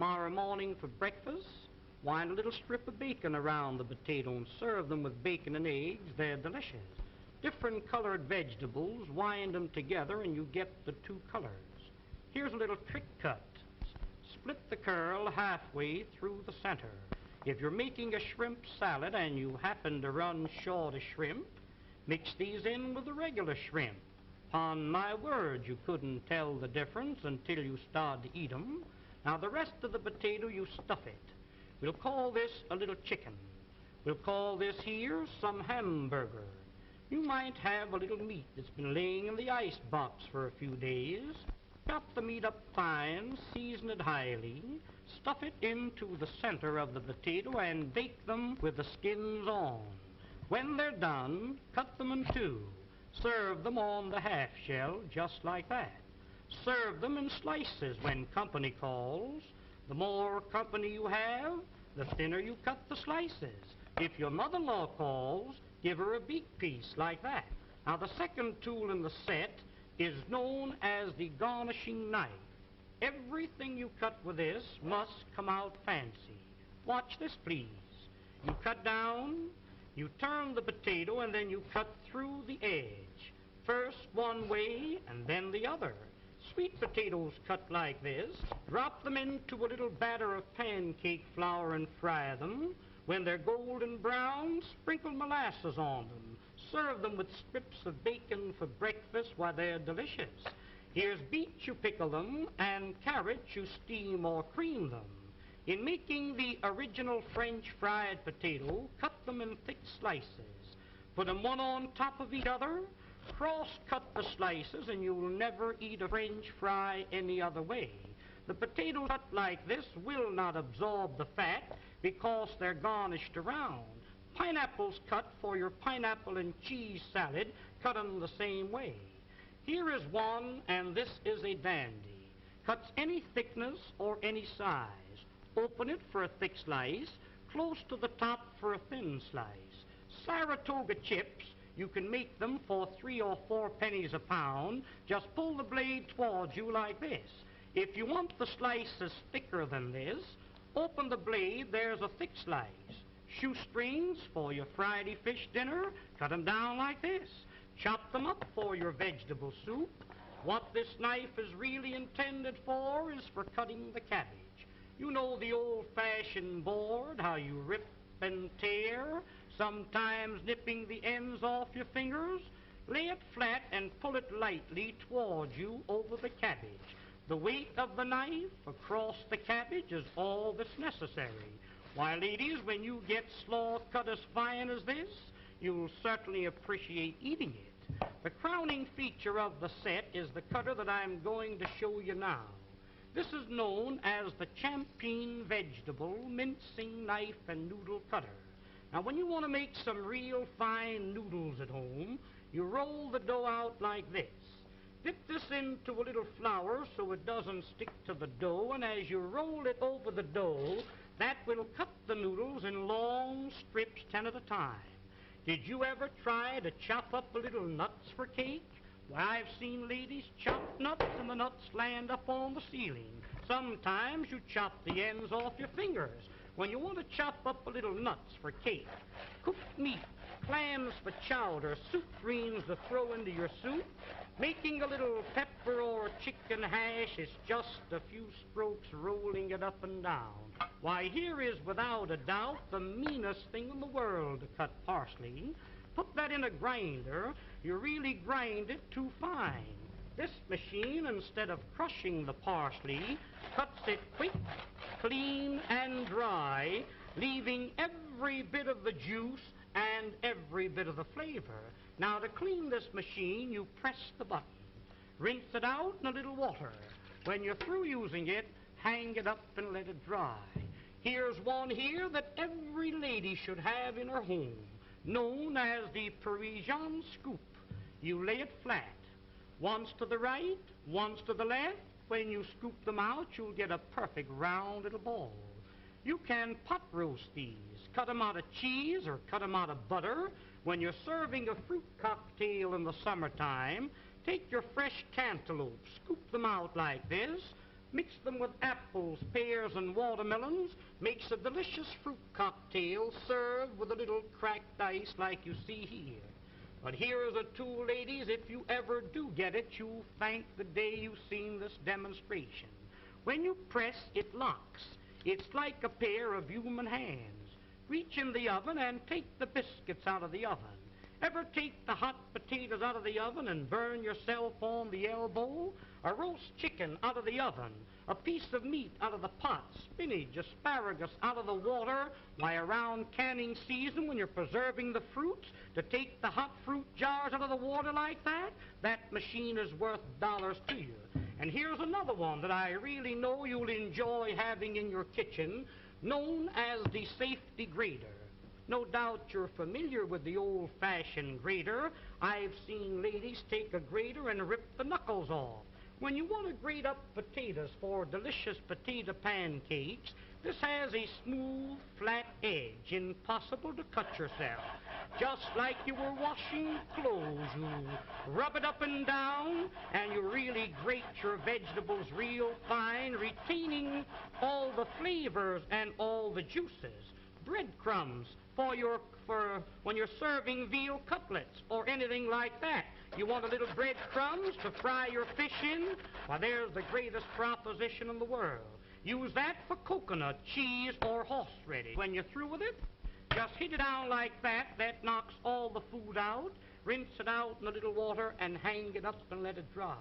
Tomorrow morning for breakfast, wind a little strip of bacon around the potato and serve them with bacon and eggs. They're delicious. Different colored vegetables, wind them together and you get the two colors. Here's a little trick cut. Split the curl halfway through the center. If you're making a shrimp salad and you happen to run short of shrimp, mix these in with the regular shrimp. Upon my word, you couldn't tell the difference until you started to eat 'em. Now the rest of the potato, you stuff it. We'll call this a little chicken. We'll call this here some hamburger. You might have a little meat that's been laying in the ice box for a few days. Chop the meat up fine, season it highly, stuff it into the center of the potato and bake them with the skins on. When they're done, cut them in two. Serve them on the half shell just like that. Serve them in slices when company calls. The more company you have, the thinner you cut the slices. If your mother-in-law calls, give her a beak piece like that. Now the second tool in the set is known as the garnishing knife. Everything you cut with this must come out fancy. Watch this, please. You cut down, you turn the potato, and then you cut through the edge. First one way and then the other. Sweet potatoes cut like this, drop them into a little batter of pancake flour and fry them. When they're golden brown, sprinkle molasses on them. Serve them with strips of bacon for breakfast. Why, they're delicious. Here's beets, you pickle them, and carrots, you steam or cream them. In making the original French fried potato, cut them in thick slices. Put them one on top of each other. Cross-cut the slices and you'll never eat a French fry any other way. The potatoes cut like this will not absorb the fat because they're garnished around. Pineapples cut for your pineapple and cheese salad, cut them the same way. Here is one, and this is a dandy. Cuts any thickness or any size. Open it for a thick slice, close to the top for a thin slice. Saratoga chips, you can make them for 3 or 4 pennies a pound. Just pull the blade towards you like this. If you want the slices thicker than this, open the blade, there's a thick slice. Shoestrings for your Friday fish dinner, cut them down like this. Chop them up for your vegetable soup. What this knife is really intended for is for cutting the cabbage. You know the old-fashioned board, how you rip and tear, sometimes nipping the ends off your fingers. Lay it flat and pull it lightly towards you over the cabbage. The weight of the knife across the cabbage is all that's necessary. Why, ladies, when you get slaw cut as fine as this, you'll certainly appreciate eating it. The crowning feature of the set is the cutter that I'm going to show you now. This is known as the Champeen Vegetable Mincing Knife and Noodle Cutter. Now, when you want to make some real fine noodles at home, you roll the dough out like this. Dip this into a little flour so it doesn't stick to the dough, and as you roll it over the dough, that will cut the noodles in long strips, 10 at a time. Did you ever try to chop up a little nuts for cake? Why, I've seen ladies chop nuts and the nuts land up on the ceiling. Sometimes you chop the ends off your fingers. When you want to chop up a little nuts for cake, cooked meat, clams for chowder, soup greens to throw into your soup, making a little pepper or chicken hash is just a few strokes rolling it up and down. Why, here is without a doubt the meanest thing in the world to cut parsley. Put that in a grinder, you really grind it too fine. This machine, instead of crushing the parsley, cuts it quick, clean, and dry, leaving every bit of the juice and every bit of the flavor. Now, to clean this machine, you press the button. Rinse it out in a little water. When you're through using it, hang it up and let it dry. Here's one here that every lady should have in her home, known as the Parisian scoop. You lay it flat, once to the right, once to the left. When you scoop them out, you'll get a perfect round little ball. You can pot roast these, cut them out of cheese or cut them out of butter. When you're serving a fruit cocktail in the summertime, take your fresh cantaloupe, scoop them out like this, Mix them with apples, pears, and watermelons. Makes a delicious fruit cocktail served with a little cracked ice like you see here. But here's a tool, ladies, if you ever do get it, you'll thank the day you've seen this demonstration. When you press, it locks. It's like a pair of human hands. Reach in the oven and take the biscuits out of the oven. Ever take the hot potatoes out of the oven and burn yourself on the elbow? A roast chicken out of the oven, a piece of meat out of the pot, spinach, asparagus out of the water. Why, around canning season, when you're preserving the fruits, to take the hot fruit jars out of the water like that, that machine is worth dollars to you. And here's another one that I really know you'll enjoy having in your kitchen, known as the safety grater. No doubt you're familiar with the old-fashioned grater. I've seen ladies take a grater and rip the knuckles off. When you want to grate up potatoes for delicious potato pancakes, this has a smooth, flat edge, impossible to cut yourself. Just like you were washing clothes, you rub it up and down, and you really grate your vegetables real fine, retaining all the flavors and all the juices. Breadcrumbs for when you're serving veal cutlets or anything like that. You want a little breadcrumbs to fry your fish in? Why, there's the greatest proposition in the world. Use that for coconut, cheese, or horseradish. When you're through with it, just heat it down like that. That knocks all the food out. Rinse it out in a little water and hang it up and let it dry.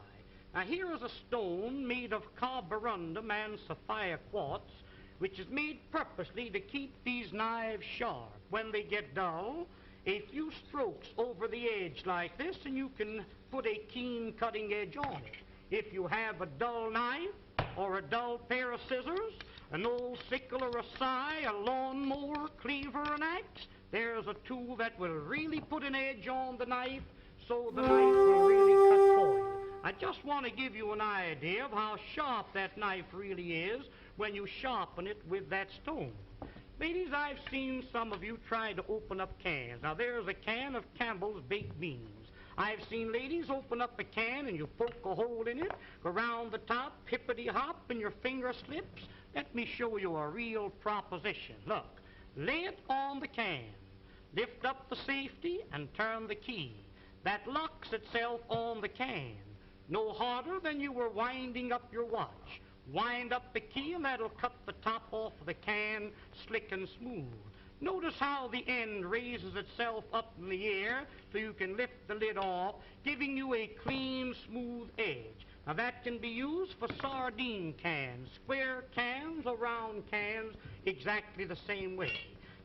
Now, here is a stone made of carborundum and sapphire quartz, which is made purposely to keep these knives sharp. When they get dull, a few strokes over the edge like this, and you can put a keen cutting edge on it. If you have a dull knife or a dull pair of scissors, an old sickle or a scythe, a lawnmower, cleaver, an axe, there's a tool that will really put an edge on the knife so the knife will really cut for you. I just want to give you an idea of how sharp that knife really is when you sharpen it with that stone. Ladies, I've seen some of you try to open up cans. Now, there's a can of Campbell's baked beans. I've seen ladies open up a can and you poke a hole in it, go round the top, hippity-hop, and your finger slips. Let me show you a real proposition. Look, lay it on the can, lift up the safety, and turn the key. That locks itself on the can. No harder than you were winding up your watch. Wind up the key and that'll cut the top off of the can slick and smooth. Notice how the end raises itself up in the air so you can lift the lid off, giving you a clean, smooth edge. Now that can be used for sardine cans, square cans or round cans, exactly the same way.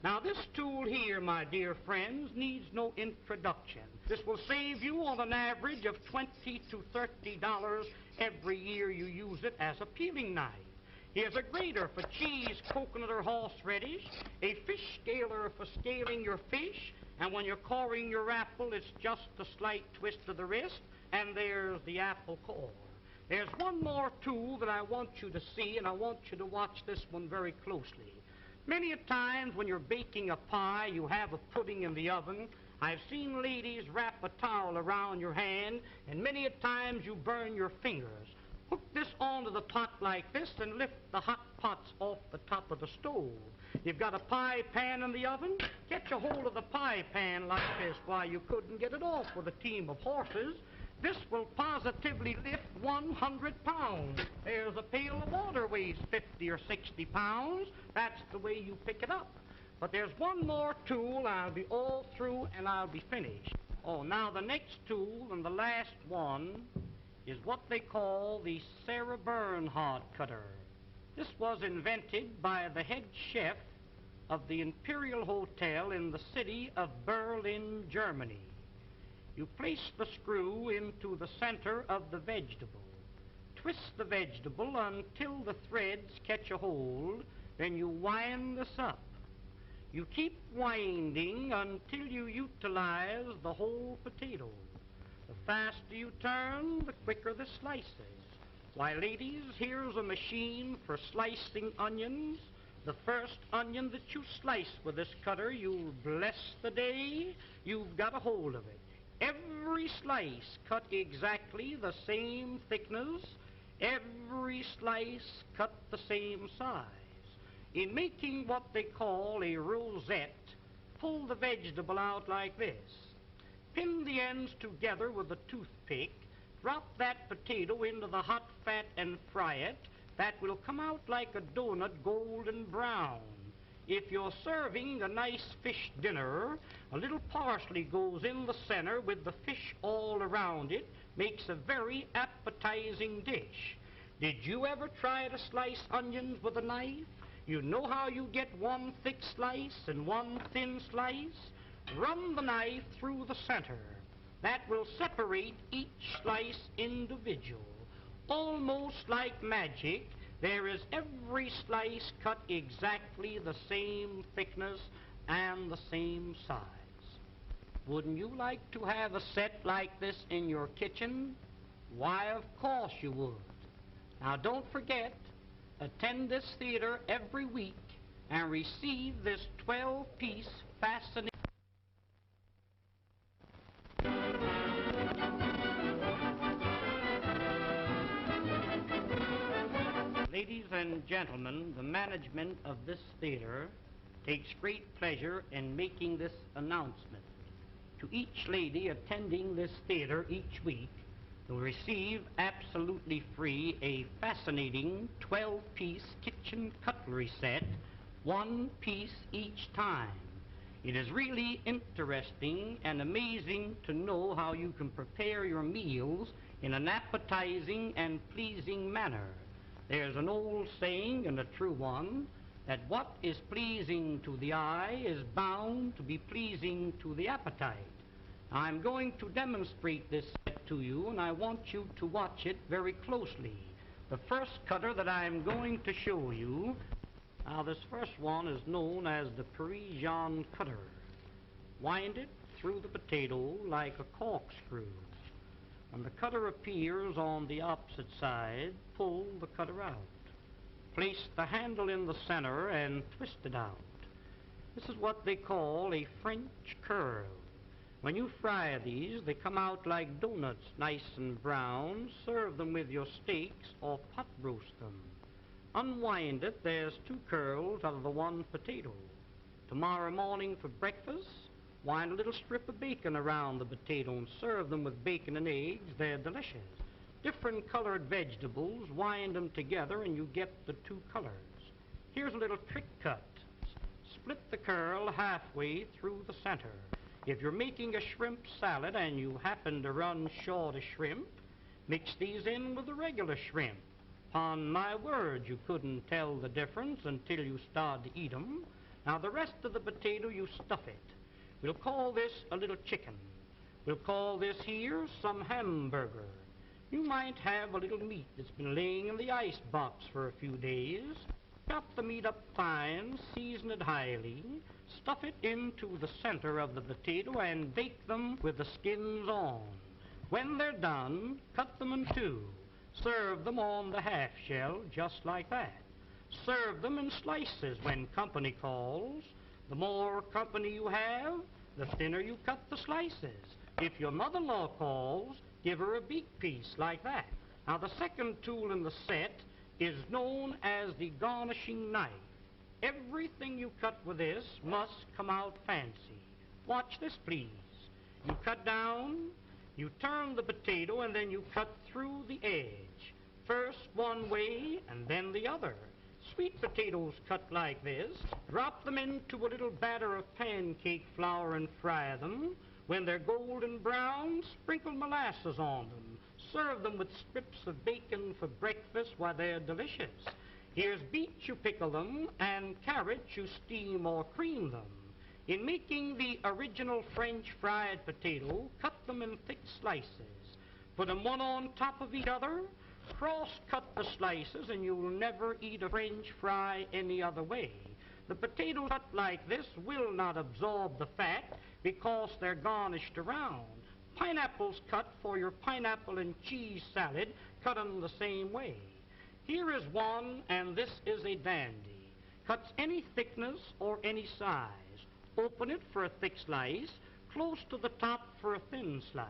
Now this tool here, my dear friends, needs no introduction. This will save you on an average of $20 to $30 every year you use it as a peeling knife. Here's a grater for cheese, coconut, or horseradish, a fish scaler for scaling your fish, and when you're coring your apple, it's just a slight twist of the wrist, and there's the apple core. There's one more tool that I want you to see, and I want you to watch this one very closely. Many a times when you're baking a pie, you have a pudding in the oven. I've seen ladies wrap a towel around your hand, and many a times you burn your fingers. Hook this onto the pot like this and lift the hot pots off the top of the stove. You've got a pie pan in the oven. Catch a hold of the pie pan like this. Why, you couldn't get it off with a team of horses. This will positively lift 100 pounds. There's a pail of water weighs 50 or 60 pounds. That's the way you pick it up. But there's one more tool. I'll be all through and I'll be finished. Oh, now the next tool and the last one is what they call the Sarah Bernhardt cutter. This was invented by the head chef of the Imperial Hotel in the city of Berlin, Germany. You place the screw into the center of the vegetable. Twist the vegetable until the threads catch a hold, then you wind this up. You keep winding until you utilize the whole potato. The faster you turn, the quicker the slices. Why, ladies, here's a machine for slicing onions. The first onion that you slice with this cutter, you'll bless the day you've got a hold of it. Every slice cut exactly the same thickness. every slice cut the same size. In making what they call a rosette, pull the vegetable out like this. Pin the ends together with a toothpick. Drop that potato into the hot fat and fry it. That will come out like a donut, golden brown. If you're serving a nice fish dinner, a little parsley goes in the center with the fish all around it. Makes a very appetizing dish. Did you ever try to slice onions with a knife? You know how you get one thick slice and one thin slice? Run the knife through the center. That will separate each slice individual. Almost like magic, there is every slice cut exactly the same thickness and the same size. Wouldn't you like to have a set like this in your kitchen? Why, of course you would. Now don't forget, attend this theater every week and receive this 12-piece fascinating... Ladies and gentlemen, the management of this theater takes great pleasure in making this announcement. To each lady attending this theater each week will receive absolutely free a fascinating 12-piece kitchen cutlery set, one piece each time. It is really interesting and amazing to know how you can prepare your meals in an appetizing and pleasing manner. There's an old saying, and a true one, that what is pleasing to the eye is bound to be pleasing to the appetite. I'm going to demonstrate this set to you, and I want you to watch it very closely. The first cutter that I'm going to show you, now this first one is known as the Parisian cutter. Wind it through the potato like a corkscrew. When the cutter appears on the opposite side, pull the cutter out. Place the handle in the center and twist it out. This is what they call a French curl. When you fry these, they come out like donuts, nice and brown. Serve them with your steaks or pot roast them. Unwind it, there's two curls out of the one potato. Tomorrow morning for breakfast, wind a little strip of bacon around the potato and serve them with bacon and eggs. They're delicious. Different colored vegetables, wind them together and you get the two colors. Here's a little trick cut. Split the curl halfway through the center. If you're making a shrimp salad and you happen to run short of shrimp, mix these in with the regular shrimp. Upon my word, you couldn't tell the difference until you start to eat them. Now the rest of the potato, you stuff it. We'll call this a little chicken. We'll call this here some hamburger. You might have a little meat that's been laying in the ice box for a few days. Chop the meat up fine, season it highly, stuff it into the center of the potato and bake them with the skins on. When they're done, cut them in two. Serve them on the half shell just like that. Serve them in slices when company calls. The more company you have, the thinner you cut the slices. If your mother-in-law calls, give her a beak piece like that. Now the second tool in the set is known as the garnishing knife. Everything you cut with this must come out fancy. Watch this, please. You cut down, you turn the potato, and then you cut through the edge. First one way, and then the other. Sweet potatoes cut like this. Drop them into a little batter of pancake flour and fry them. When they're golden brown, sprinkle molasses on them. Serve them with strips of bacon for breakfast. Why, they're delicious. Here's beets, you pickle them, and carrots, you steam or cream them. In making the original French fried potato, cut them in thick slices. Put them one on top of each other. Cross-cut the slices, and you'll never eat a French fry any other way. The potatoes cut like this will not absorb the fat because they're garnished around. Pineapples cut for your pineapple and cheese salad, cut them the same way. Here is one, and this is a dandy. Cuts any thickness or any size. Open it for a thick slice, close to the top for a thin slice.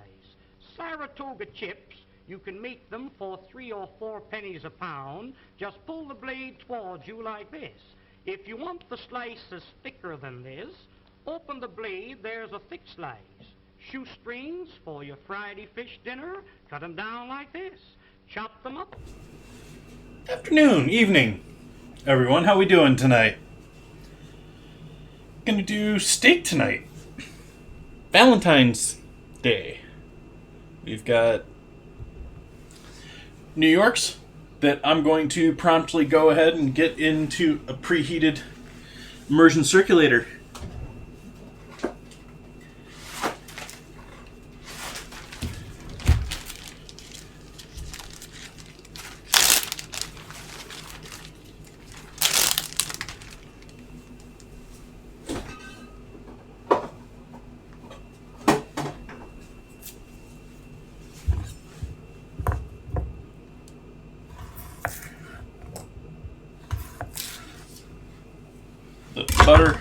Saratoga chips, You can make them for 3 or 4 pennies a pound. Just pull the blade towards you like this. If you want the slices thicker than this, open the blade, there's a thick slice. Shoestrings for your Friday fish dinner, cut them down like this. Chop them up. Afternoon, evening, everyone. How we doing tonight? Gonna do steak tonight. Valentine's Day. We've got New York's that I'm going to promptly go ahead and get into a preheated immersion circulator. The butter,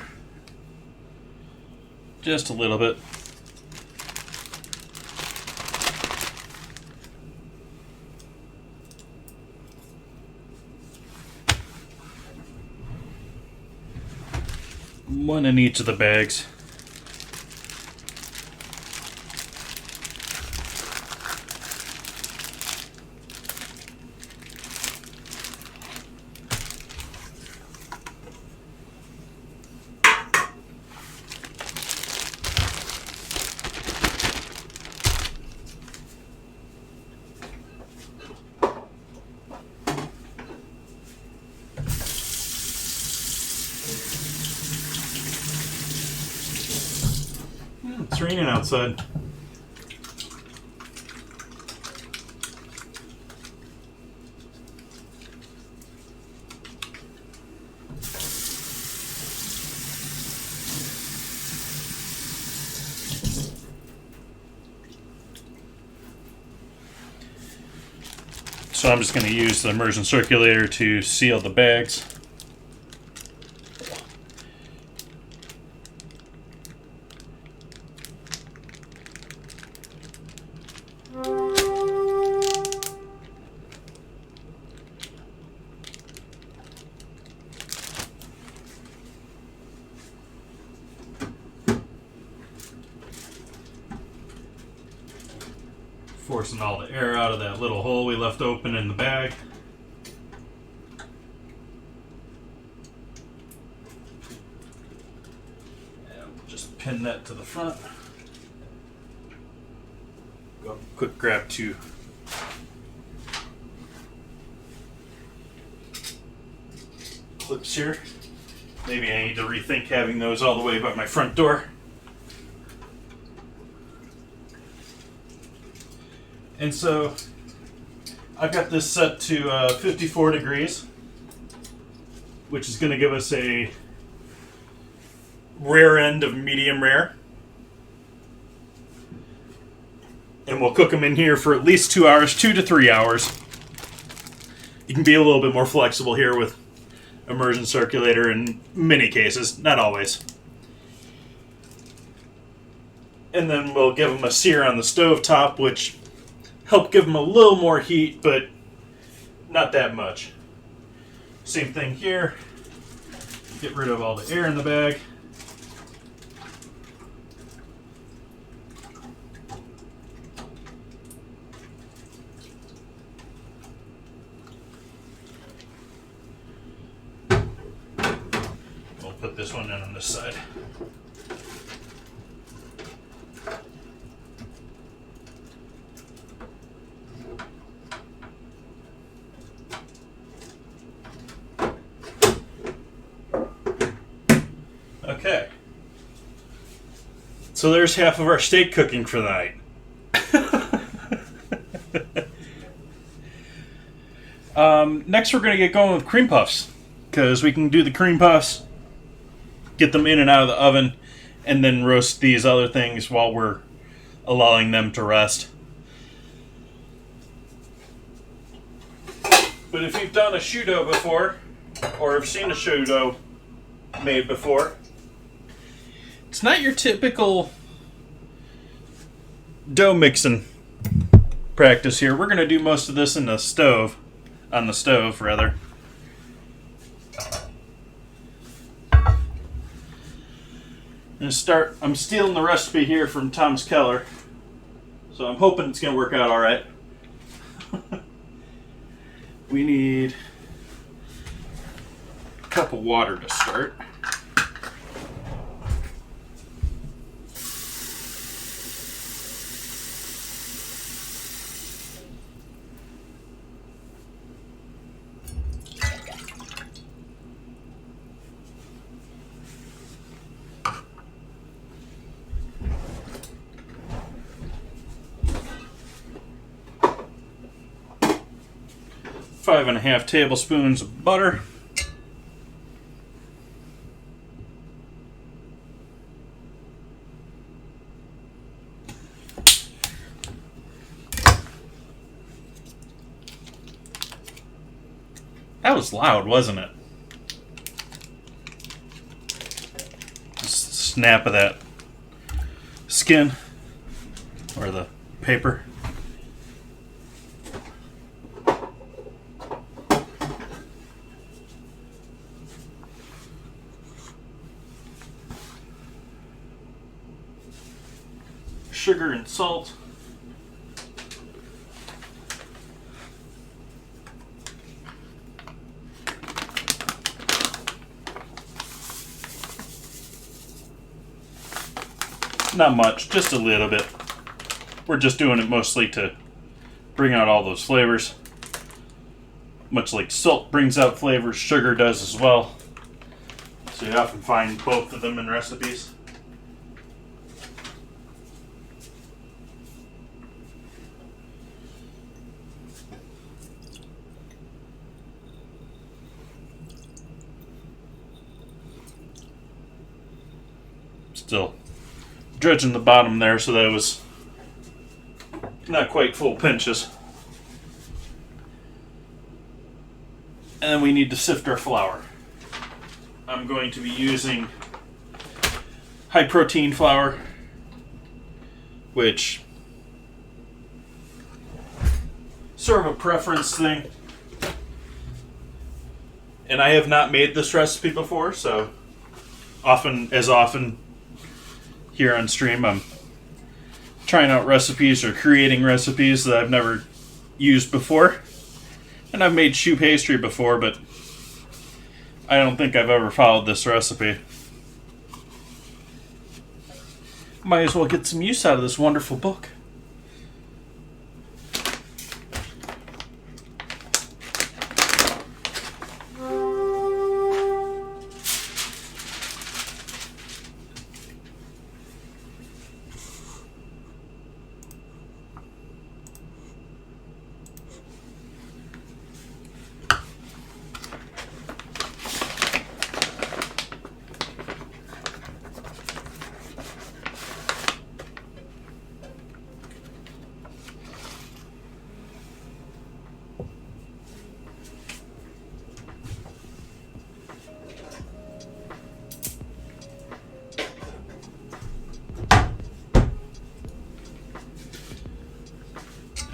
just a little bit. One in each of the bags. It's raining outside. So I'm just going to use the immersion circulator to seal the bags. Forcing all the air out of that little hole we left open in the bag. And we'll just pin that to the front. Go quick grab 2 clips here. Maybe I need to rethink having those all the way by my front door. And so I've got this set to 54 degrees, which is going to give us a rare end of medium rare. And we'll cook them in here for at least 2 hours, 2 to 3 hours. You can be a little bit more flexible here with immersion circulator in many cases, not always. And then we'll give them a sear on the stove top, which help give them a little more heat, but not that much. Same thing here. Get rid of all the air in the bag. We'll put this one in on this side. Okay, so there's half of our steak cooking for the night. Next we're going to get going with cream puffs, because we can do the cream puffs, get them in and out of the oven, and then roast these other things while we're allowing them to rest. But if you've done a shoe dough before, or have seen a shoe dough made before, it's not your typical dough mixing practice here. We're going to do most of this in the stove, on the stove rather. I'm stealing the recipe here from Thomas Keller, so I'm hoping it's going to work out all right. We need a cup of water to start. Five and a half tablespoons of butter. That was loud, wasn't it? Just snap of that skin or the paper. Sugar and salt. Not much, just a little bit. We're just doing it mostly to bring out all those flavors. Much like salt brings out flavors, sugar does as well. So you often find both of them in recipes. Still dredging the bottom there so that it was not quite full pinches. And then we need to sift our flour. I'm going to be using high protein flour, which sort of a preference thing. And I have not made this recipe before, so often here on stream, I'm trying out recipes or creating recipes that I've never used before. And I've made choux pastry before, but I don't think I've ever followed this recipe. Might as well get some use out of this wonderful book.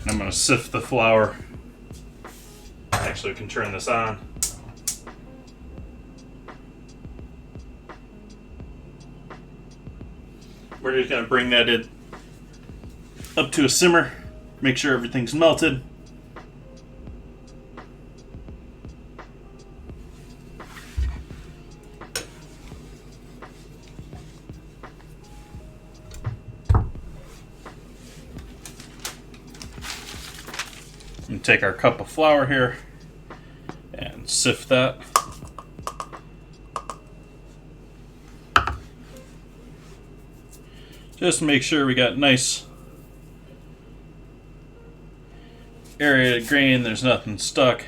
I'm going to sift the flour. Actually, we can turn this on. We're just going to bring that in up to a simmer. Make sure everything's melted. And take our cup of flour here and sift that. Just to make sure we got nice aerated grain, there's nothing stuck.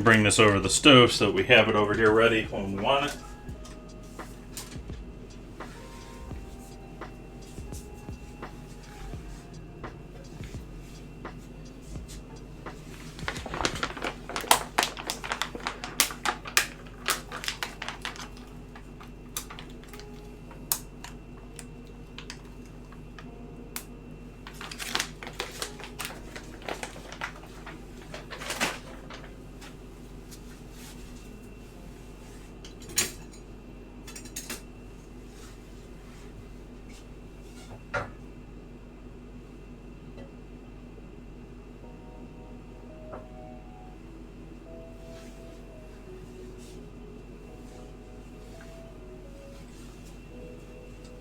bring this over the stove so that we have it over here ready when we want it.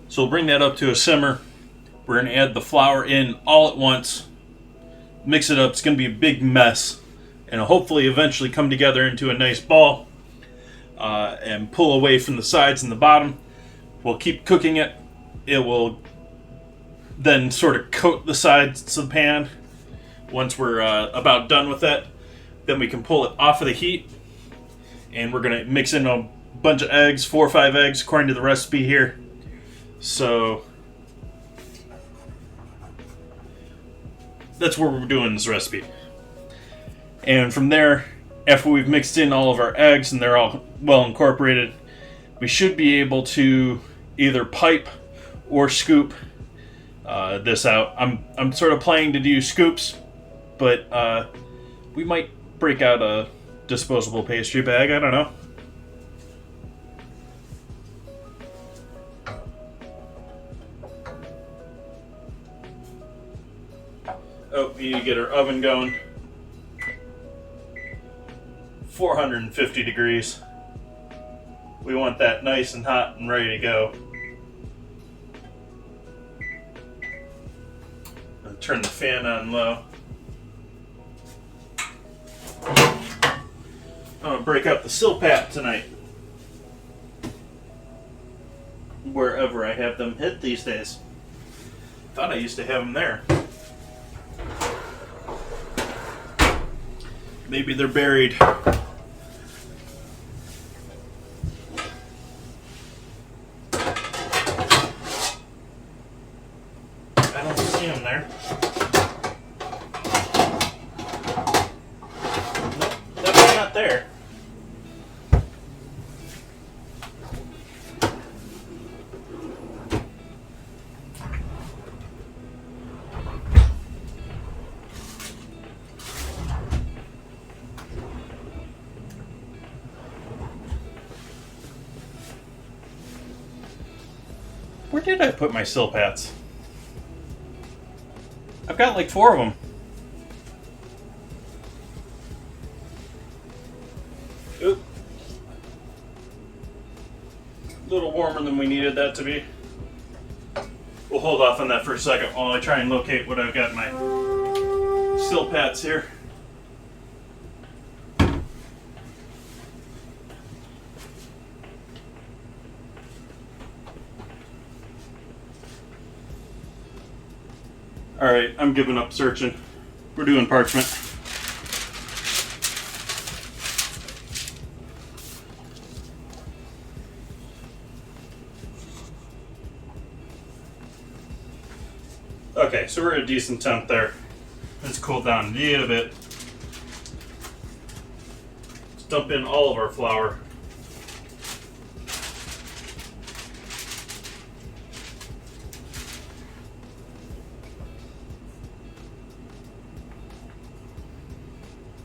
So we'll bring that up to a simmer. We're going to add the flour in all at once. Mix it up. It's going to be a big mess. And hopefully eventually come together into a nice ball. And pull away from the sides and the bottom. We'll keep cooking it. It will then sort of coat the sides of the pan. Once we're about done with that, then we can pull it off of the heat. And we're going to mix in a bunch of eggs, 4 or 5 eggs according to the recipe here. So that's where we're doing this recipe. And from there, after we've mixed in all of our eggs and they're all well incorporated, we should be able to either pipe or scoop this out. I'm sort of planning to do scoops, but we might break out a disposable pastry bag. I don't know. Oh, we need to get our oven going. 450 degrees. We want that nice and hot and ready to go. And turn the fan on low. I'm gonna break up the silpat tonight. Wherever I have them hid these days. Thought I used to have them there. Maybe they're buried. I don't see them there. Nope, definitely not there. Where did I put my silpats? I've got like 4 of them. Oop. A little warmer than we needed that to be. We'll hold off on that for a second while I try and locate what I've got in my silpats here. Alright, I'm giving up searching. We're doing parchment. Okay, so we're at a decent temp there. Let's cool down a little bit. Let's dump in all of our flour.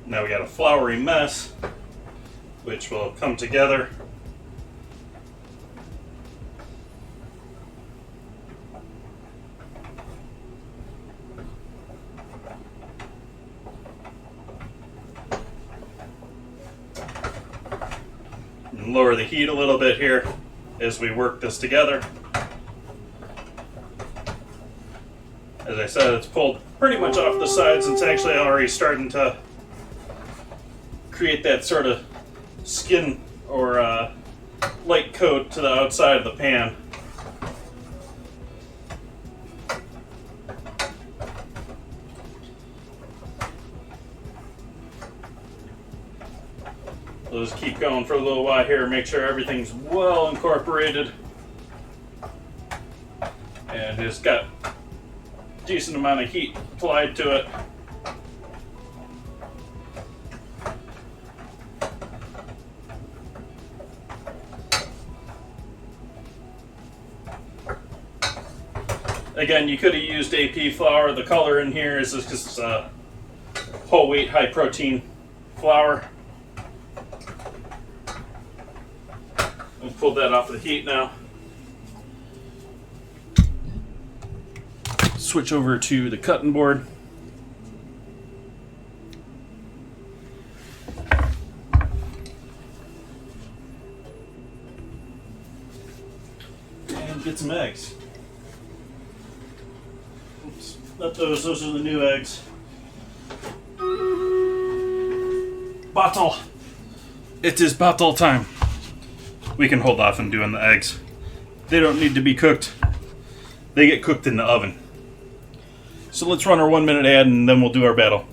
Now we got a floury mess, which will come together. And lower the heat a little bit here as we work this together. As I said, it's pulled pretty much off the sides. It's actually already starting to create that sort of skin or light coat to the outside of the pan. We'll just keep going for a little while here, make sure everything's well incorporated. And it's got a decent amount of heat applied to it. Again, you could have used AP flour. The color in here is just whole wheat, high protein flour. We'll pull that off the heat now. Switch over to the cutting board. And get some eggs. Oops, not those are the new eggs. Bottle! It is bottle time. We can hold off on doing the eggs. They don't need to be cooked. They get cooked in the oven. So let's run our 1 minute ad and then we'll do our battle.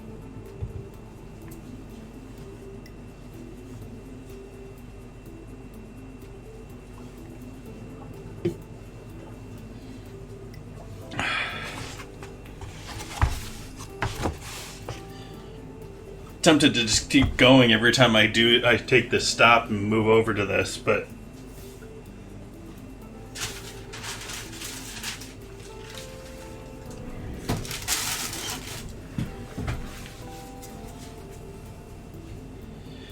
Tempted to just keep going every time I take this stop and move over to this, but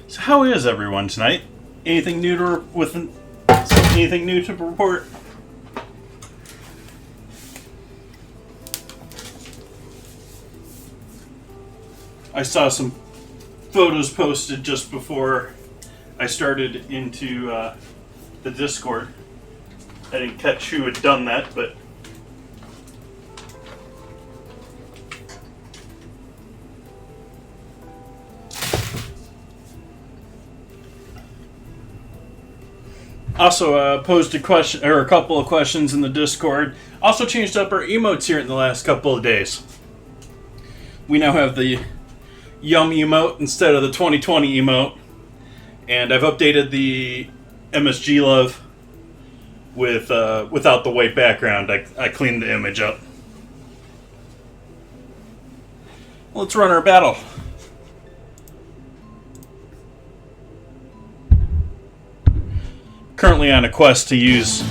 so how is everyone tonight? Anything new to report? I saw some photos posted just before I started into the Discord. I didn't catch who had done that, but also posed a question or a couple of questions in the Discord. Also changed up our emotes here in the last couple of days. We now have the Yum emote instead of the 2020 emote, and I've updated the MSG love with without the white background. I cleaned the image up. Let's run our battle. Currently on a quest to use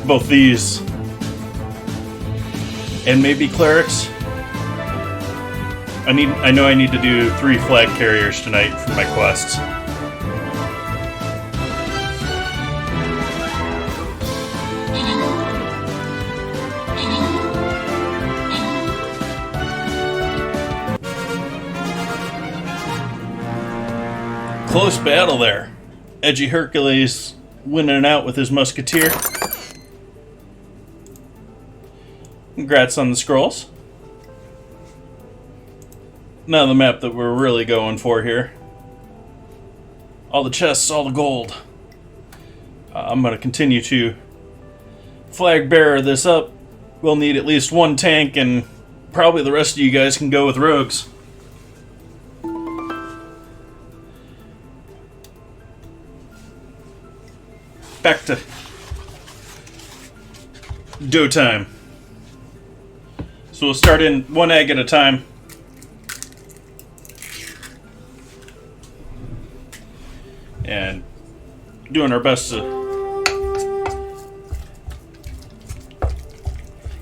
both these and maybe clerics. I know I need to do 3 flag carriers tonight for my quests. Close battle there. Edgy Hercules winning out with his musketeer. Congrats on the scrolls. Now the map that we're really going for here. All the chests, all the gold. I'm going to continue to flag bearer this up. We'll need at least 1 tank, and probably the rest of you guys can go with rogues. Back to dough time. So we'll start in 1 egg at a time. And doing our best to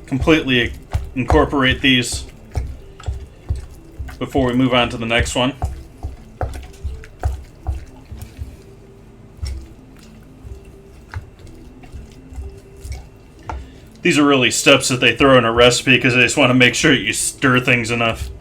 completely incorporate these before we move on to the next one. These are really steps that they throw in a recipe because they just want to make sure you stir things enough.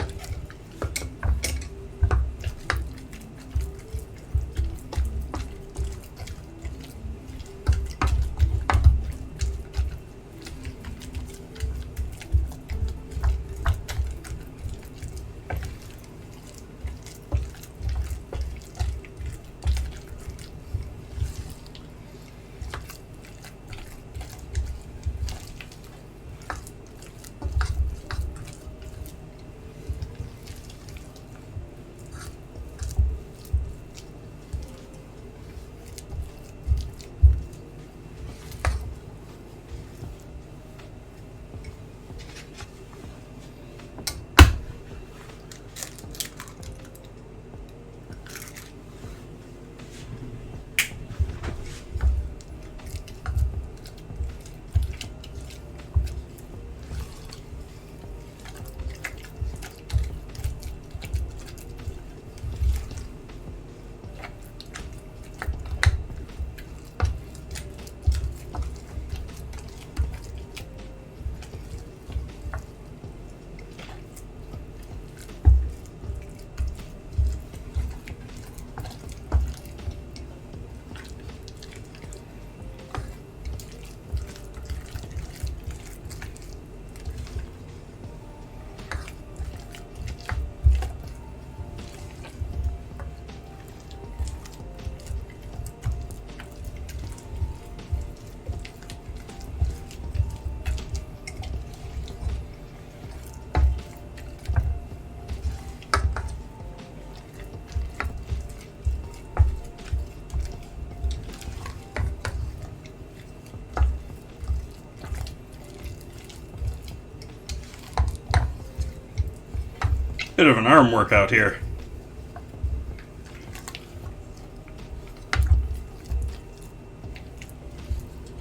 Bit of an arm workout here.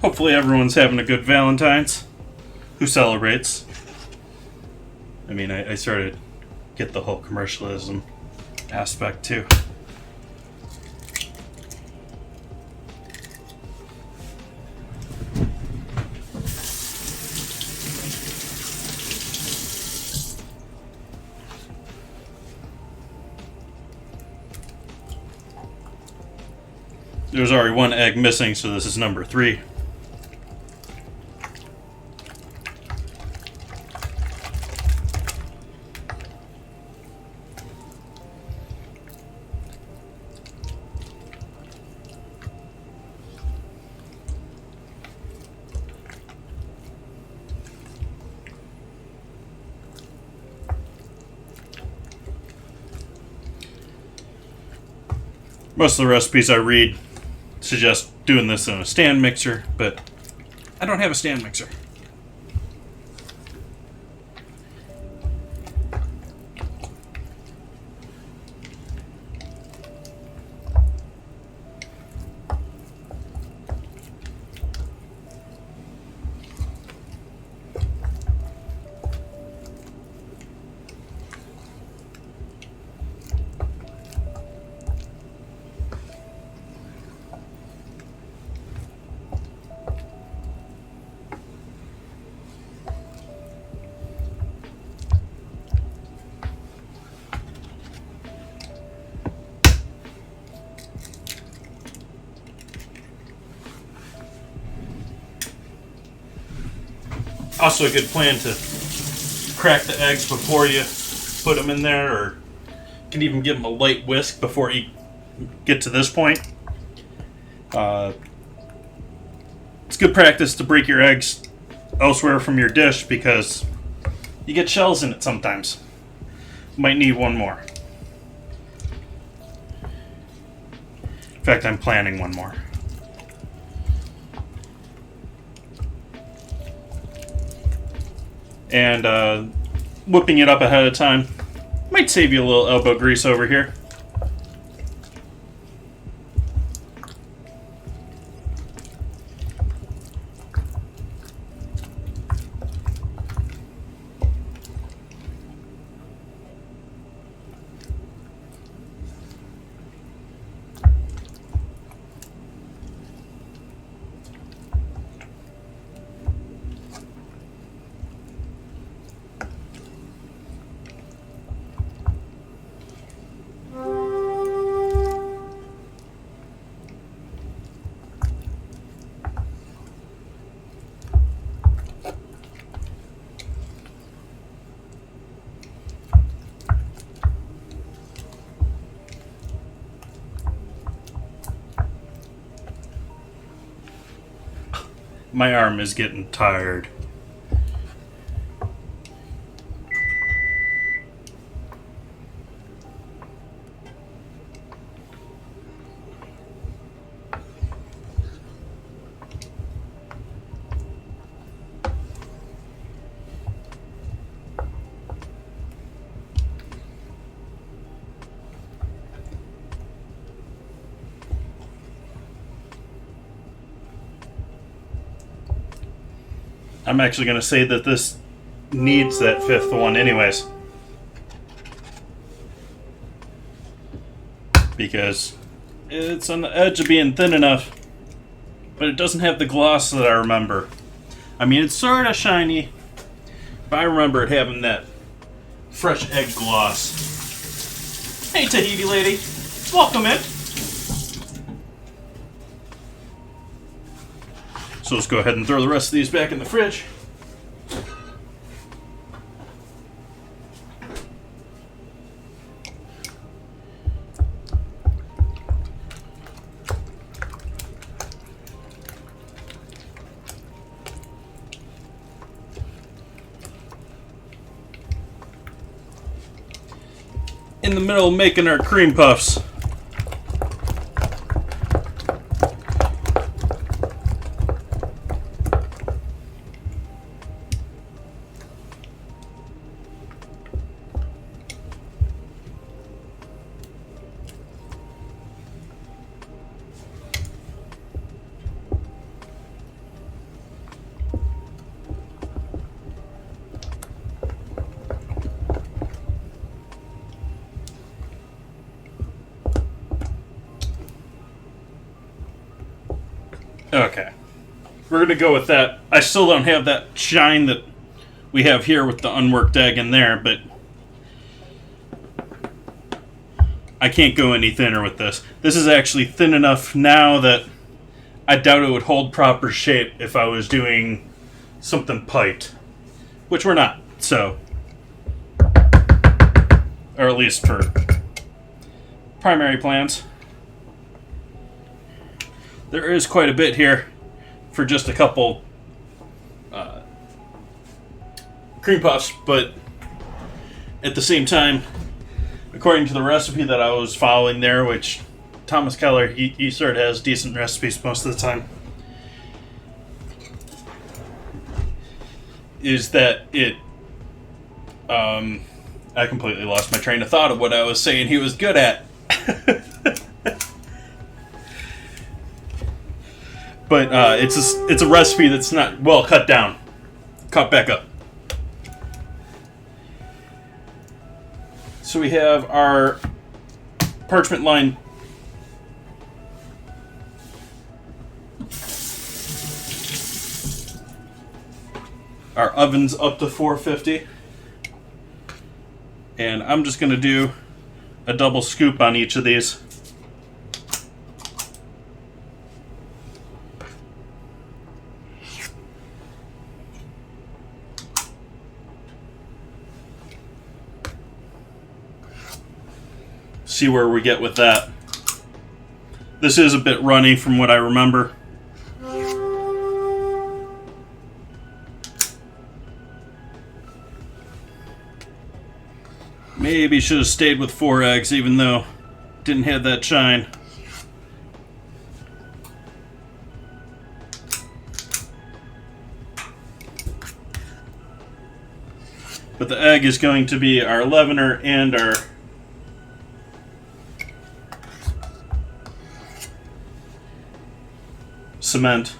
Hopefully everyone's having a good Valentine's. Who celebrates? I mean, I sort of get the whole commercialism aspect too. There's already one egg missing, so this is number 3. Most of the recipes I read suggest doing this in a stand mixer, but I don't have a stand mixer. Also a good plan to crack the eggs before you put them in there, or you can even give them a light whisk before you get to this point. It's good practice to break your eggs elsewhere from your dish because you get shells in it sometimes. Might need one more. In fact, I'm planning one more. And whipping it up ahead of time might save you a little elbow grease over here. My arm is getting tired. I'm actually going to say that this needs that 5th one anyways. Because it's on the edge of being thin enough, but it doesn't have the gloss that I remember. I mean, it's sort of shiny, but I remember it having that fresh egg gloss. Hey, Tahiti lady. Welcome in. So let's go ahead and throw the rest of these back in the fridge. In the middle of making our cream puffs. Okay. We're going to go with that. I still don't have that shine that we have here with the unworked egg in there, but I can't go any thinner with this. This is actually thin enough now that I doubt it would hold proper shape if I was doing something piped. Which we're not, so. Or at least for primary plans. There is quite a bit here for just a couple cream puffs, but at the same time, according to the recipe that I was following there, which Thomas Keller, he sort of has decent recipes most of the time, is that it, I completely lost my train of thought of what I was saying he was good at. But it's a recipe that's not well cut down. Cut back up. So we have our parchment line our oven's up to 450. And I'm just going to do a double scoop on each of these. See where we get with that. This is a bit runny from what I remember. Maybe should have stayed with 4 eggs even though didn't have that shine. But the egg is going to be our leavener and our cement.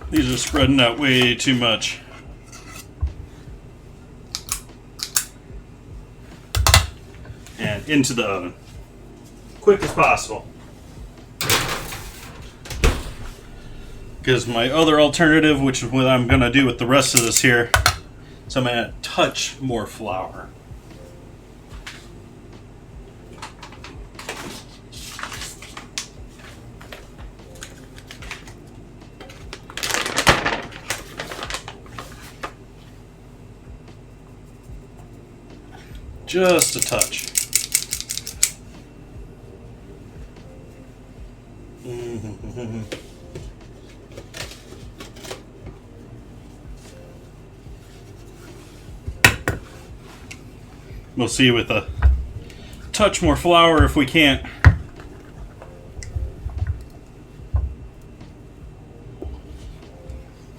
These are spreading out way too much. And into the oven. Quick as possible. Because my other alternative, which is what I'm going to do with the rest of this here, is I'm going to touch more flour. Just a touch. We'll see with a touch more flour if we can't.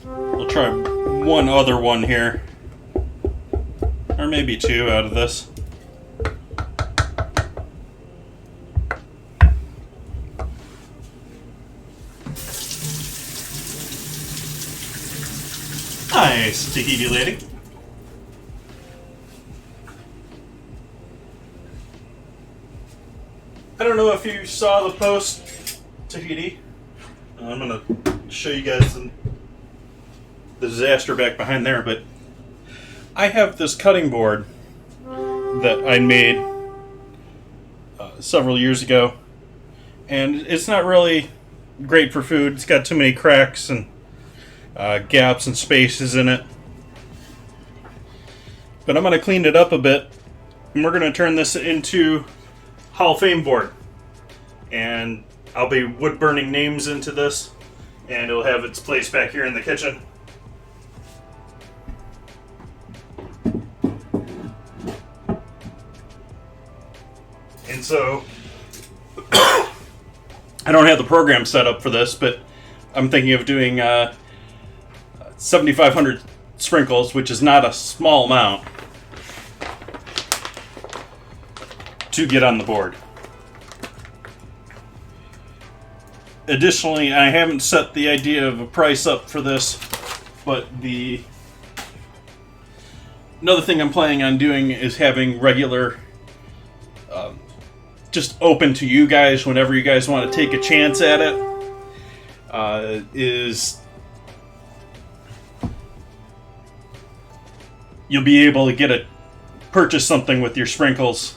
We'll try one other one here. Or maybe 2 out of this. Nice, Tahiti lady. I don't know if you saw the post, Tahiti. I'm going to show you guys the disaster back behind there, but I have this cutting board that I made several years ago, and it's not really great for food. It's got too many cracks and gaps and spaces in it. But I'm going to clean it up a bit, and we're going to turn this into Hall of Fame board. And I'll be wood burning names into this and it'll have its place back here in the kitchen. And so, I don't have the program set up for this, but I'm thinking of doing 7,500 sprinkles, which is not a small amount, to get on the board. Additionally, I haven't set the idea of a price up for this, but another thing I'm planning on doing is having regular, just open to you guys whenever you guys want to take a chance at it, is you'll be able to purchase something with your sprinkles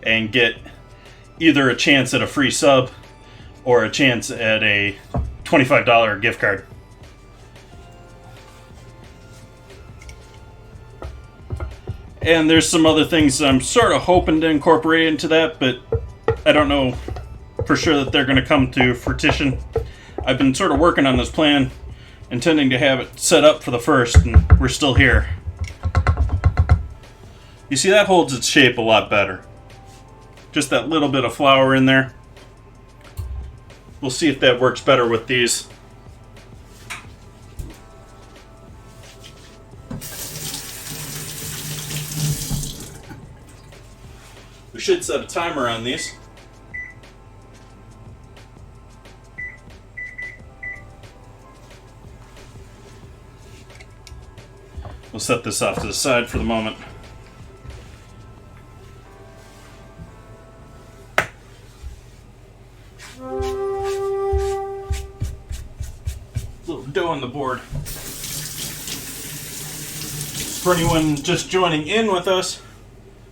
and get either a chance at a free sub or a chance at a $25 gift card. And there's some other things I'm sort of hoping to incorporate into that, but I don't know for sure that they're going to come to fruition. I've been sort of working on this plan, intending to have it set up for the 1st, and we're still here. You see, that holds its shape a lot better. Just that little bit of flour in there. We'll see if that works better with these. We should set a timer on these. We'll set this off to the side for the moment. Little dough on the board. For anyone just joining in with us,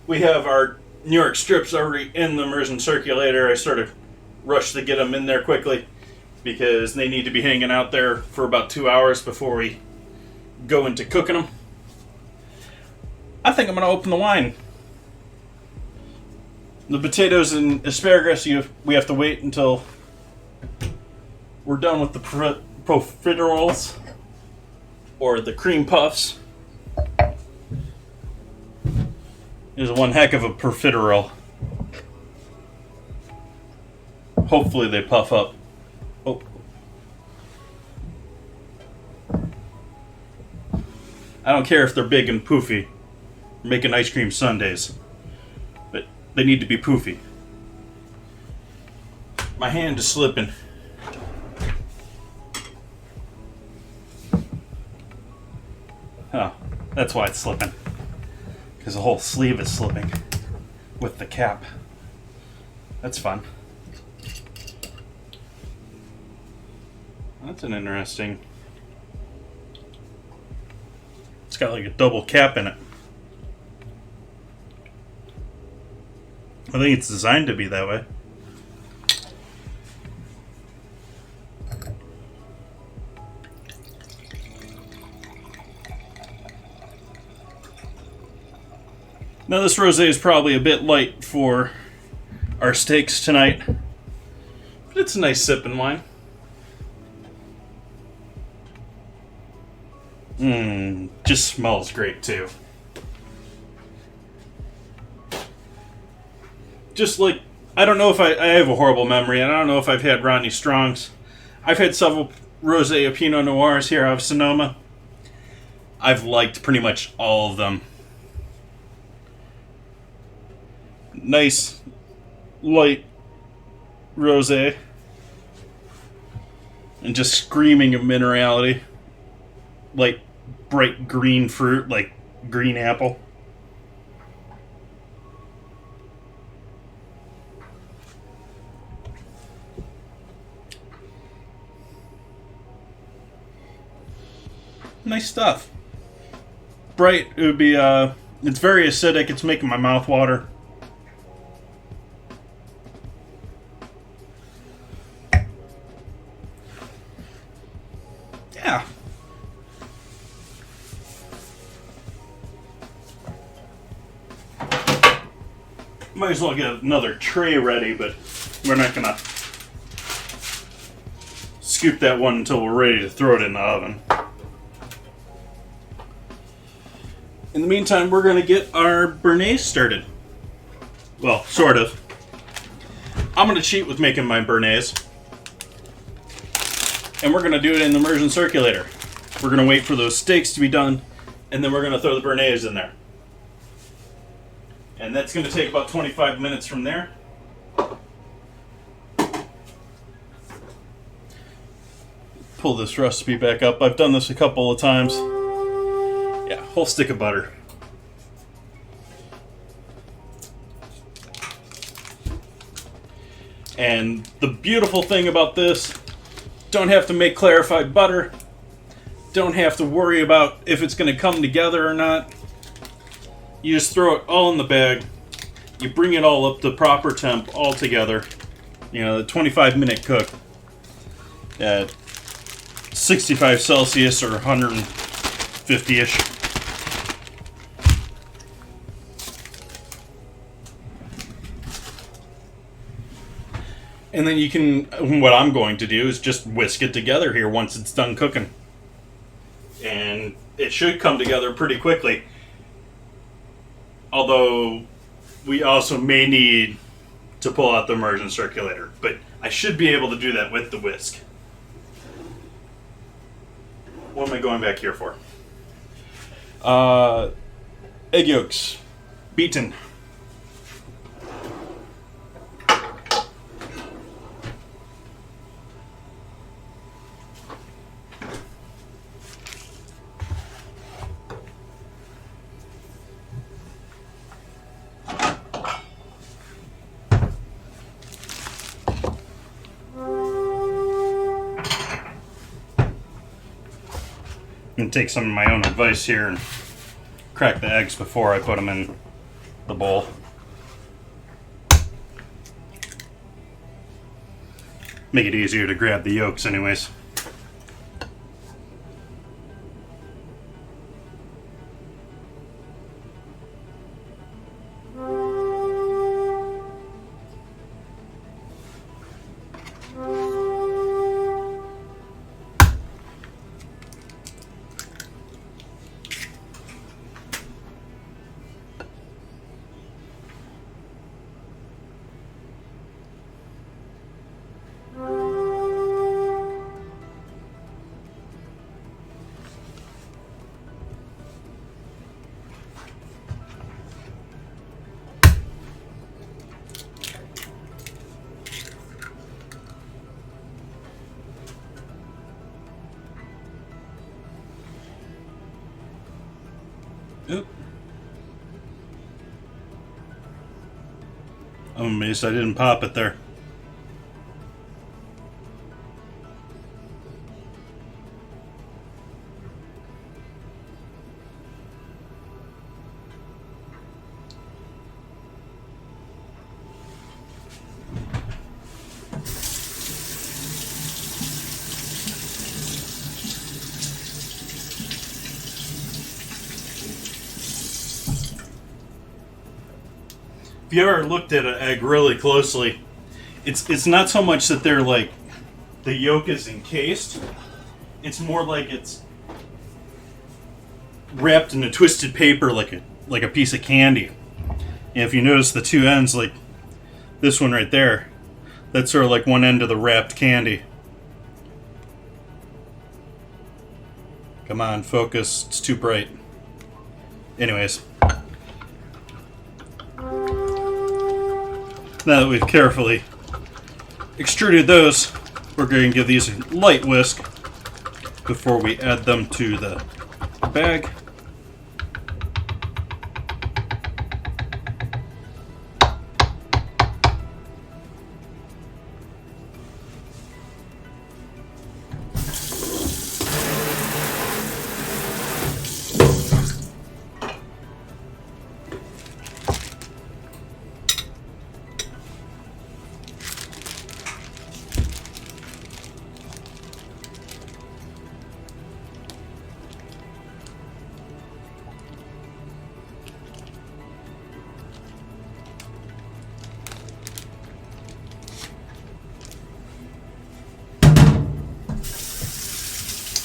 we have our New York strips already in the immersion circulator. I sort of rushed to get them in there quickly because they need to be hanging out there for about 2 hours before we go into cooking them. I think I'm going to open the wine. The potatoes and asparagus, we have to wait until we're done with the profiteroles or the cream puffs. Is one heck of a profiterole. Hopefully they puff up. Oh. I don't care if they're big and poofy. We're making ice cream sundaes. But they need to be poofy. My hand is slipping. Oh, that's why it's slipping. Because the whole sleeve is slipping with the cap. That's fun. That's an interesting... It's got like a double cap in it. I think it's designed to be that way. Now this rosé is probably a bit light for our steaks tonight, but it's a nice sipping wine. Just smells great too. Just like, I don't know if I have a horrible memory, and I don't know if I've had Rodney Strong's. I've had several rosé or Pinot Noirs here out of Sonoma. I've liked pretty much all of them. Nice, light rosé, and just screaming of minerality, like bright green fruit, like green apple. Nice stuff. Bright, it would be, it's very acidic, it's making my mouth water. Yeah. Might as well get another tray ready, but we're not gonna scoop that one until we're ready to throw it in the oven. In the meantime, we're going to get our béarnaise started. Well, sort of. I'm going to cheat with making my béarnaise. And we're going to do it in the immersion circulator. We're going to wait for those steaks to be done, and then we're going to throw the béarnaise in there. And that's going to take about 25 minutes from there. Pull this recipe back up. I've done this a couple of times. Yeah, whole stick of butter. And the beautiful thing about this, don't have to make clarified butter. Don't have to worry about if it's going to come together or not. You just throw it all in the bag. You bring it all up to proper temp all together. You know, the 25-minute cook at 65 Celsius or 150-ish. And then you can, what I'm going to do is just whisk it together here once it's done cooking. And it should come together pretty quickly. Although, we also may need to pull out the immersion circulator. But I should be able to do that with the whisk. What am I going back here for? Egg yolks. Beaten. I'm going to take some of my own advice here and crack the eggs before I put them in the bowl. Make it easier to grab the yolks anyways. Oop. I'm amazed I didn't pop it there. If you ever looked at an egg really closely, it's not so much that they're like the yolk is encased. It's more like it's wrapped in a twisted paper like a piece of candy. And if you notice the two ends, like this one right there, that's sort of like one end of the wrapped candy. Come on, focus. It's too bright. Anyways. Now that we've carefully extruded those, we're going to give these a light whisk before we add them to the bag.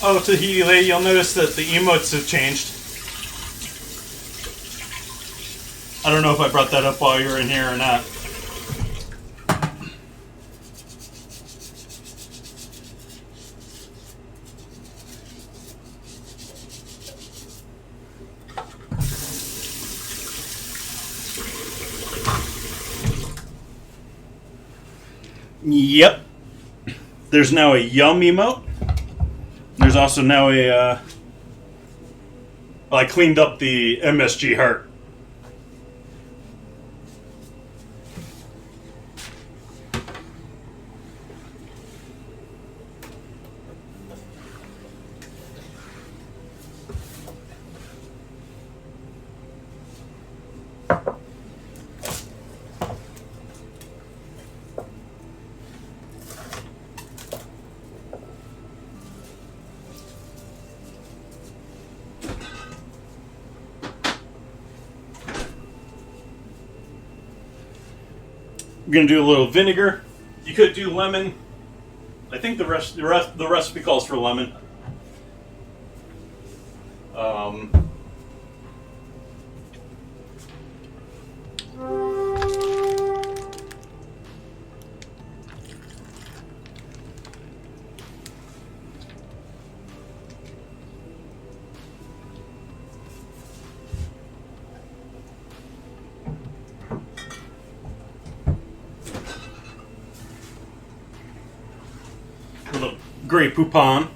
Oh, Tahiti Lady, you'll notice that the emotes have changed. I don't know if I brought that up while you were in here or not. Yep. There's now a yum emote. There's also now a, well, I cleaned up the MSG heart. We're gonna do a little vinegar. You could do lemon. I think the recipe calls for lemon. A little Grey Poupon.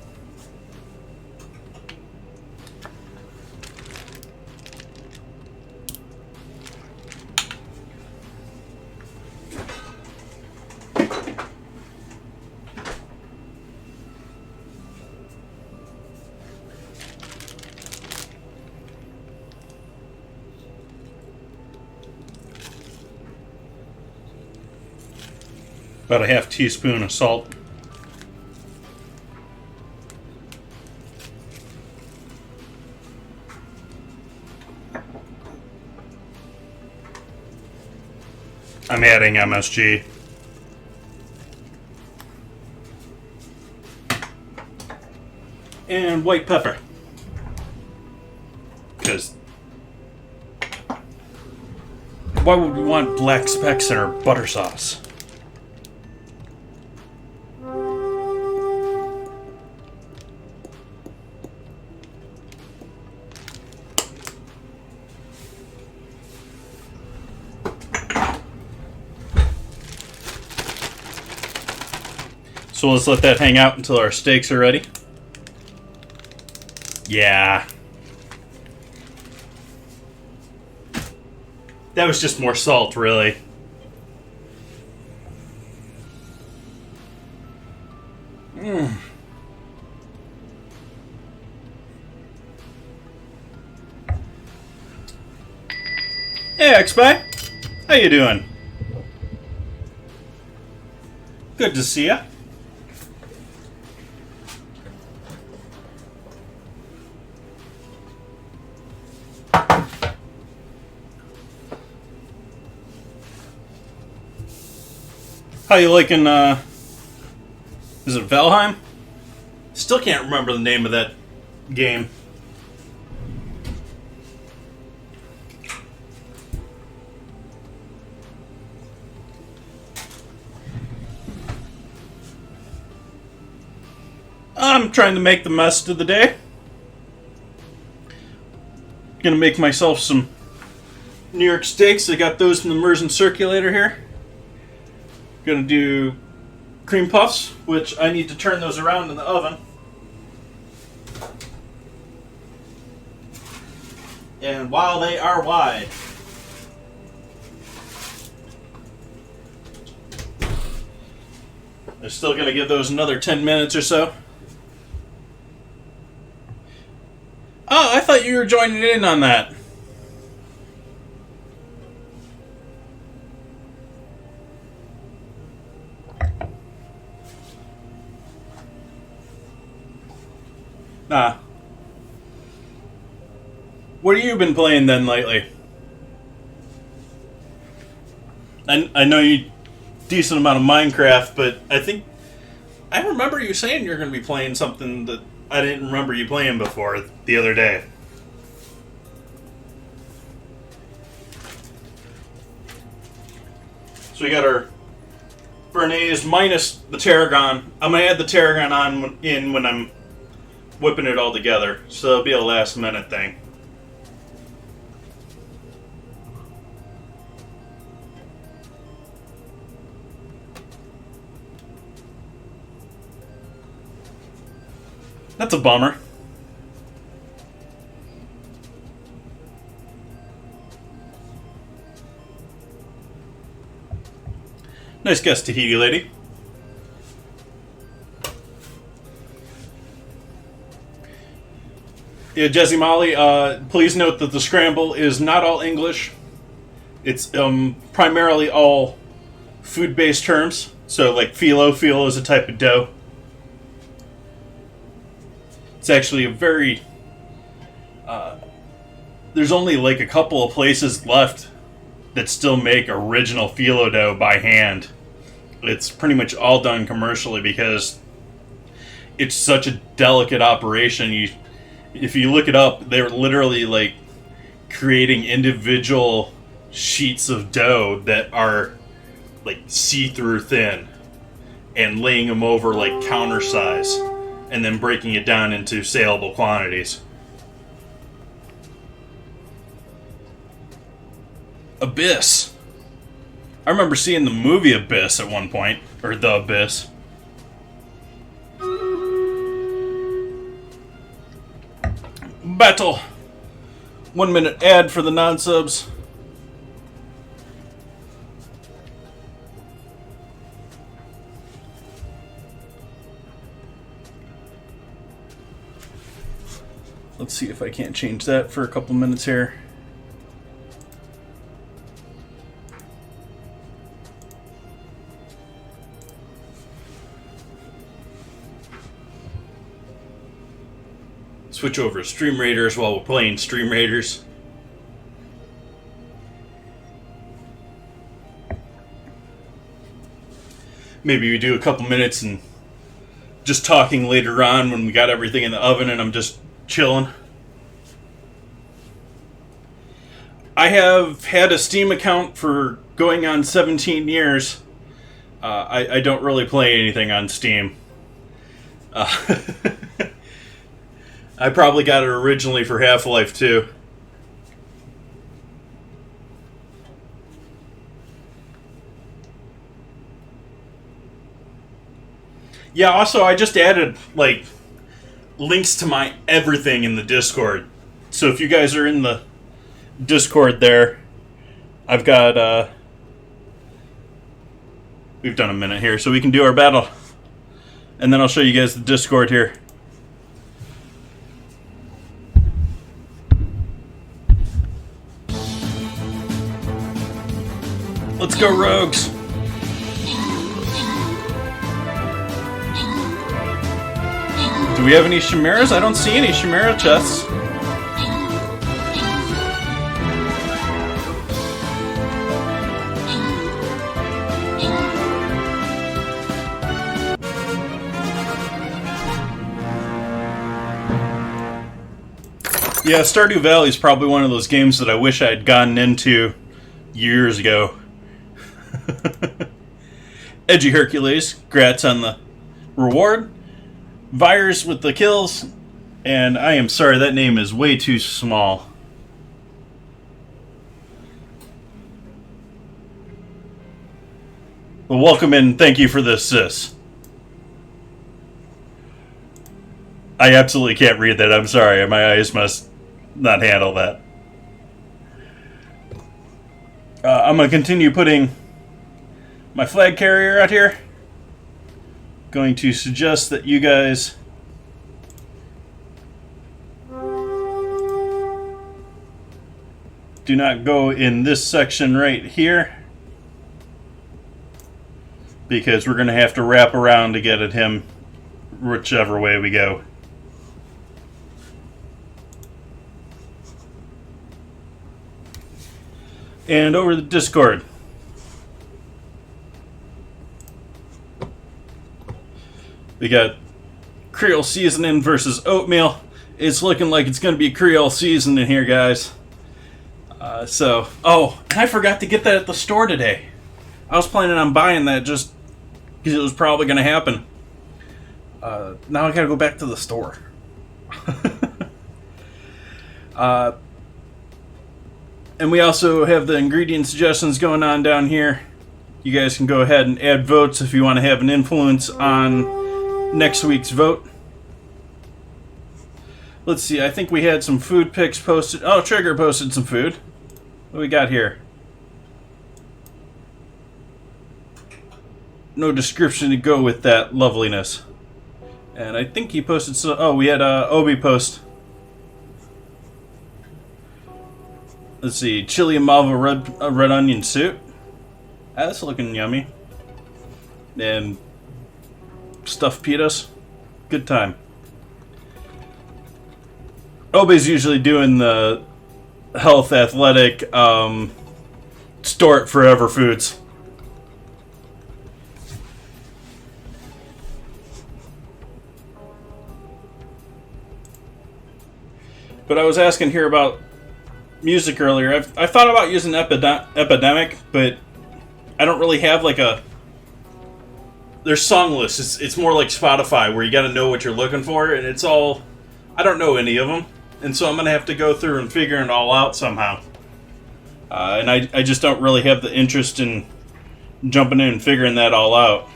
About a half teaspoon of salt. I'm adding MSG. And white pepper. Because why would we want black specks in our butter sauce? So let's let that hang out until our steaks are ready. Yeah. That was just more salt, really. Hey, X-Spy. How you doing? Good to see ya. How you liking, is it Valheim? Still can't remember the name of that game. I'm trying to make the best of the day. Gonna make myself some New York steaks. I got those from the immersion circulator here. Gonna do cream puffs, which I need to turn those around in the oven. And while they are wide, I'm still gonna give those another 10 minutes or so. Oh, I thought you were joining in on that. Nah. What have you been playing then lately? I know you decent amount of Minecraft, but I remember you saying you're going to be playing something that I didn't remember you playing before the other day. So we got our Bernays minus the tarragon. I'm going to add the tarragon on in when I'm whipping it all together. So it'll be a last minute thing. That's a bummer. Nice guess, Tahiti lady. Yeah, Jesse Molly, please note that the scramble is not all English. It's primarily all food-based terms. So, like phyllo is a type of dough. It's actually a very... there's only like a couple of places left that still make original phyllo dough by hand. It's pretty much all done commercially because it's such a delicate operation. If you look it up, they're literally like creating individual sheets of dough that are like see-through thin and laying them over like counter size and then breaking it down into saleable quantities. Abyss. I remember seeing the movie Abyss at one point, or The Abyss. Battle. 1 minute ad for the non-subs. Let's see if I can't change that for a couple minutes here. Switch over to Stream Raiders while we're playing Stream Raiders. Maybe we do a couple minutes and just talking later on when we got everything in the oven and I'm just chilling. I have had a Steam account for going on 17 years. I don't really play anything on Steam. I probably got it originally for Half-Life 2. Yeah, also I just added like links to my everything in the Discord. So if you guys are in the Discord there, I've got we've done a minute here so we can do our battle. And then I'll show you guys the Discord here. Let's go, rogues! Do we have any chimeras? I don't see any chimera chests. Yeah, Stardew Valley is probably one of those games that I wish I had gotten into years ago. Edgy Hercules, grats on the reward. Vires with the kills. And I am sorry, that name is way too small. Well, welcome and thank you for the assist. I absolutely can't read that, I'm sorry. My eyes must not handle that. I'm going to continue putting my flag carrier out here. Going to suggest that you guys do not go in this section right here, because we're going to have to wrap around to get at him whichever way we go. And over the Discord. We got Creole seasoning versus oatmeal. It's looking like it's going to be Creole seasoning here, guys. Oh, and I forgot to get that at the store today. I was planning on buying that just because it was probably going to happen. Now I got to go back to the store. And we also have the ingredient suggestions going on down here. You guys can go ahead and add votes if you want to have an influence on next week's vote. Let's see, I think we had some food pics posted. Oh, Trigger posted some food. What do we got here? No description to go with that loveliness. And I think he posted some... Oh, we had Obi post. Let's see, chili and malva red onion soup. That's looking yummy. And stuffed pitas. Good time. Obi's usually doing the health athletic store it forever foods. But I was asking here about music earlier. I thought about using Epidemic, but I don't really have like a... There's song lists. It's more like Spotify, where you got to know what you're looking for, and it's all... I don't know any of them, and so I'm going to have to go through and figure it all out somehow. And I just don't really have the interest in jumping in and figuring that all out.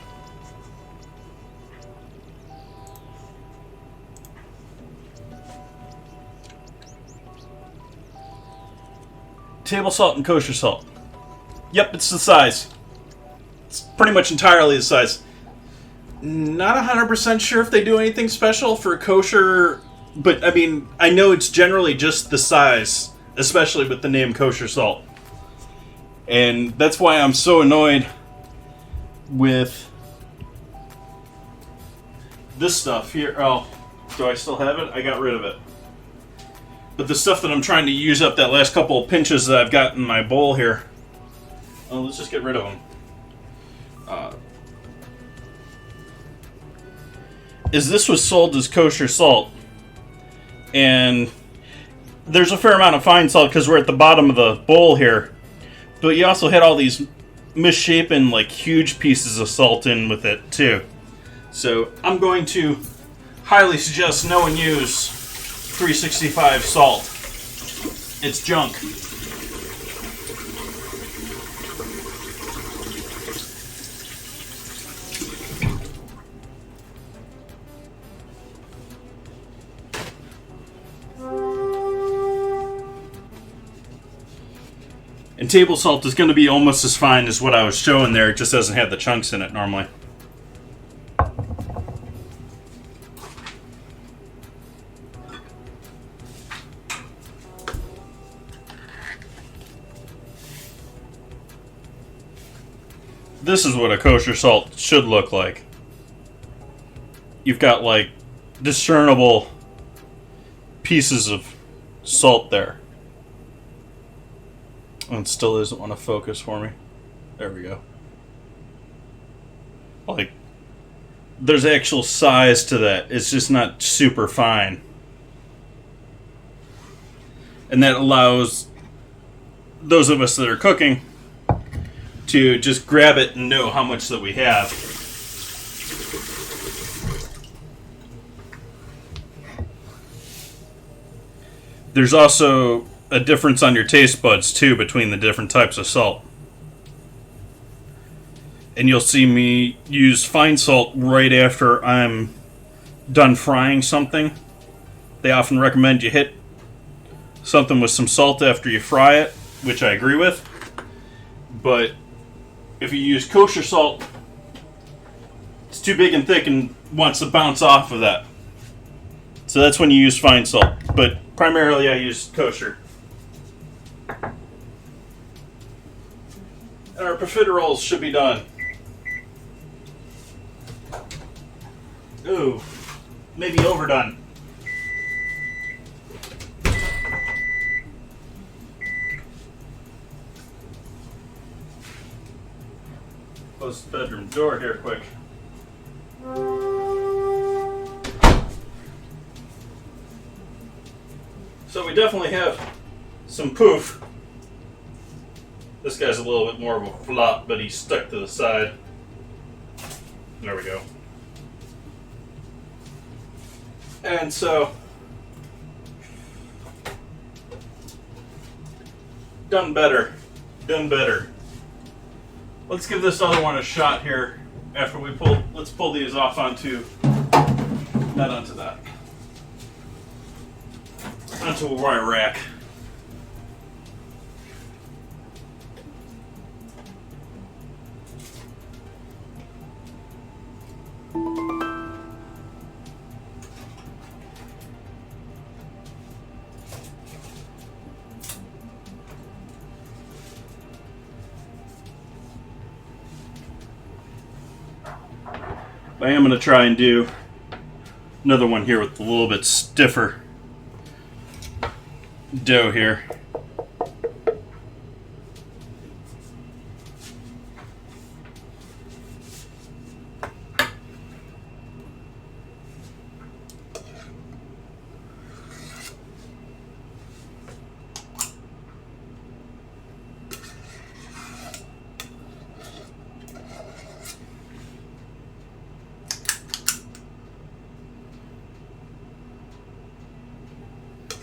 Table salt and kosher salt. Yep, it's the size. It's pretty much entirely the size. Not 100% sure if they do anything special for kosher, but I mean, I know it's generally just the size, especially with the name kosher salt. And that's why I'm so annoyed with this stuff here. Oh, do I still have it? I got rid of it. But the stuff that I'm trying to use up, that last couple of pinches that I've got in my bowl here. Oh, let's just get rid of them. This was sold as kosher salt. And there's a fair amount of fine salt because we're at the bottom of the bowl here. But you also had all these misshapen, like, huge pieces of salt in with it, too. So I'm going to highly suggest no one use 365 salt. It's junk. And table salt is going to be almost as fine as what I was showing there. It just doesn't have the chunks in it normally. This is what a kosher salt should look like. You've got, like, discernible pieces of salt there. And it still doesn't want to focus for me. There we go. Like, there's actual size to that. It's just not super fine. And that allows those of us that are cooking to just grab it and know how much that we have. There's also a difference on your taste buds too between the different types of salt. And you'll see me use fine salt right after I'm done frying something. They often recommend you hit something with some salt after you fry it, which I agree with. But if you use kosher salt, it's too big and thick and wants to bounce off of that. So that's when you use fine salt. But primarily I use kosher. And our profiteroles should be done. Ooh, maybe overdone. Close the bedroom door here quick. we definitely have some poof. This guy's a little bit more of a flop, but he's stuck to the side. There we go. And so, done better. Let's give this other one a shot here after we let's pull these off onto, not onto that, onto a wire rack. I am going to try and do another one here with a little bit stiffer dough here.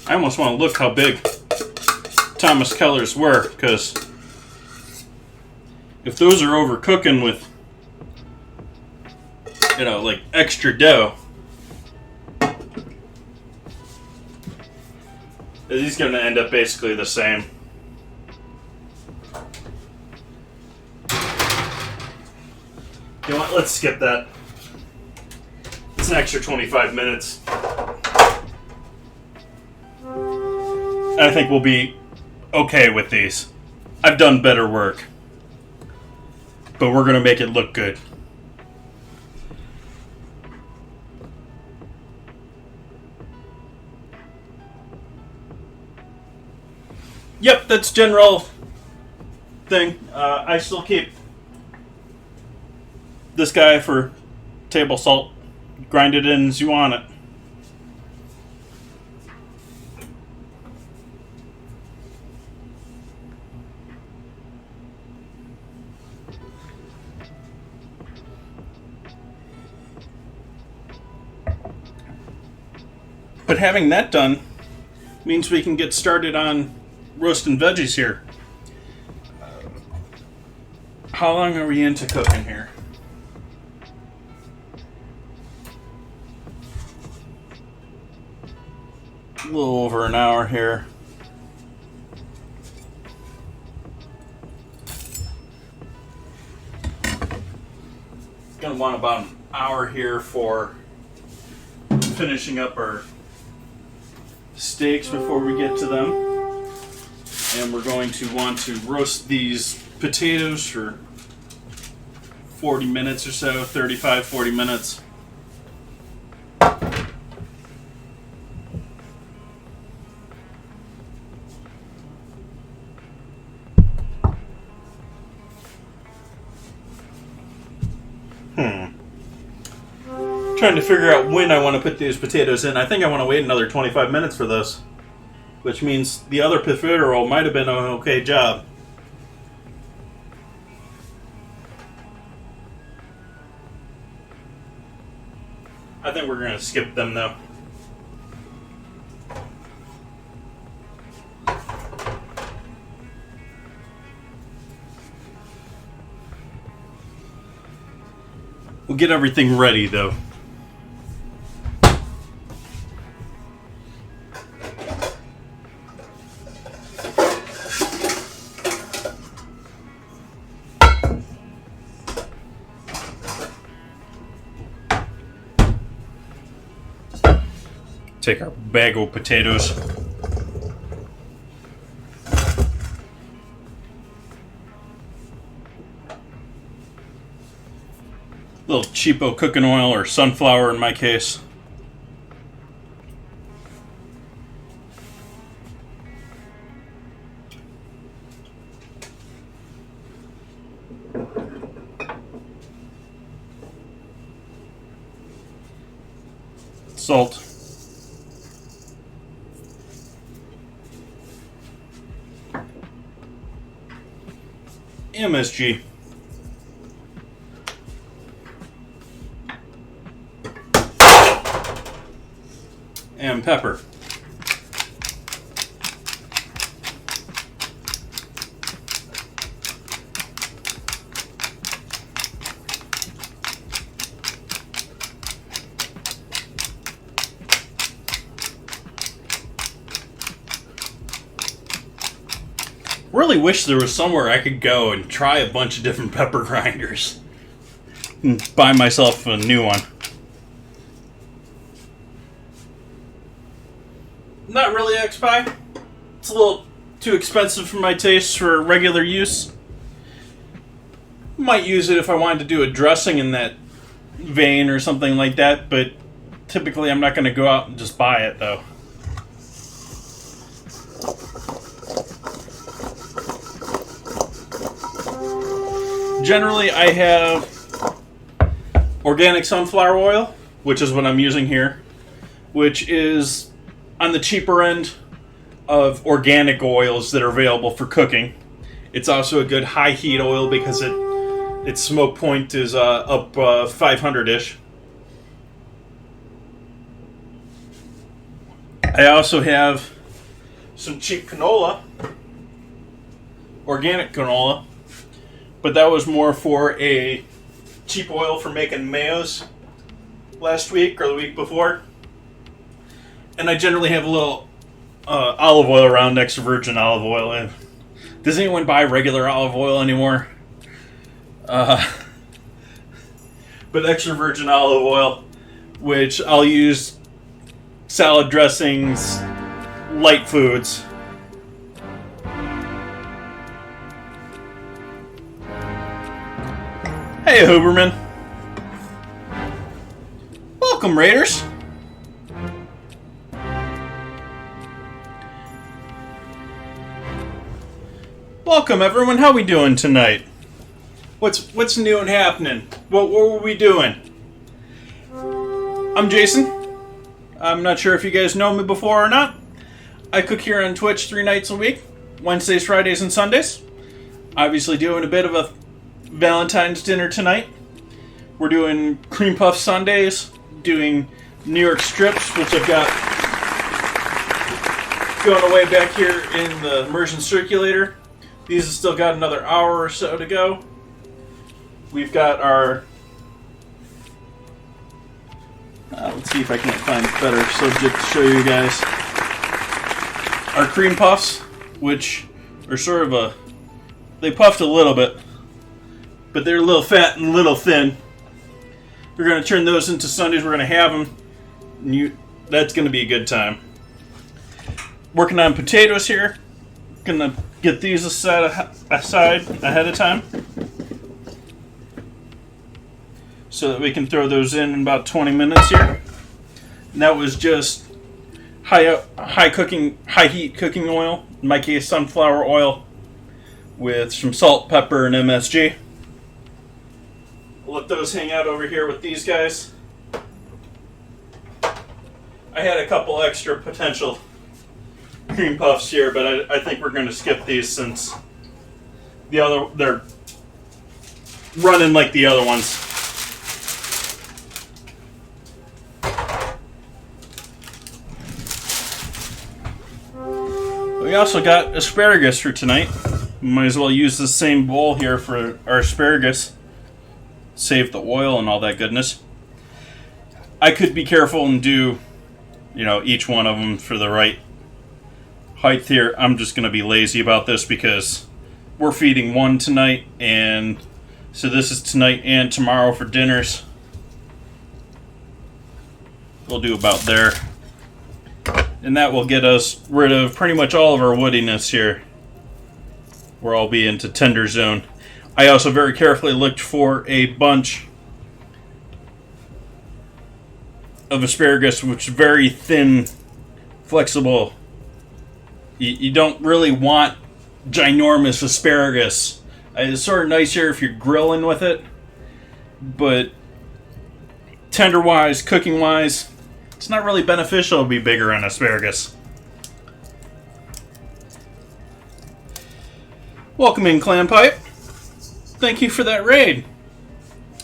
I almost want to look how big Thomas Keller's were, because if those are overcooking with, you know, like extra dough, he's going to end up basically the same. You know what? Let's skip that. It's an extra 25 minutes. I think we'll be okay with these. I've done better work, but we're going to make it look good. Yep, that's general thing. I still keep this guy for table salt. Grind it in as you want it. But having that done means we can get started on roasting veggies here. How long are we into cooking here? A little over an hour here. Gonna want about an hour here for finishing up our steaks before we get to them. And we're going to want to roast these potatoes for 40 minutes or so, 35, 40 minutes. Trying to figure out when I want to put these potatoes in. I think I want to wait another 25 minutes for this, which means the other potato roll might have been an okay job. I think we're going to skip them though. We'll get everything ready though. Take our bag of potatoes. Little cheapo cooking oil, or sunflower in my case. Salt. MSG. And pepper. Really wish there was somewhere I could go and try a bunch of different pepper grinders and buy myself a new one. Not really X-Pie. It's a little too expensive for my taste for regular use. Might use it if I wanted to do a dressing in that vein or something like that, but typically I'm not going to go out and just buy it though. Generally, I have organic sunflower oil, which is what I'm using here, which is on the cheaper end of organic oils that are available for cooking. It's also a good high heat oil because its smoke point is up 500-ish. I also have some cheap canola, organic canola, but that was more for a cheap oil for making mayos last week or the week before. And I generally have a little olive oil around, extra virgin olive oil. Does anyone buy regular olive oil anymore? But extra virgin olive oil, which I'll use salad dressings, light foods. Hey, Huberman. Welcome, Raiders. Welcome, everyone. How we doing tonight? What's new and happening? What were we doing? I'm Jason. I'm not sure if you guys know me before or not. I cook here on Twitch 3 nights a week, Wednesdays, Fridays, and Sundays. Obviously doing a bit of a Valentine's dinner tonight. We're doing cream puff sundaes, doing New York strips, which I've got going away back here in the immersion circulator. These have still got another hour or so to go. We've got our... let's see if I can't find a better subject to show you guys. Our cream puffs, which are sort of a... They puffed a little bit, but they're a little fat and a little thin. We're going to turn those into sundaes. We're going to have them. That's going to be a good time. Working on potatoes here. Going to get these aside ahead of time, so that we can throw those in about 20 minutes here. And that was just high heat cooking oil, in my case sunflower oil, with some salt, pepper, and MSG. We'll let those hang out over here with these guys. I had a couple extra potential cream puffs here, but I think we're going to skip these since they're running like the other ones. We also got asparagus for tonight. Might as well use the same bowl here for our asparagus. Save the oil and all that goodness. I could be careful and do, each one of them for the right height here. I'm just going to be lazy about this because we're feeding one tonight, and so this is tonight and tomorrow for dinners. We'll do about there. And that will get us rid of pretty much all of our woodiness here. We'll all be into tender zone. I also very carefully looked for a bunch of asparagus which is very thin, flexible. You don't really want ginormous asparagus. It's sort of nicer if you're grilling with it, but tender-wise, cooking-wise, it's not really beneficial to be bigger on asparagus. Welcome in, Clam Pipe. thank you for that raid.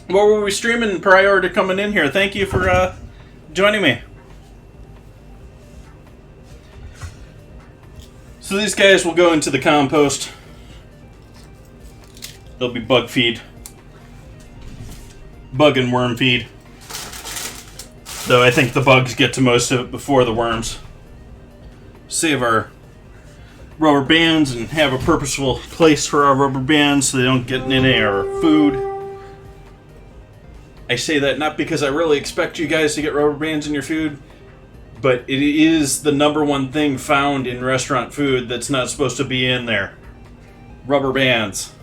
What were we streaming prior to coming in here? Thank you for joining me. So these guys will go into the compost. They'll be bug feed. Bug and worm feed. Though I think the bugs get to most of it before the worms. Save our rubber bands and have a purposeful place for our rubber bands so they don't get in any of our food. I say that not because I really expect you guys to get rubber bands in your food, but it is the #1 thing found in restaurant food that's not supposed to be in there. Rubber bands.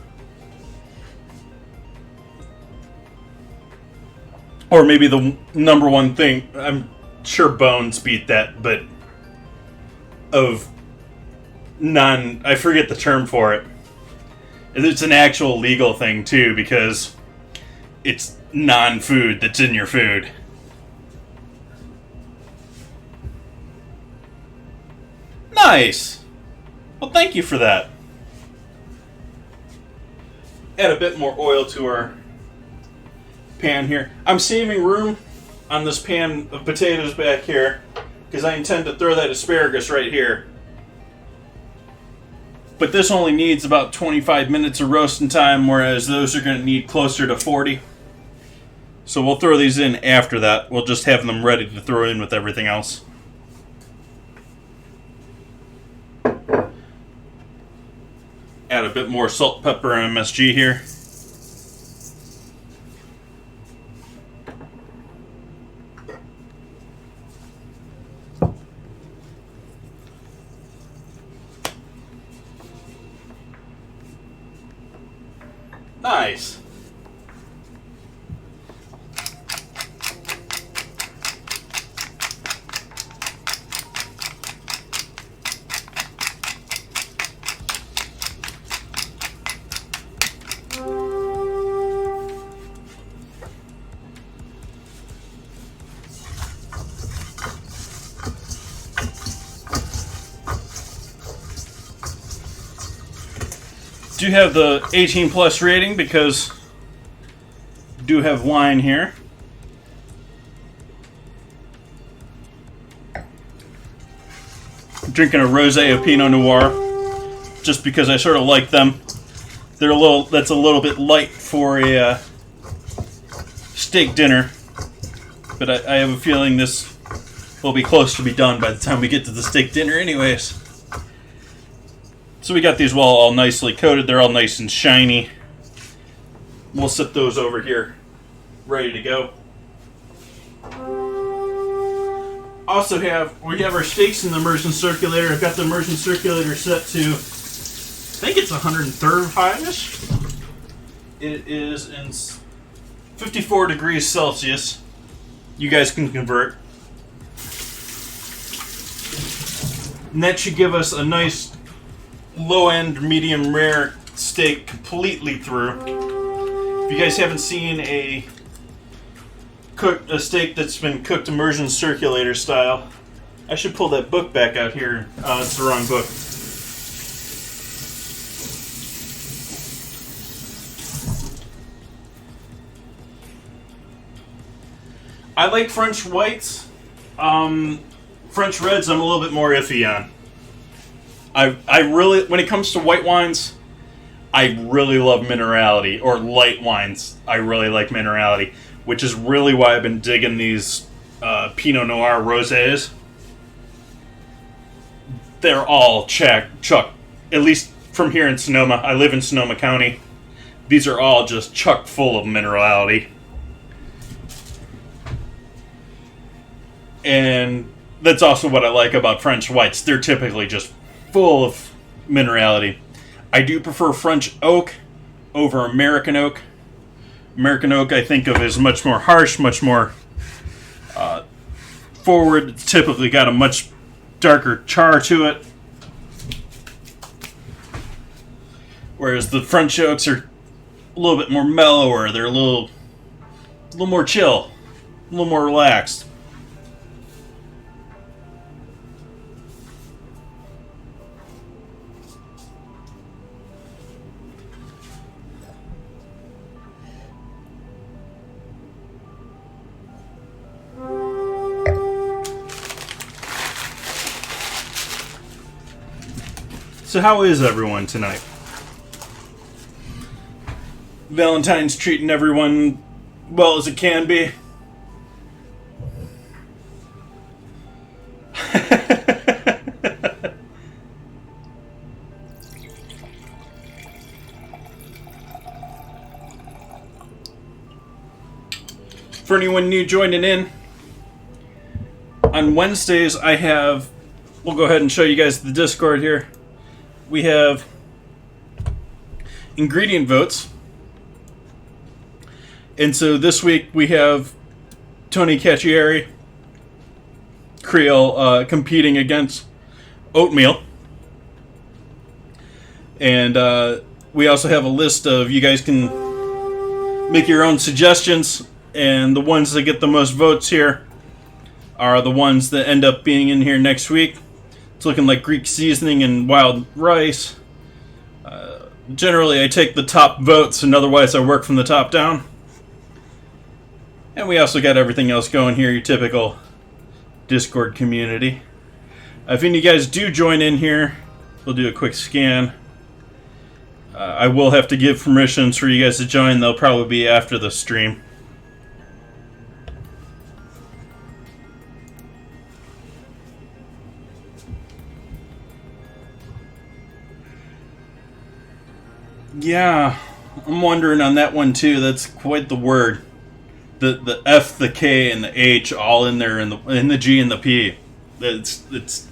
Or maybe the #1 thing, I'm sure bones beat that, but of I forget the term for it. It's an actual legal thing too, because it's non-food that's in your food. Nice! Well, thank you for that. Add a bit more oil to our pan here. I'm saving room on this pan of potatoes back here because I intend to throw that asparagus right here. But this only needs about 25 minutes of roasting time, whereas those are going to need closer to 40. So we'll throw these in after that. We'll just have them ready to throw in with everything else. Add a bit more salt, pepper, and MSG here. Nice. Do have the 18 plus rating because do have wine here. I'm drinking a rosé of Pinot Noir just because I sort of like them. That's a little bit light for a steak dinner, but I have a feeling this will be close to be done by the time we get to the steak dinner anyways. So we got these all nicely coated. They're all nice and shiny. We'll set those over here, ready to go. Also we have our steaks in the immersion circulator. I've got the immersion circulator set to, I think it's 135-ish. It is in 54 degrees Celsius. You guys can convert. And that should give us a nice low-end, medium rare steak completely through. If you guys haven't seen a steak that's been cooked immersion circulator style, I should pull that book back out here. It's the wrong book. I like French whites. French reds I'm a little bit more iffy on. I really, when it comes to white wines, I really love minerality, or light wines. I really like minerality, which is really why I've been digging these Pinot Noir rosés. They're all chuck. At least from here in Sonoma. I live in Sonoma County. These are all just chuck full of minerality. And that's also what I like about French whites. They're typically just full of minerality. I do prefer French oak over American oak. American oak I think of as much more harsh, much more forward. It's typically got a much darker char to it. Whereas the French oaks are a little bit more mellower. They're a little more chill, a little more relaxed. So how is everyone tonight? Valentine's treating everyone well as it can be. For anyone new joining in, on Wednesdays we'll go ahead and show you guys the Discord here. We have ingredient votes. And so this week we have Tony Cacciari, Creole, competing against Oatmeal. And we also have a list of, you guys can make your own suggestions, and the ones that get the most votes here are the ones that end up being in here next week. It's looking like Greek seasoning and wild rice. Generally I take the top votes, and otherwise I work from the top down. And we also got everything else going here, your typical Discord community. If any of you guys do join in here, we'll do a quick scan. I will have to give permissions for you guys to join. They'll probably be after the stream. Yeah, I'm wondering on that one too. That's quite the word. The F, the K, and the H all in there, in the G and the P. It's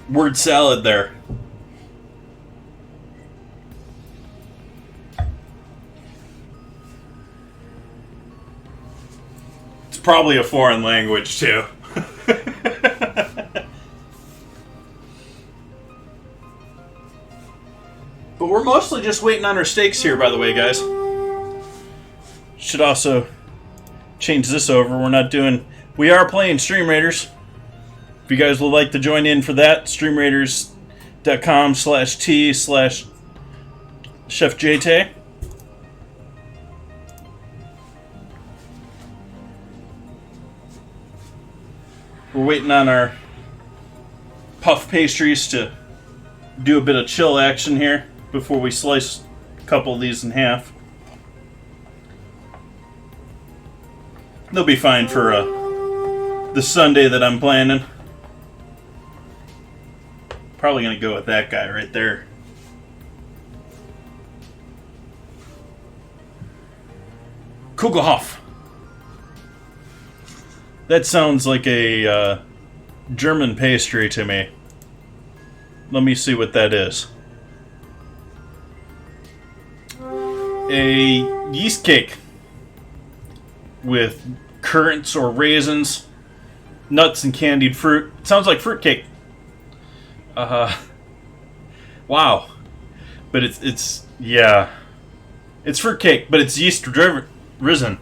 word salad there. It's probably a foreign language too. But we're mostly just waiting on our steaks here, by the way, guys. Should also change this over. We are playing Stream Raiders. If you guys would like to join in for that, streamraiders.com/t/ChefJT. We're waiting on our puff pastries to do a bit of chill action here before we slice a couple of these in half. They'll be fine for the Sundae that I'm planning. Probably gonna go with that guy right there. Kugelhof. That sounds like a German pastry to me. Let me see what that is. A yeast cake with currants or raisins, nuts, and candied fruit. Sounds like fruitcake. Wow. But it's yeah. It's fruitcake, but it's yeast risen.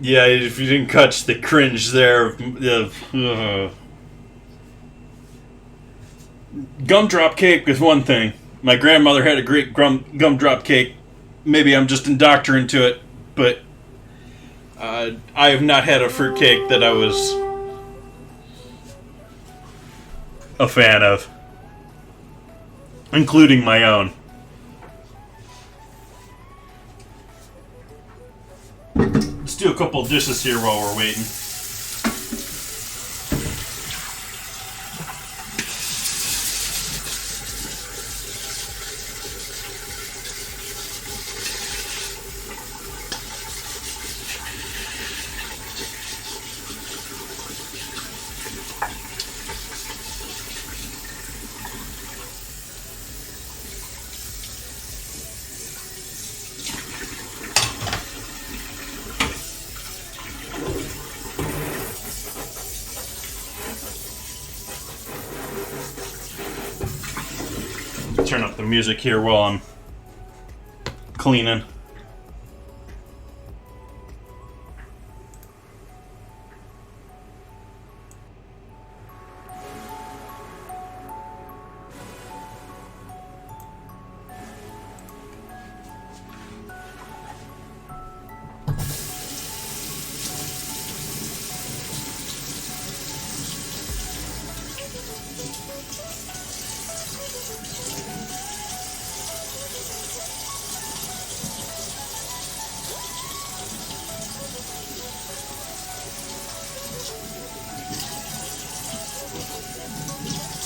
Yeah, if you didn't catch the cringe there. Gumdrop cake is one thing. My grandmother had a great gumdrop cake. Maybe I'm just indoctrinated to it, but I have not had a fruit cake that I was a fan of, including my own. Let's do a couple of dishes here while we're waiting. Turn up the music here while I'm cleaning.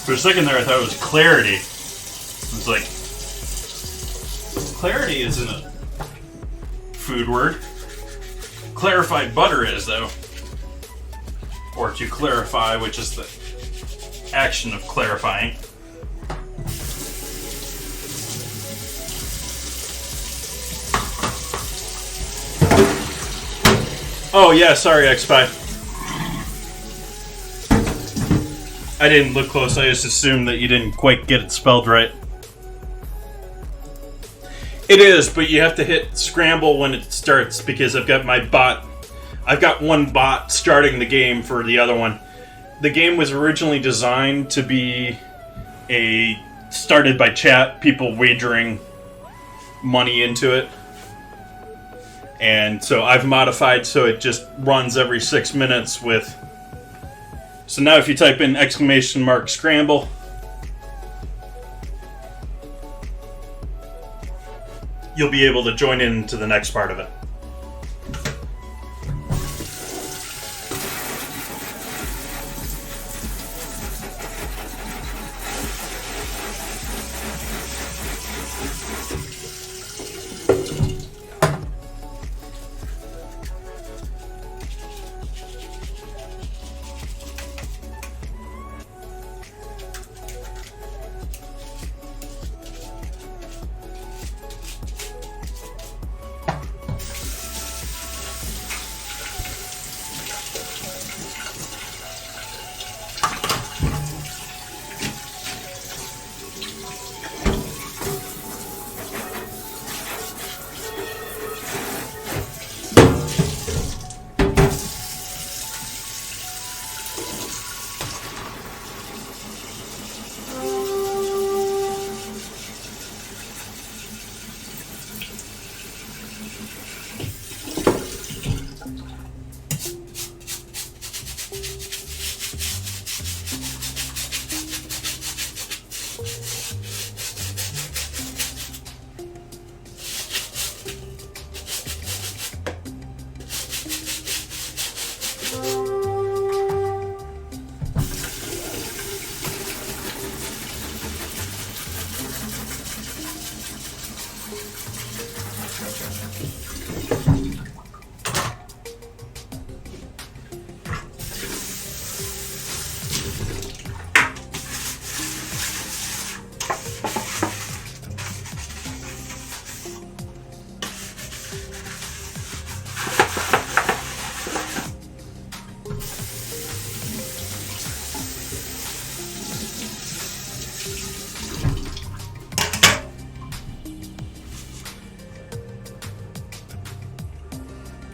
For a second there, I thought it was clarity. It was like, clarity isn't a food word. Clarified butter is, though. Or to clarify, which is the action of clarifying. Oh yeah, sorry, X-Spy. I didn't look close, I just assumed that you didn't quite get it spelled right. It is, but you have to hit scramble when it starts because I've got my bot. I've got one bot starting the game for the other one. The game was originally designed to be started by chat, people wagering money into it. And so I've modified so it just runs every 6 minutes with... So now if you type in !scramble, you'll be able to join into the next part of it.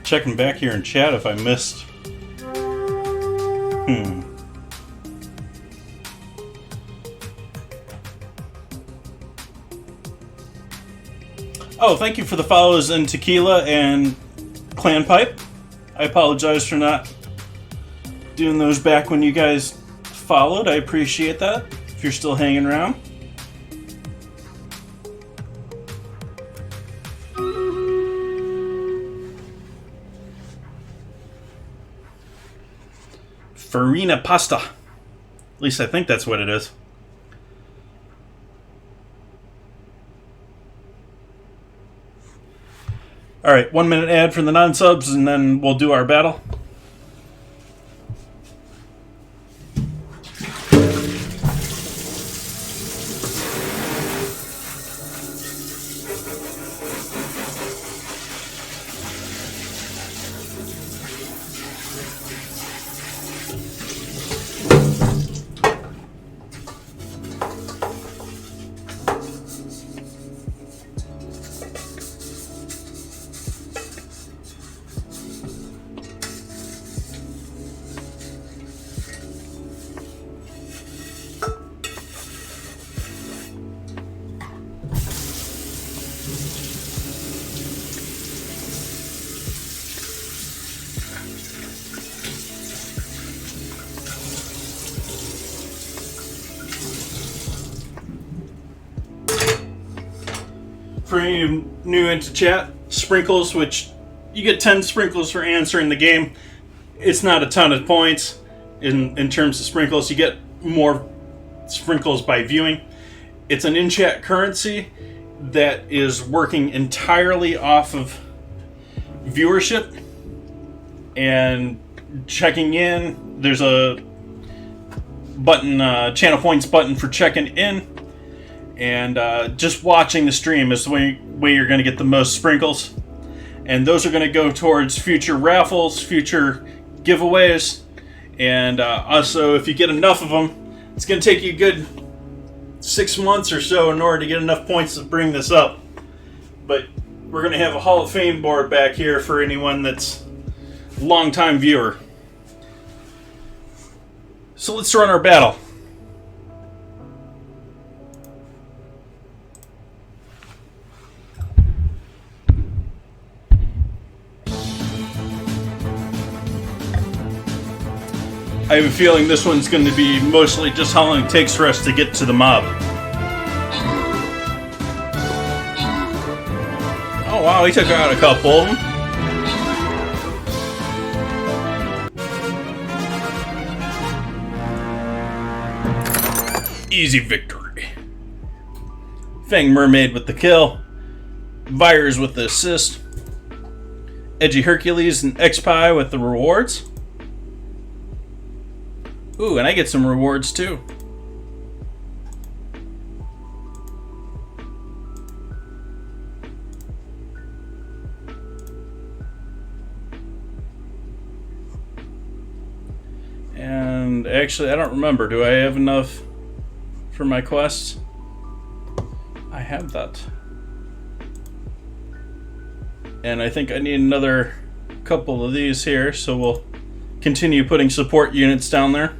Checking back here in chat if I missed. Oh, thank you for the follows in Tequila and Clan Pipe. I apologize for not doing those back when you guys followed. I appreciate that, if you're still hanging around. Farina pasta. At least I think that's what it is. Alright, 1 minute ad for the non-subs and then we'll do our battle. any of you new into chat, sprinkles, which you get 10 sprinkles for answering the game. It's not a ton of points in terms of sprinkles. You get more sprinkles by viewing. It's an in-chat currency that is working entirely off of viewership and checking in. There's a button, channel points button for checking in, and just watching the stream is the way you're going to get the most sprinkles, and those are going to go towards future raffles, future giveaways, and also if you get enough of them, it's going to take you a good 6 months or so in order to get enough points to bring this up. But we're going to have a Hall of Fame board back here for anyone that's a long-time viewer. So let's run our battle. I have a feeling this one's going to be mostly just how long it takes for us to get to the mob. Oh wow, he took out a couple of them. Easy victory. Fang Mermaid with the kill. Vires with the assist. Edgy Hercules and X-Pie with the rewards. Ooh, and I get some rewards too. And actually, I don't remember. Do I have enough for my quests? I have that. And I think I need another couple of these here, so we'll continue putting support units down there.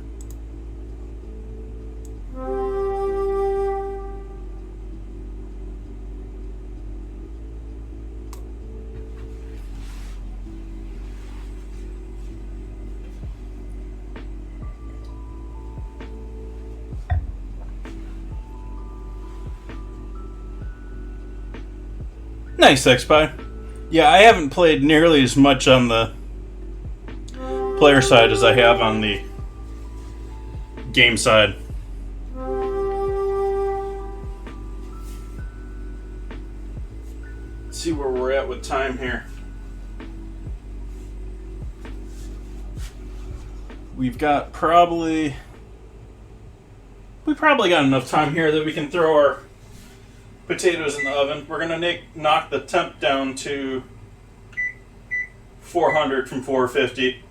Nice, X-Pie. Yeah, I haven't played nearly as much on the player side as I have on the game side. Let's see where we're at with time here. We probably got enough time here that we can throw our potatoes in the oven. We're gonna knock the temp down to 400 from 450.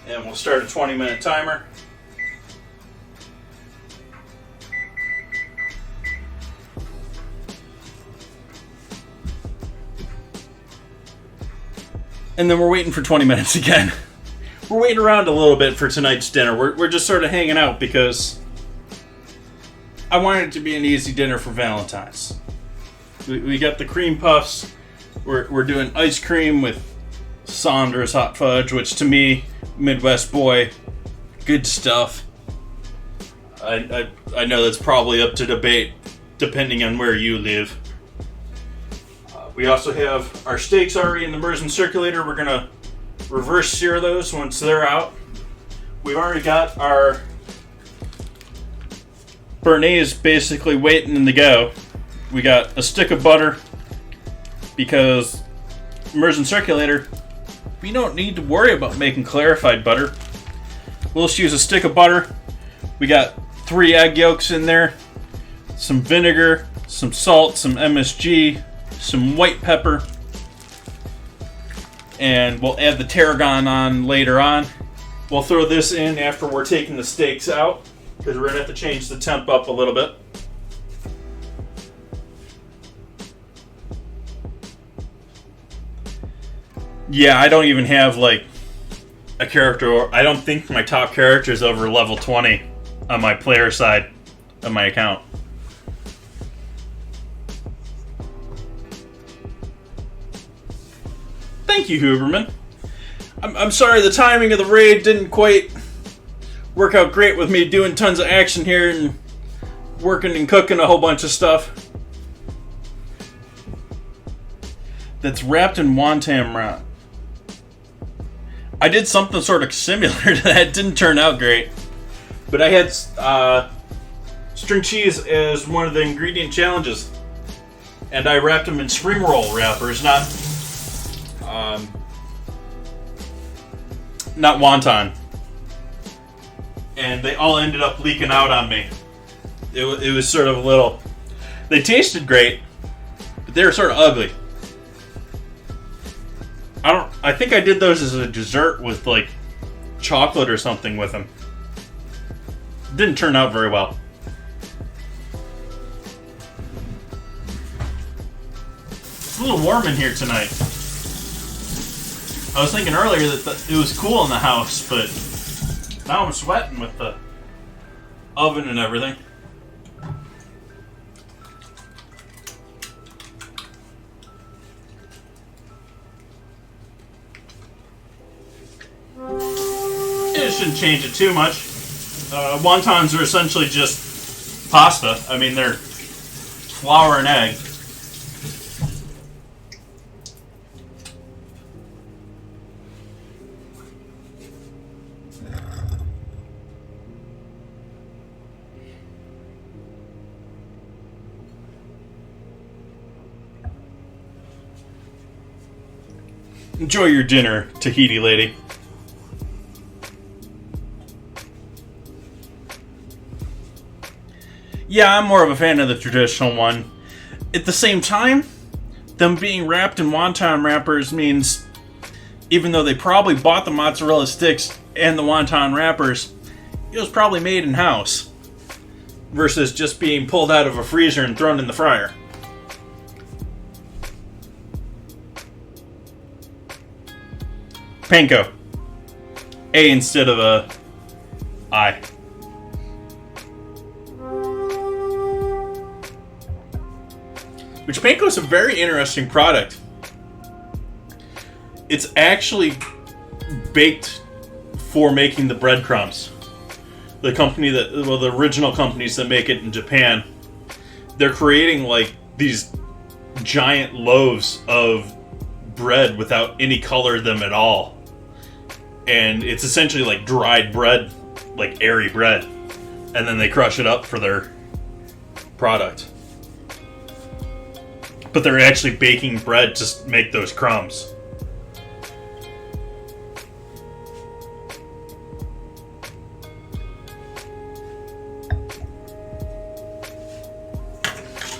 And we'll start a 20-minute timer. And then we're waiting for 20 minutes again. We're waiting around a little bit for tonight's dinner. We're just sort of hanging out because I wanted it to be an easy dinner for Valentine's. We got the cream puffs. We're doing ice cream with Saunders hot fudge, which to me, Midwest boy, good stuff. I know that's probably up to debate depending on where you live. We also have our steaks already in the immersion circulator. We're going to reverse sear those once they're out. We've already got our béarnaise basically waiting to go. We got a stick of butter because immersion circulator, we don't need to worry about making clarified butter. We'll just use a stick of butter. We got 3 egg yolks in there, some vinegar, some salt, some MSG, some white pepper, and we'll add the tarragon on later on. We'll throw this in after we're taking the steaks out because we're going to have to change the temp up a little bit. Yeah, I don't even have like a character. I don't think my top character is over level 20 on my player side of my account. Thank you, Huberman. I'm sorry, the timing of the raid didn't quite work out great with me doing tons of action here and working and cooking a whole bunch of stuff. That's wrapped in wonton wrap. I did something sort of similar to that. It didn't turn out great. But I had string cheese as one of the ingredient challenges. And I wrapped them in spring roll wrappers, not wonton. And they all ended up leaking out on me. It was sort of a little... They tasted great, but they were sort of ugly. I think I did those as a dessert with like chocolate or something with them. Didn't turn out very well. It's a little warm in here tonight. I was thinking earlier that it was cool in the house, but now I'm sweating with the oven and everything. It shouldn't change it too much. Wontons are essentially just pasta. I mean, they're flour and egg. Enjoy your dinner, Tahiti lady. Yeah, I'm more of a fan of the traditional one. At the same time, them being wrapped in wonton wrappers means even though they probably bought the mozzarella sticks and the wonton wrappers, it was probably made in-house versus just being pulled out of a freezer and thrown in the fryer. Panko. A instead of a I. Which panko is a very interesting product. It's actually baked for making the breadcrumbs. The company that, well, the original companies that make it in Japan, they're creating like these giant loaves of bread without any color in them at all. And it's essentially like dried bread, like airy bread. And then they crush it up for their product. But they're actually baking bread to make those crumbs.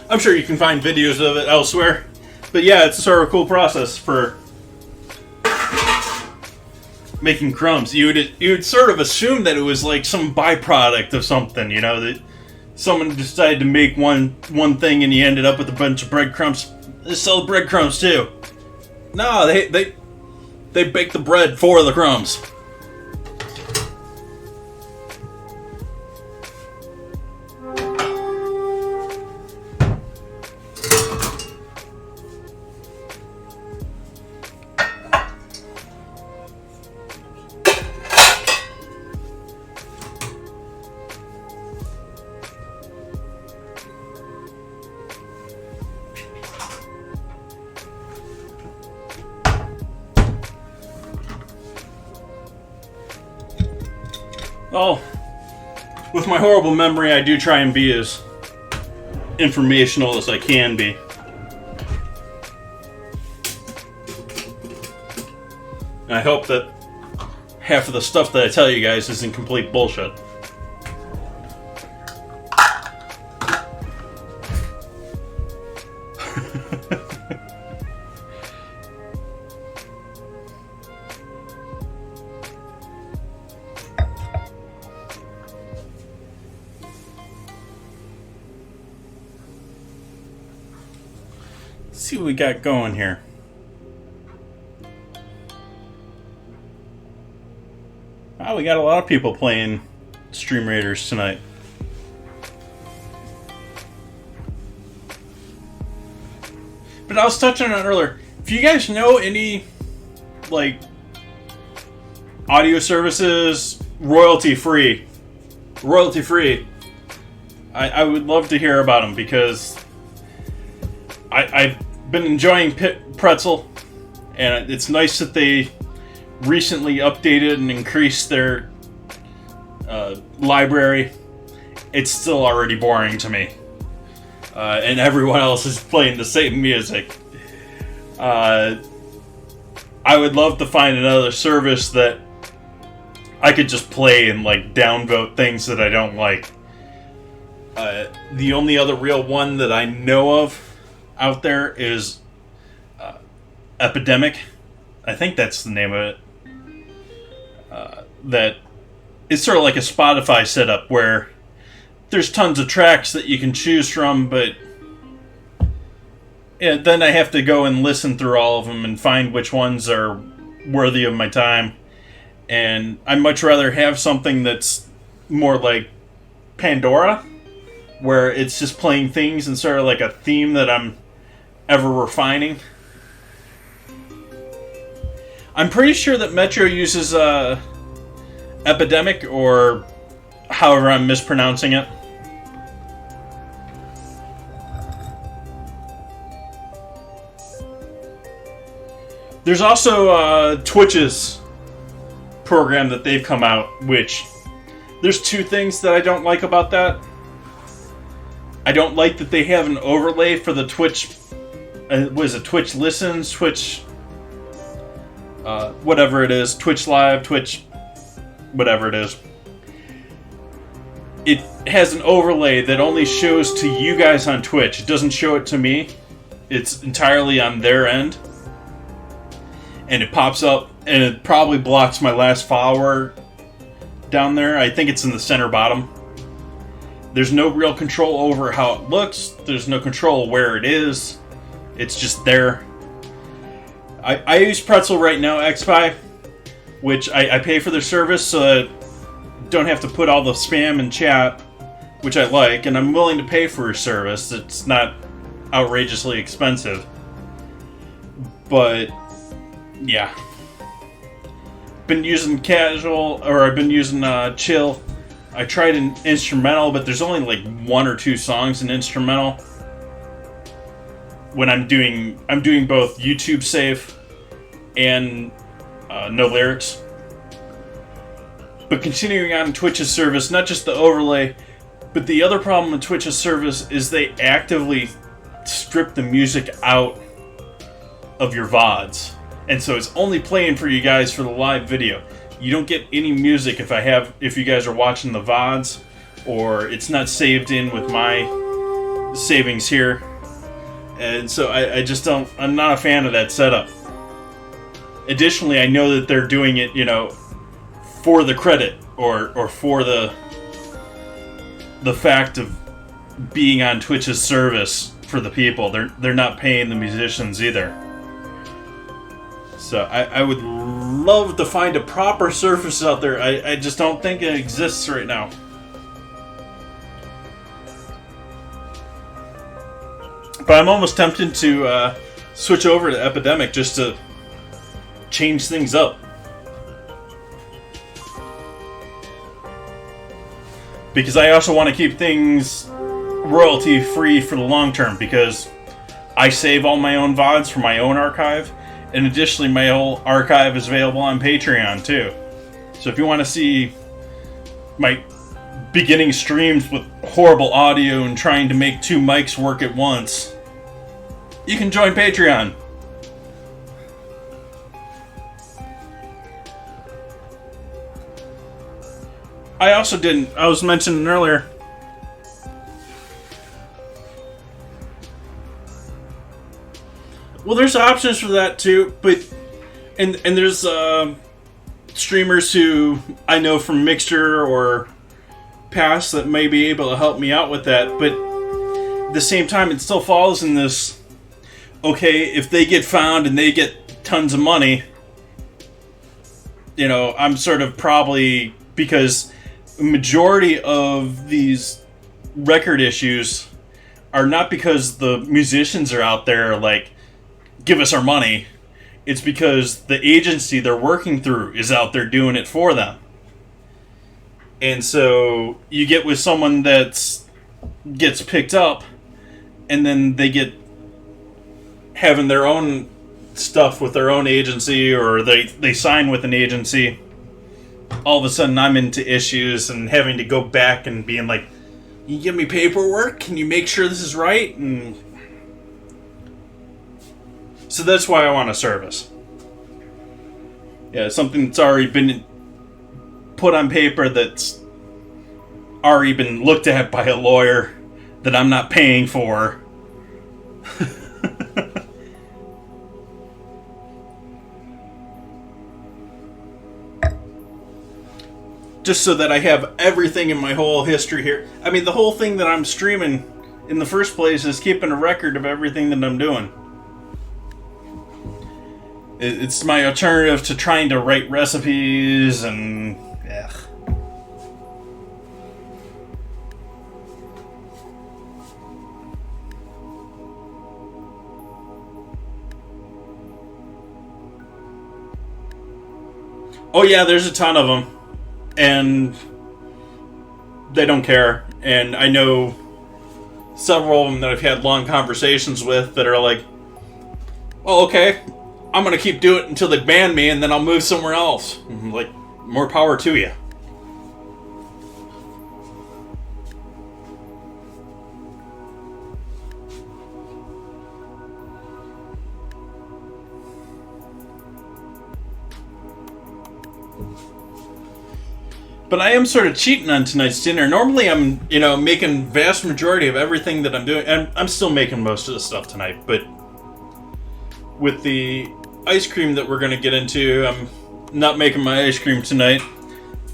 I'm sure you can find videos of it elsewhere. But yeah, it's a sort of a cool process for making crumbs. You would sort of assume that it was like some byproduct of something, you know, that someone decided to make one thing and you ended up with a bunch of breadcrumbs. They sell breadcrumbs too. No, they bake the bread for the crumbs. Oh, with my horrible memory, I do try and be as informational as I can be. And I hope that half of the stuff that I tell you guys isn't complete bullshit. Let's see what we got going here. Wow, we got a lot of people playing Stream Raiders tonight. But I was touching on it earlier. If you guys know any, like, audio services, royalty free. Royalty free. I would love to hear about them because I've been enjoying Pretzel, and it's nice that they recently updated and increased their library. It's still already boring to me. And everyone else is playing the same music. I would love to find another service that I could just play and like downvote things that I don't like. The only other real one that I know of out there is Epidemic. I think that's the name of it. That it's sort of like a Spotify setup where there's tons of tracks that you can choose from, but yeah, then I have to go and listen through all of them and find which ones are worthy of my time. And I'd much rather have something that's more like Pandora, where it's just playing things and sort of like a theme that I'm ever refining. I'm pretty sure that Metro uses Epidemic, or however I'm mispronouncing it. There's also Twitch's program that they've come out, which there's two things that I don't like about that. I don't like that they have an overlay for the Twitch, what is it, Twitch Listens, Twitch, whatever it is, Twitch Live, Twitch, whatever it is. It has an overlay that only shows to you guys on Twitch. It doesn't show it to me. It's entirely on their end. And it pops up, and it probably blocks my last follower down there. I think it's in the center bottom. There's no real control over how it looks. There's no control where it is. It's just there. I use Pretzel right now, XPi, which I pay for their service so that I don't have to put all the spam in chat, which I like, and I'm willing to pay for a service. It's not outrageously expensive. But yeah, been using casual, or I've been using chill. I tried an instrumental, but there's only like one or two songs in instrumental. When I'm doing both YouTube safe and no lyrics. But continuing on Twitch's service, not just the overlay, but the other problem with Twitch's service is they actively strip the music out of your VODs. And so it's only playing for you guys for the live video. You don't get any music if you guys are watching the VODs, or it's not saved in with my savings here. And so I just don't, I'm not a fan of that setup. Additionally, I know that they're doing it, for the credit or for the fact of being on Twitch's service for the people. They're not paying the musicians either. So I would love to find a proper service out there. I just don't think it exists right now. But I'm almost tempted to switch over to Epidemic just to change things up. Because I also want to keep things royalty free for the long term, because I save all my own VODs from my own archive. And additionally, my whole archive is available on Patreon too. So if you want to see my beginning streams with horrible audio and trying to make two mics work at once, you can join Patreon. I was mentioning earlier, well, there's options for that too, but and there's streamers who I know from Mixer or past that may be able to help me out with that, but at the same time, it still falls in this, okay, if they get found and they get tons of money, I'm sort of probably, because the majority of these record issues are not because the musicians are out there like, give us our money. It's because the agency they're working through is out there doing it for them. And so you get with someone that gets picked up, and then they get having their own stuff with their own agency, or they sign with an agency. All of a sudden I'm into issues and having to go back and being like, "Can you give me paperwork? Can you make sure this is right?" And so that's why I want a service. Yeah, something that's already been put on paper, that's already been looked at by a lawyer, that I'm not paying for. Just so that I have everything in my whole history here. I mean, the whole thing that I'm streaming in the first place is keeping a record of everything that I'm doing. It's my alternative to trying to write recipes and... ugh. Oh yeah, there's a ton of them. And they don't care. And I know several of them that I've had long conversations with that are like, "Oh, okay, I'm going to keep doing it until they ban me, and then I'll move somewhere else." I'm like, more power to you. But I am sort of cheating on tonight's dinner. Normally I'm, making vast majority of everything that I'm doing. And I'm still making most of the stuff tonight. But with the ice cream that we're going to get into, I'm not making my ice cream tonight.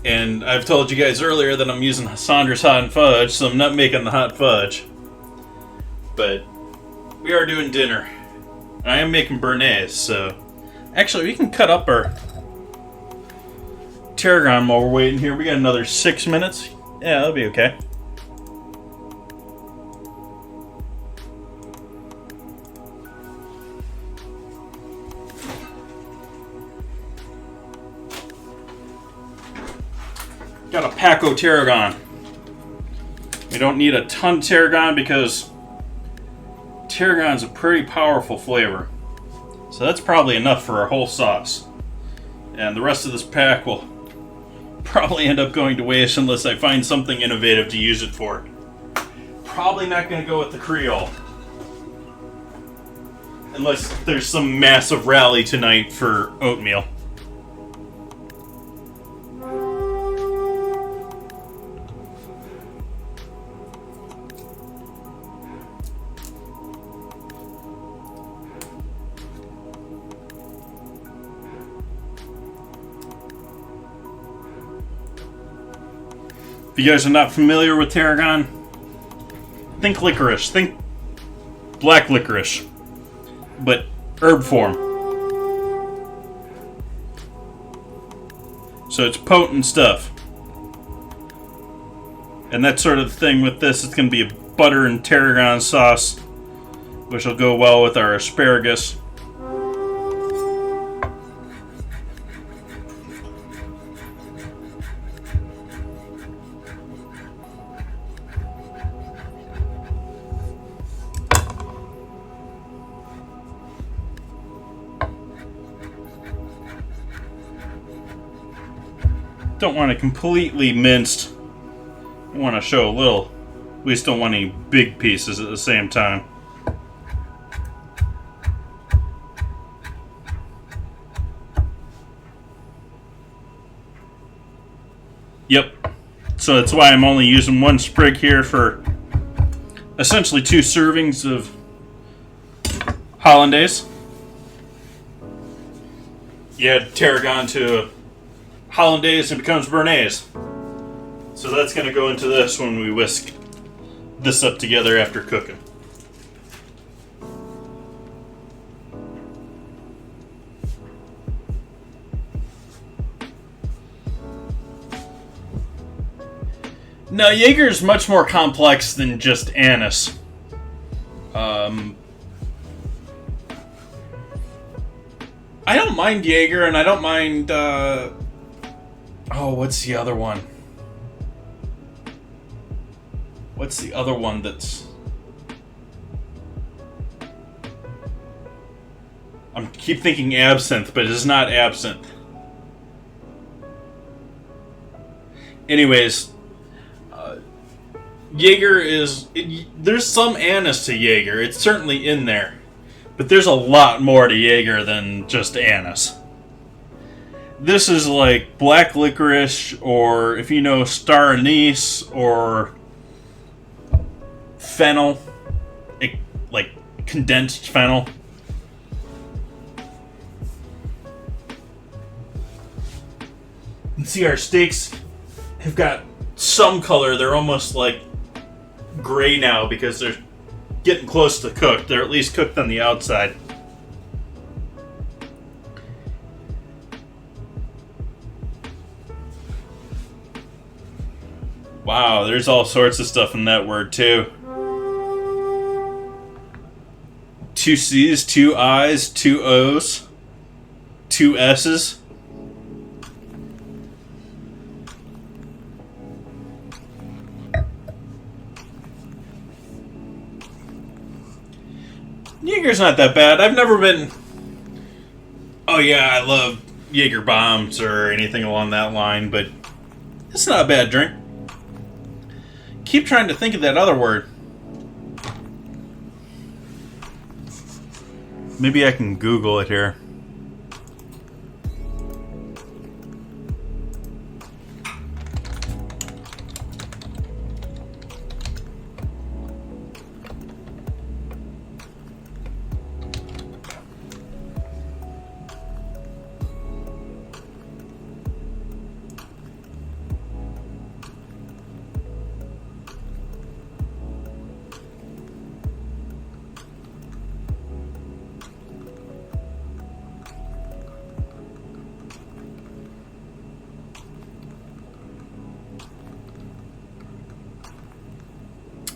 And I've told you guys earlier that I'm using Sandra's hot fudge, so I'm not making the hot fudge. But we are doing dinner. I am making béarnaise, so... Actually, we can cut up our tarragon while we're waiting here. We got another 6 minutes. Yeah, that'll be okay. Got a Paco tarragon. We don't need a ton of tarragon because tarragon's a pretty powerful flavor. So that's probably enough for our whole sauce. And the rest of this pack will probably end up going to waste unless I find something innovative to use it for. Probably not going to go with the Creole. Unless there's some massive rally tonight for oatmeal. If you guys are not familiar with tarragon, think licorice. Think black licorice, but herb form. So it's potent stuff. And that's sort of the thing with this. It's going to be a butter and tarragon sauce, which will go well with our asparagus. Don't want it completely minced. I want to show a little. We just don't want any big pieces at the same time. Yep. So that's why I'm only using one sprig here for essentially 2 servings of hollandaise. You add tarragon to hollandaise, it becomes béarnaise. So that's going to go into this when we whisk this up together after cooking. Now, Jaeger is much more complex than just anise. I don't mind Jaeger, and I don't mind, oh, what's the other one? What's the other one that's... I keep thinking absinthe, but it's not absinthe. Anyways, Jaeger is... there's some anise to Jaeger. It's certainly in there. But there's a lot more to Jaeger than just anise. This is like black licorice, or if you know star anise, or fennel. Like condensed fennel. You can see our steaks have got some color. They're almost like gray now because they're getting close to cooked. They're at least cooked on the outside. Wow, there's all sorts of stuff in that word too. 2 C's, 2 I's, 2 O's, 2 S's. Jaeger's not that bad. I've never been... oh yeah, I love Jaeger bombs or anything along that line, but it's not a bad drink. Keep trying to think of that other word. Maybe I can Google it here.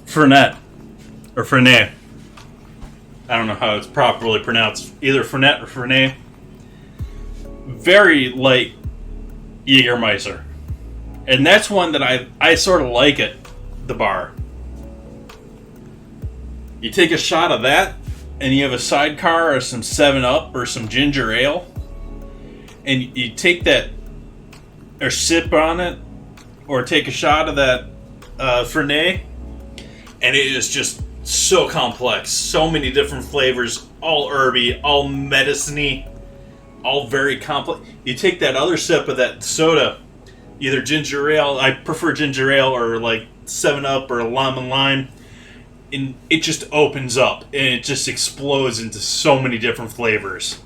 Fernet. Or Fernet. I don't know how it's properly pronounced. Either Fernet or Fernet. Very light Jägermeister. And that's one that I sort of like at the bar. You take a shot of that, and you have a sidecar or some 7-Up or some ginger ale, and you take that, or sip on it, or take a shot of that Fernet, and it is just so complex. So many different flavors, all herby, all medicine-y, all very complex. You take that other sip of that soda, either ginger ale, I prefer ginger ale, or like 7-Up or lemon lime, and it just opens up, and it just explodes into so many different flavors.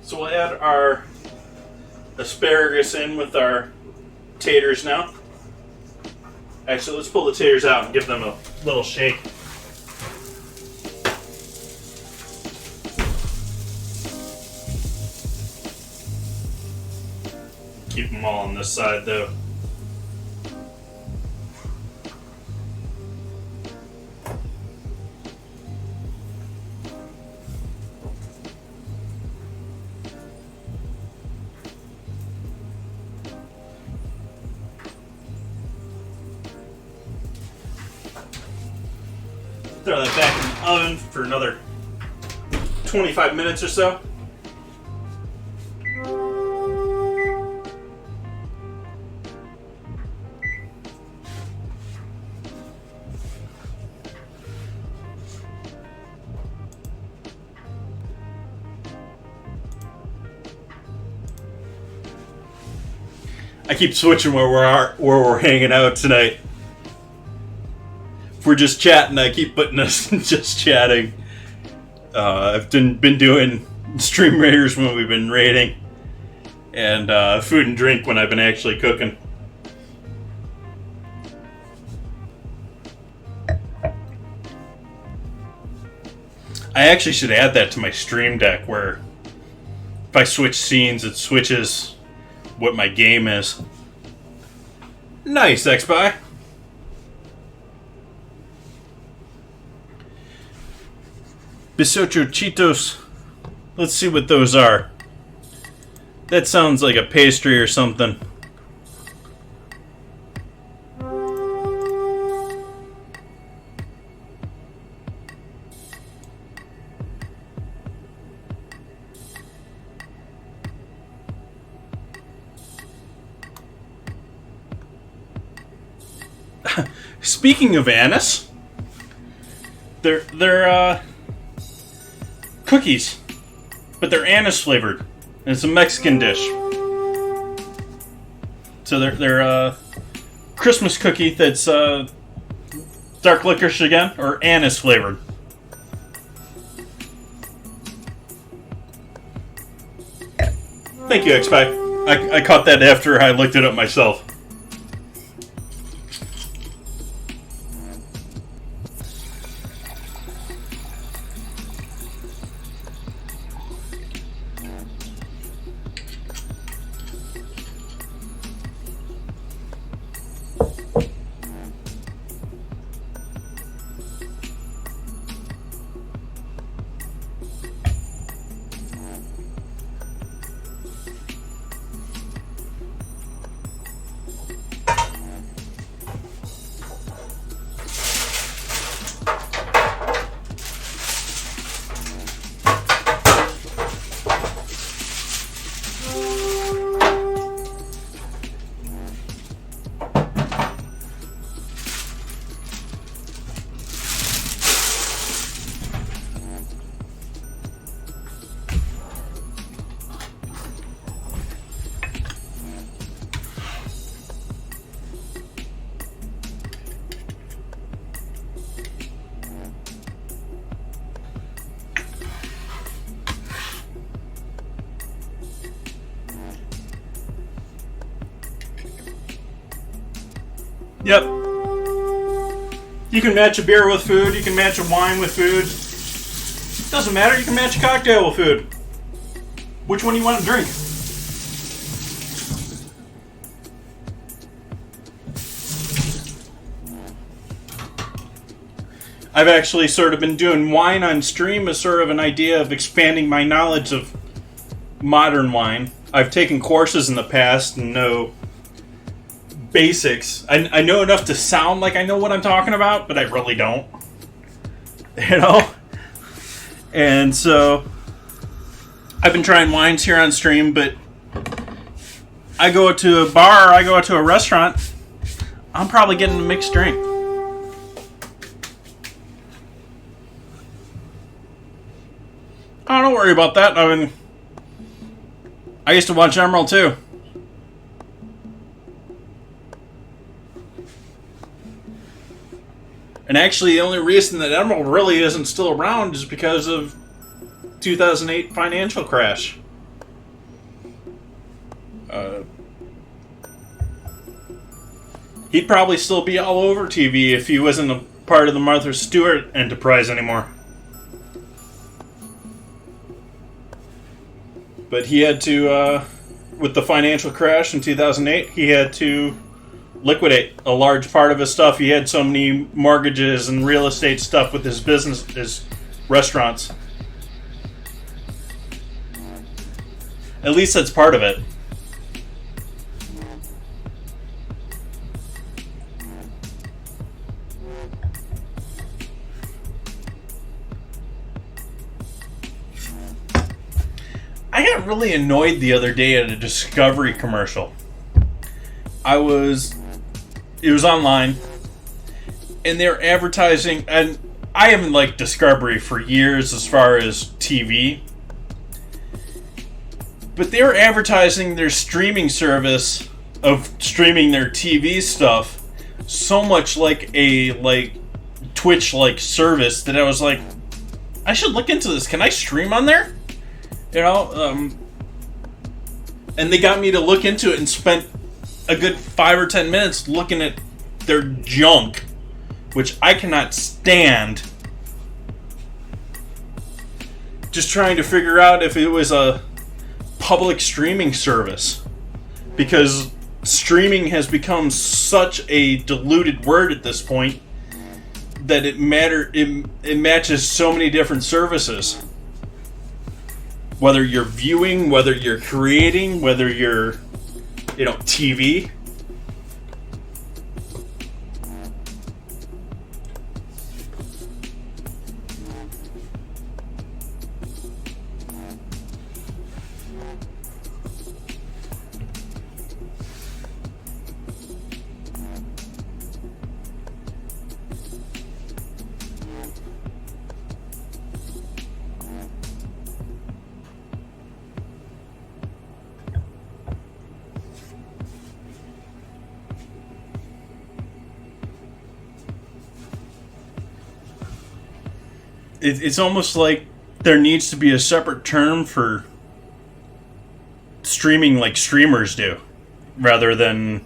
So we'll add our asparagus in with our taters now. Actually, let's pull the taters out and give them a little shake. Keep them all on this side though. Throw that back in the oven for another 25 minutes or so. I keep switching where we're hanging out tonight. If we're just chatting, I keep putting us just chatting. I've been doing Stream Raiders when we've been raiding, and food and drink when I've been actually cooking. I actually should add that to my stream deck, where if I switch scenes, it switches what my game is. Nice, X-Spy. Bizcocho Cheetos. Let's see what those are. That sounds like a pastry or something. Speaking of anise, they're cookies, but they're anise flavored, and it's a Mexican dish. So they're Christmas cookie that's dark licorice again, or anise flavored. Thank you, X-Spy. I caught that after I looked it up myself. Yep. You can match a beer with food, you can match a wine with food. Doesn't matter, you can match a cocktail with food. Which one do you want to drink? I've actually sort of been doing wine on stream as sort of an idea of expanding my knowledge of modern wine. I've taken courses in the past and know basics. I know enough to sound like I know what I'm talking about, but I really don't. You know? And so I've been trying wines here on stream, but I go to a bar, I go to a restaurant, I'm probably getting a mixed drink. Oh, don't worry about that. I mean, I used to watch Emerald too. And actually, the only reason that Emerald really isn't still around is because of 2008 financial crash. He'd probably still be all over TV if he wasn't a part of the Martha Stewart enterprise anymore. But he had to, with the financial crash in 2008, he had to liquidate a large part of his stuff. He had so many mortgages and real estate stuff with his business, his restaurants. At least that's part of it. I got really annoyed the other day at a Discovery commercial. It was online, and they're advertising, and I haven't liked Discovery for years as far as TV, but they were advertising their streaming service of streaming their TV stuff so much like a Twitch-like service that I was like, I should look into this. Can I stream on there? You know, and they got me to look into it and spent a good 5 or 10 minutes looking at their junk, which I cannot stand. Just trying to figure out if it was a public streaming service. because streaming has become such a diluted word at this point that it matches so many different services. Whether you're viewing, whether you're creating, whether you're, TV. It's almost like there needs to be a separate term for streaming like streamers do, rather than...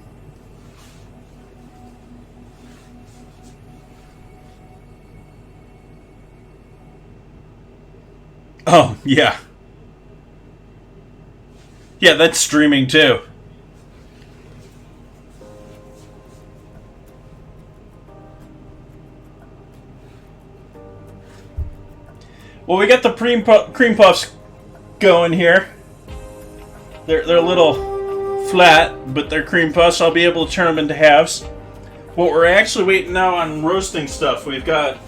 Oh, yeah. Yeah, that's streaming too. Well, we got the cream puffs going here. They're a little flat, but they're cream puffs. I'll be able to turn them into halves. What we're actually waiting now on roasting stuff. We've got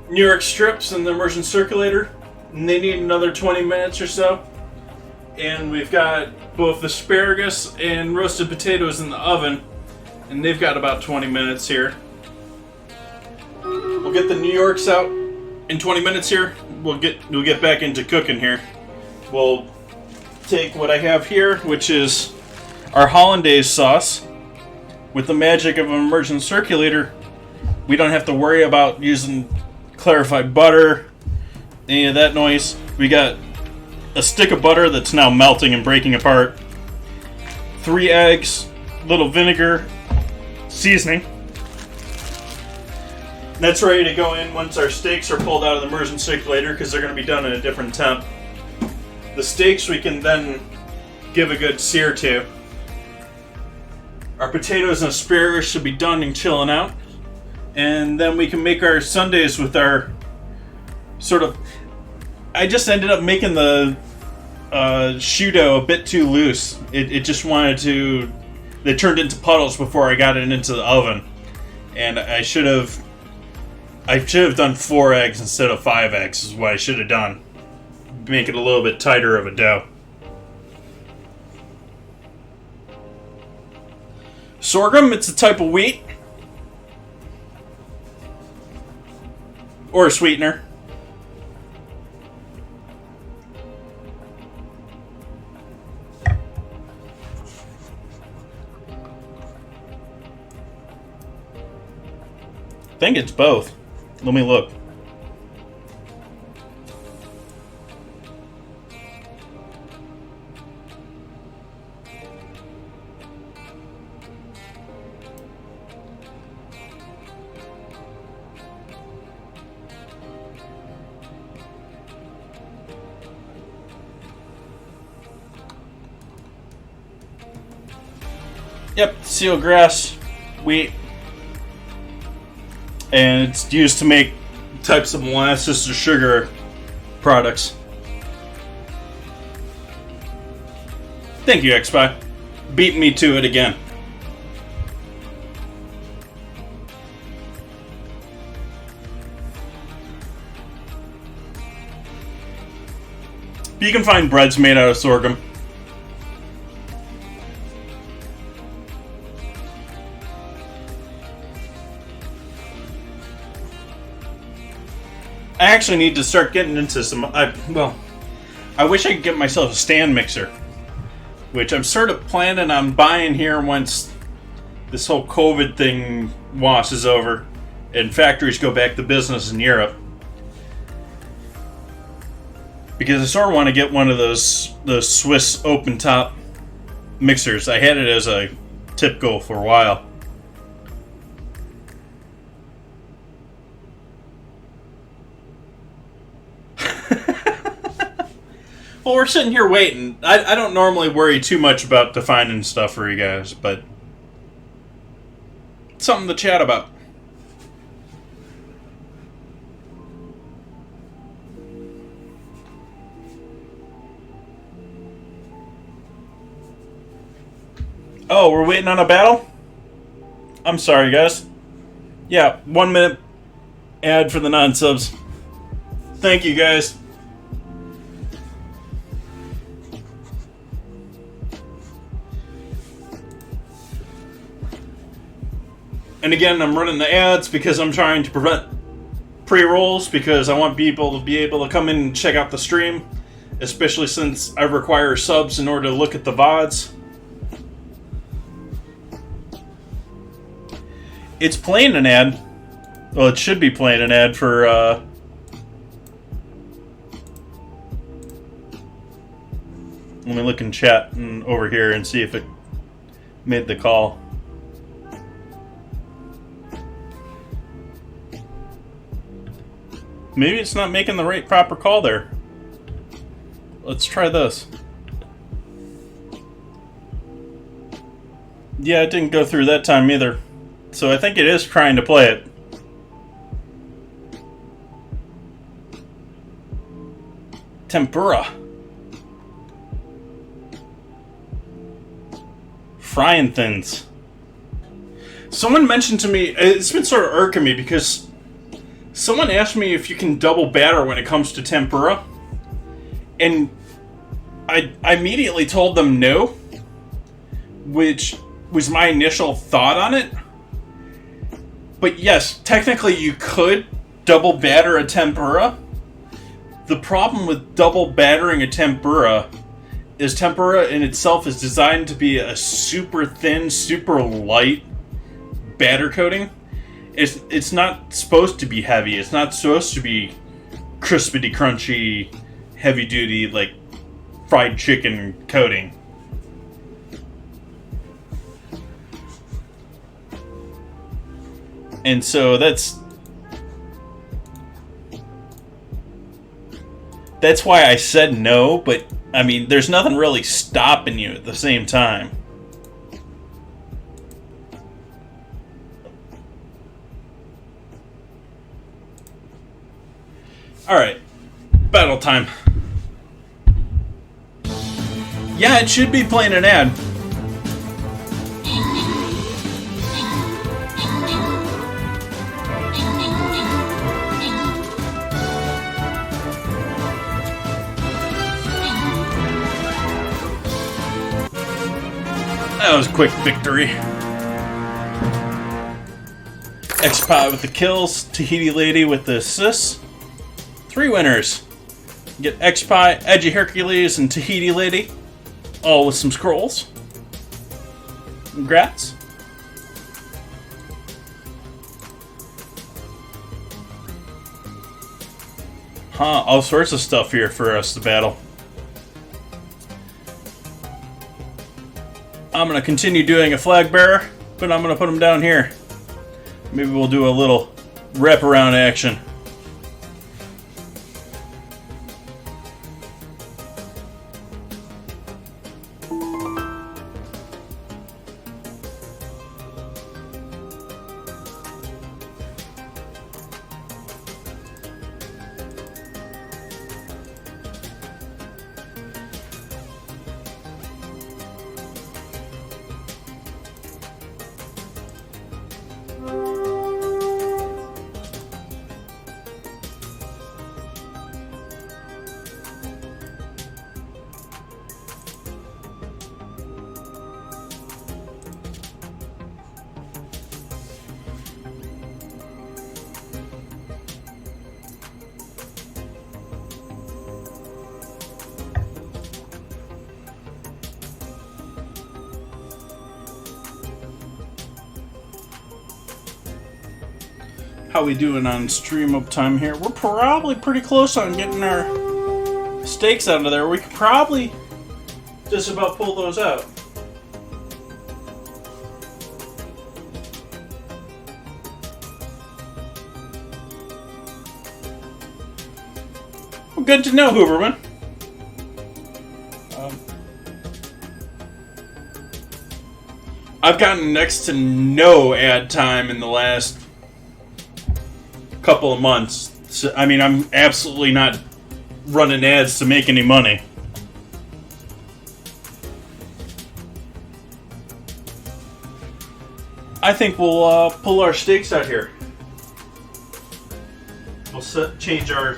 New York strips in the immersion circulator, and they need another 20 minutes or so. And we've got both asparagus and roasted potatoes in the oven, and they've got about 20 minutes here. We'll get the New Yorks out in 20 minutes here. We'll get back into cooking here. We'll take what I have here, which is our hollandaise sauce. With the magic of an immersion circulator, we don't have to worry about using clarified butter, any of that noise. We got a stick of butter that's now melting and breaking apart, 3 eggs, little vinegar, seasoning. That's ready to go in once our steaks are pulled out of the immersion circulator, because they're going to be done at a different temp. The steaks we can then give a good sear to. Our potatoes and asparagus should be done and chilling out. And then we can make our sundaes with our sort of... I just ended up making the shoe dough a bit too loose. It just wanted to... They turned into puddles before I got it into the oven. And I should have done 4 eggs instead of 5 eggs is what I should have done. Make it a little bit tighter of a dough. Sorghum, it's a type of wheat. Or a sweetener. I think it's both. Let me look. Yep, sealgrass, wheat. And it's used to make types of molasses or sugar products. Thank you, X-Spy. Beating me to it again. You can find breads made out of sorghum. I actually need to start getting into some... I wish I could get myself a stand mixer, which I'm sort of planning on buying here once this whole COVID thing washes over and factories go back to business in Europe. Because I sort of want to get one of those Swiss open top mixers. I had it as a tip goal for a while. Well, we're sitting here waiting. I don't normally worry too much about defining stuff for you guys, but it's something to chat about. Oh, we're waiting on a battle? I'm sorry, guys. Yeah, 1 minute ad for the non-subs. Thank you, guys. And again, I'm running the ads because I'm trying to prevent pre-rolls because I want people to be able to come in and check out the stream, especially since I require subs in order to look at the VODs. It's playing an ad. Well, it should be playing an ad for, let me look in chat and over here and see if it made the call. Maybe it's not making the right proper call there. Let's try this. Yeah, it didn't go through that time either. So I think it is trying to play it. Tempura. Frying thins. Someone mentioned to me, it's been sort of irking me because someone asked me if you can double batter when it comes to tempura. And I immediately told them no, which was my initial thought on it. But yes, technically you could double batter a tempura. The problem with double battering a tempura is tempura in itself is designed to be a super thin, super light batter coating. It's not supposed to be heavy. It's not supposed to be crispity, crunchy, heavy duty, like fried chicken coating. And so that's why I said no, but I mean, there's nothing really stopping you at the same time. Alright, battle time. Yeah, it should be playing an ad. That was a quick victory. X-Pie with the kills, Tahiti Lady with the assists. 3 winners. You get X-Pie, Edgy Hercules, and Tahiti Lady. All with some scrolls. Congrats. All sorts of stuff here for us to battle. I'm going to continue doing a flag bearer, but I'm going to put him down here. Maybe we'll do a little wraparound action. How we doing on stream uptime here? We're probably pretty close on getting our steaks out of there. We could probably just about pull those out. Well, good to know, Hooverman. I've gotten next to no ad time in the last couple of months. So, I mean, I'm absolutely not running ads to make any money. I think we'll pull our steaks out here. We'll change our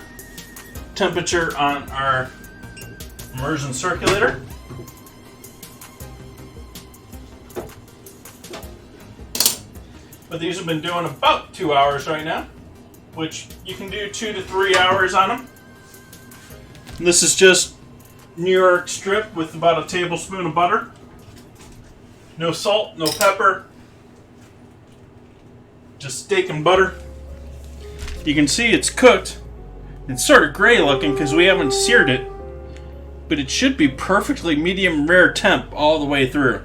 temperature on our immersion circulator. But these have been doing about 2 hours right now, which you can do 2 to 3 hours on them. And this is just New York strip with about a tablespoon of butter. No salt, no pepper. Just steak and butter. You can see it's cooked. It's sort of gray looking because we haven't seared it. But it should be perfectly medium rare temp all the way through.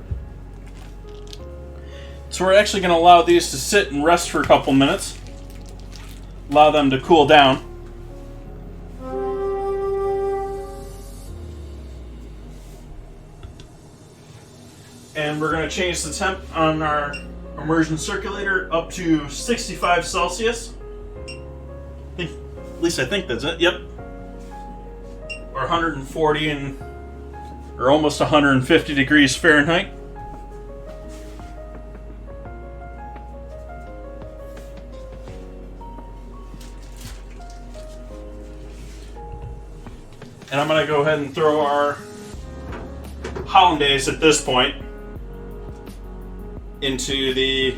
So we're actually going to allow these to sit and rest for a couple minutes. Allow them to cool down. And we're going to change the temp on our immersion circulator up to 65 Celsius. At least I think that's it. Yep. Or 140 or almost 150 degrees Fahrenheit. And I'm going to go ahead and throw our hollandaise at this point into the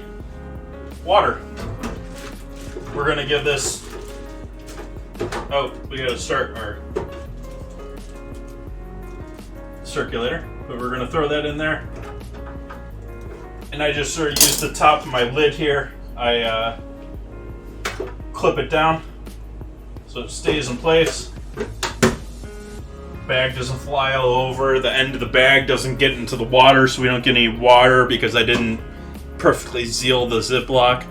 water. We're going to give this... Oh, we got to start our circulator. But we're going to throw that in there. And I just sort of use the top of my lid here. I clip it down so it stays in place. Bag doesn't fly all over. The end of the bag doesn't get into the water, so we don't get any water because I didn't perfectly seal the Ziploc.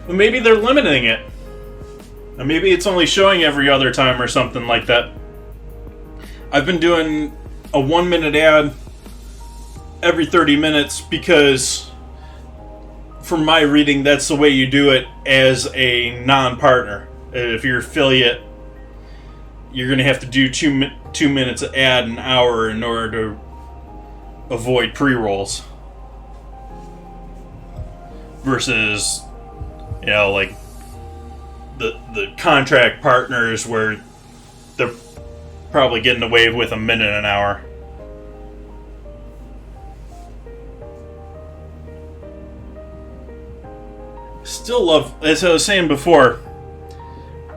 Well, maybe they're limiting it. And maybe it's only showing every other time or something like that. I've been doing a 1-minute ad every 30 minutes because, from my reading, that's the way you do it as a non-partner. If you're affiliate, you're going to have to do 2 minutes of ad an hour in order to avoid pre-rolls. Versus, you know, like the contract partners where they're probably getting away with a minute an hour. Still love, as I was saying before,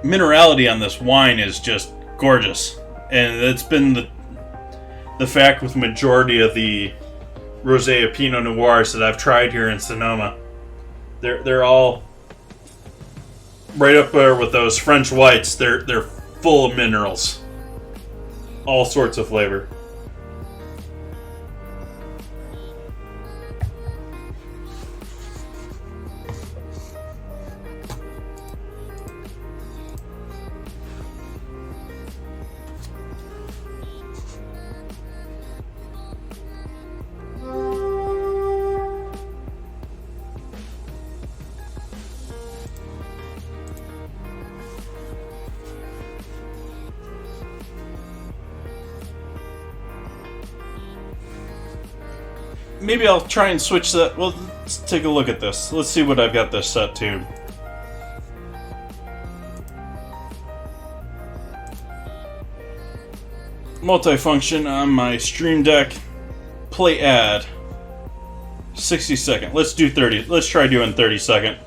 minerality on this wine is just gorgeous. And that's been the fact with the majority of the Rosé Pinot Noirs that I've tried here in Sonoma. They're all right up there with those French whites. They're full of minerals. All sorts of flavor. Maybe I'll try and switch that. Well, let's take a look at this. Let's see what I've got this set to. Multifunction on my Stream Deck. Play ad. 60 second. Let's do 30. Let's try doing 30 second.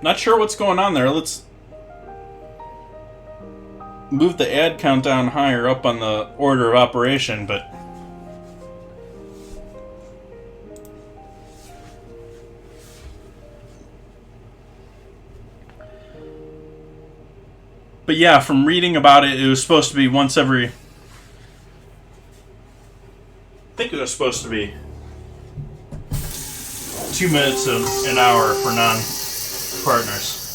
Not sure what's going on there. Let's move the ad count down higher up on the order of operation, but yeah, from reading about it, it was supposed to be once every, I think it was was supposed to be 2 minutes an hour for non-partners.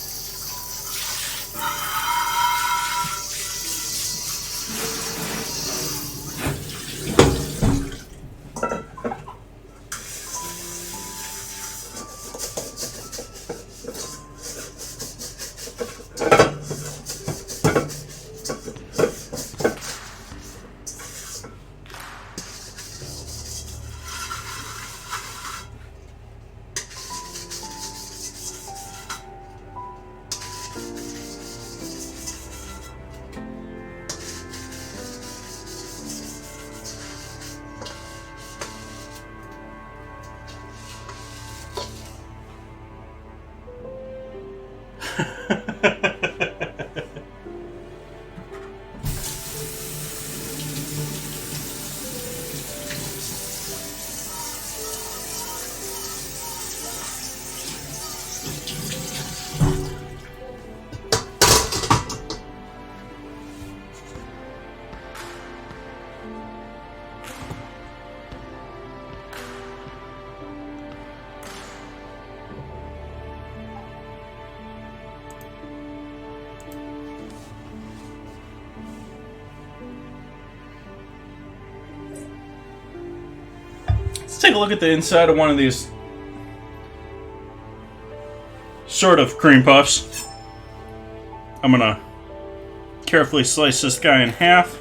Let's take a look at the inside of one of these sort of cream puffs. I'm gonna carefully slice this guy in half.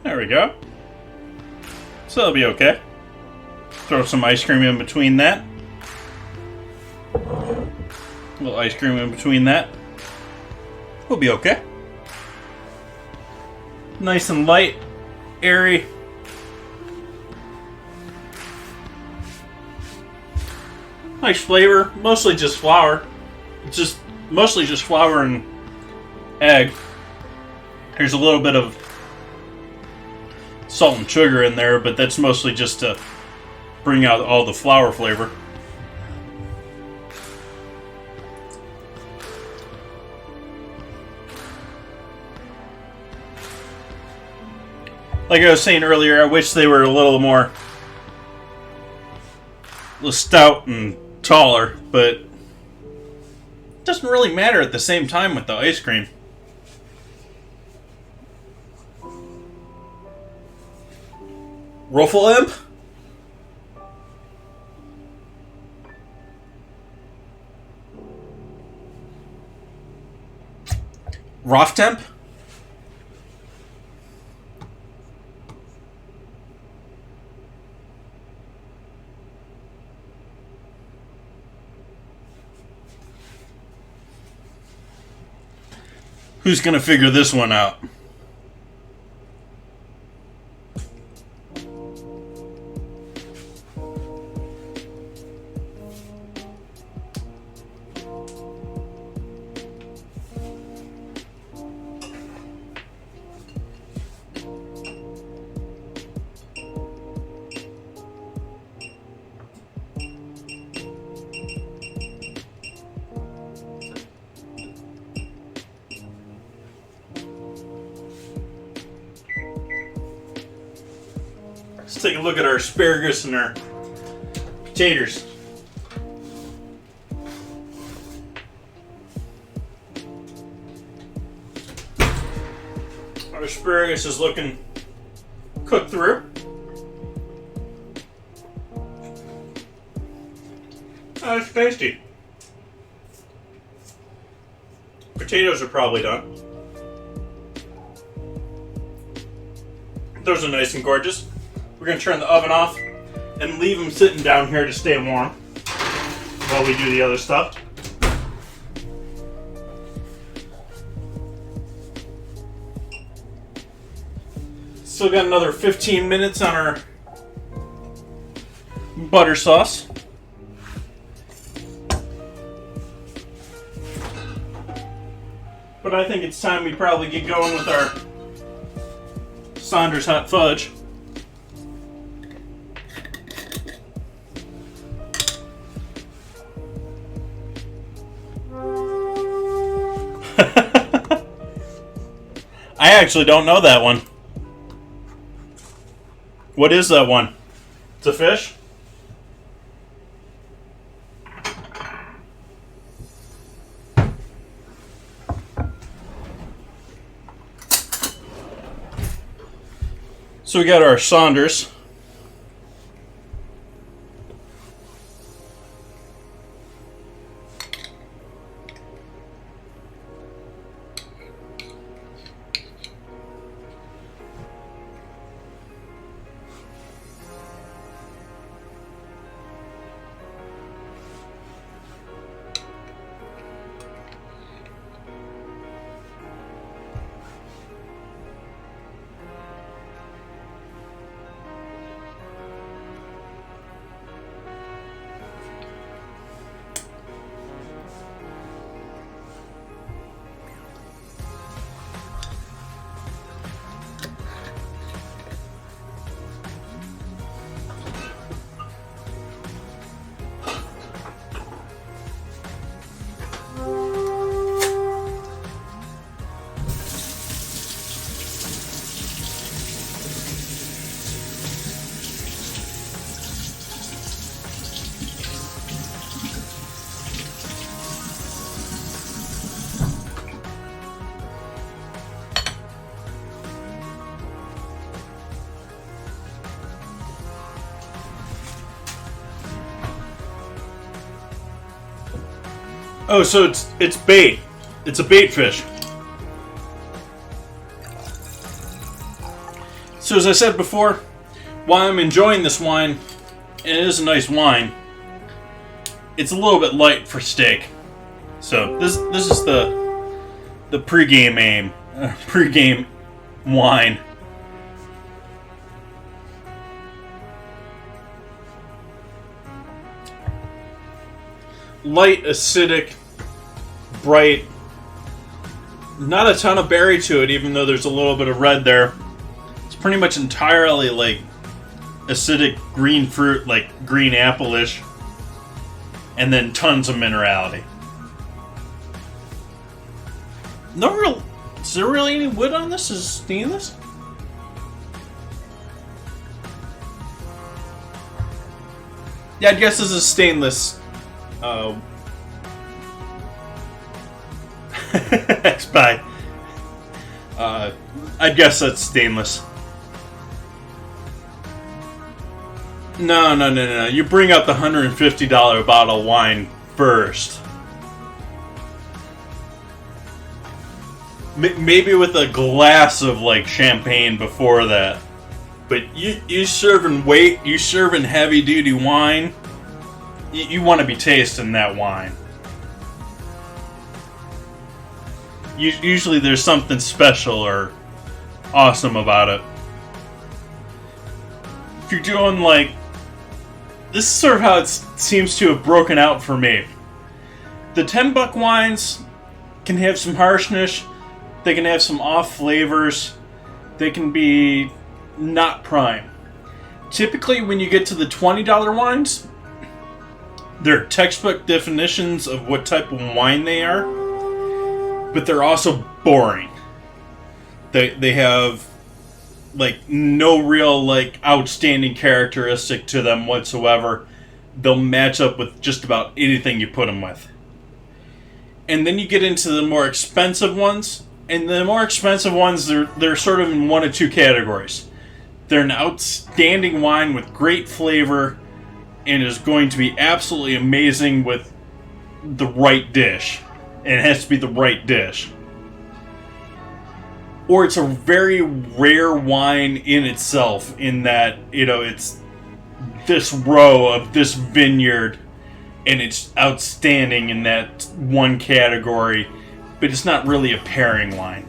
There we go. So that'll be okay. Throw some ice cream in between that. A little ice cream in between that. We'll be okay. Nice and light, airy. Nice flavor. Mostly just flour. It's mostly just flour and egg. There's a little bit of salt and sugar in there, but that's mostly just to bring out all the flour flavor. Like I was saying earlier, I wish they were a little stout and taller, but it doesn't really matter at the same time with the ice cream. Ruffle Imp? Roftemp? Who's gonna figure this one out? Let's take a look at our asparagus and our potatoes. Our asparagus is looking cooked through. Oh, it's tasty. Potatoes are probably done. Those are nice and gorgeous. We're going to turn the oven off and leave them sitting down here to stay warm while we do the other stuff. Still got another 15 minutes on our butter sauce. But I think it's time we probably get going with our Saunders hot fudge. I actually don't know that one. What is that one? It's a fish? So we got our Saunders. Oh, so it's bait. It's a bait fish. So as I said before, while I'm enjoying this wine, and it is a nice wine, it's a little bit light for steak. So this is the pregame wine. Light, acidic, bright. Not a ton of berry to it, even though there's a little bit of red there. It's pretty much entirely like acidic green fruit, like green apple-ish. And then tons of minerality. Is there really any wood on this? Is it stainless? Yeah, I guess this is stainless. X-Buy. I guess that's stainless. No. You bring out the $150 bottle of wine first. Maybe with a glass of like champagne before that. But you serving heavy duty wine. You want to be tasting that wine. Usually there's something special or awesome about it. If you're doing like... This is sort of how it seems to have broken out for me. The $10 wines can have some harshness. They can have some off flavors. They can be not prime. Typically when you get to the $20 wines, they're textbook definitions of what type of wine they are, but they're also boring. They have like no real like outstanding characteristic to them whatsoever. They'll match up with just about anything you put them with. And then you get into the more expensive ones, and the more expensive ones they're sort of in one of two categories. They're an outstanding wine with great flavor and is going to be absolutely amazing with the right dish. And it has to be the right dish. Or it's a very rare wine in itself, in that, it's this row of this vineyard, and it's outstanding in that one category, but it's not really a pairing wine.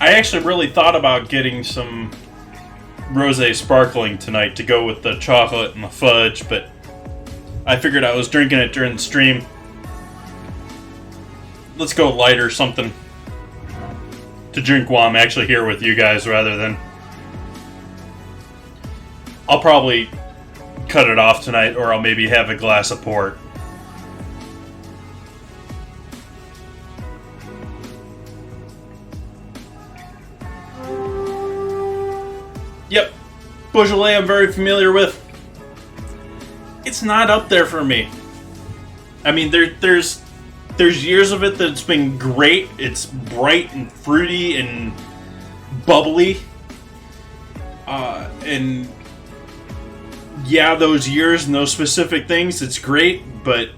I actually really thought about getting some rosé sparkling tonight to go with the chocolate and the fudge, but I figured I was drinking it during the stream. Let's go light or something to drink while I'm actually here with you guys rather than... I'll probably cut it off tonight, or I'll maybe have a glass of port. Yep, Beaujolais I'm very familiar with. It's not up there for me. I mean, there's years of it that's been great. It's bright and fruity and bubbly. And yeah, those years and those specific things, it's great, but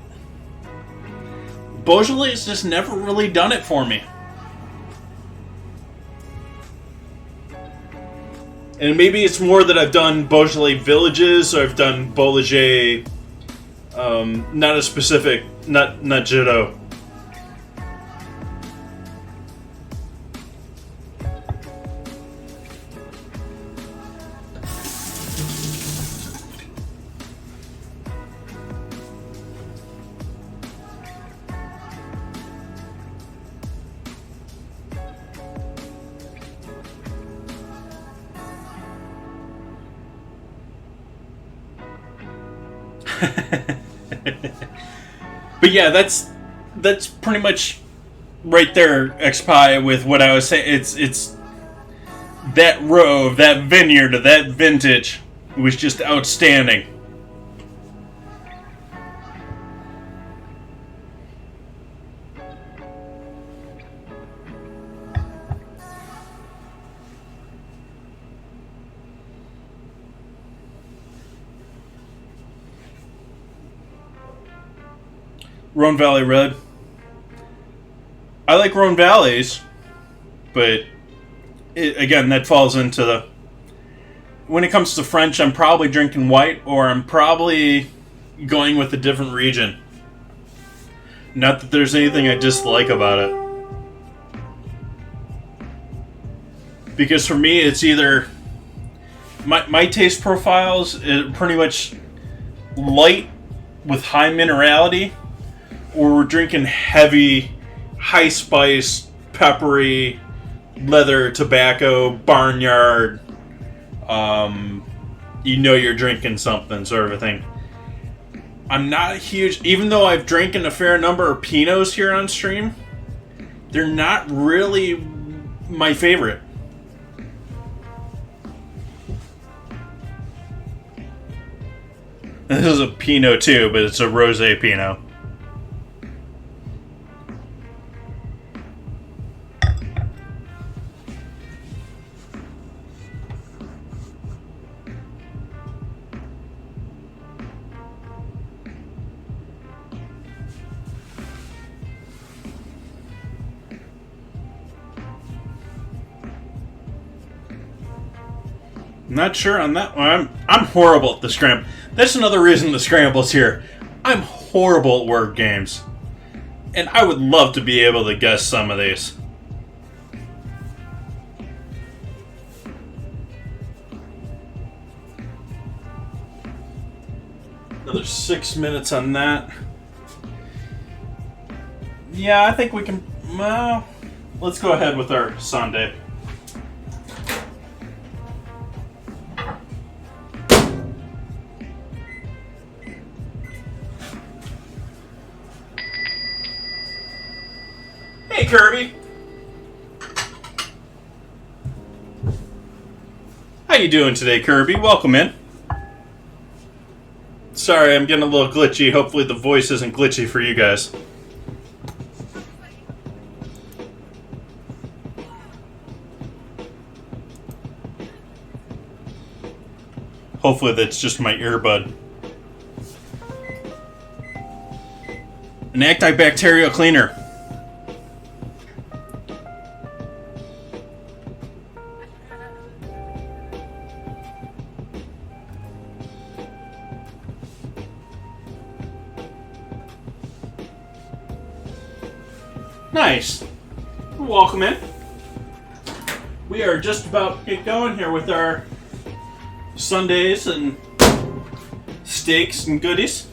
Beaujolais has just never really done it for me. And maybe it's more that I've done Beaujolais Villages, or I've done Beaujolais, not a specific, not Jidot. But yeah, that's pretty much right there, XPie, with what I was saying. It's that row of that vineyard of that vintage was just outstanding. Rhone Valley Red. I like Rhone Valleys, but again, that falls into the... When it comes to French, I'm probably drinking white, or I'm probably going with a different region. Not that there's anything I dislike about it. Because for me, it's either... My taste profiles is pretty much light with high minerality, or we're drinking heavy, high spice, peppery, leather, tobacco, barnyard, you know you're drinking something sort of a thing. I'm not a huge... Even though I've drinking a fair number of Pinots here on stream, they're not really my favorite. This is a Pinot too, but it's a Rosé Pinot. Not sure on that one. I'm horrible at the scramble. That's another reason the scramble's here. I'm horrible at word games. And I would love to be able to guess some of these. Another 6 minutes on that. Yeah, I think we can... Well, let's go ahead with our Sundae. Hey, Kirby. How you doing today, Kirby? Welcome in. Sorry, I'm getting a little glitchy. Hopefully the voice isn't glitchy for you guys. Hopefully that's just my earbud. An antibacterial cleaner. Nice. Welcome in. We are just about to get going here with our sundaes and steaks and goodies.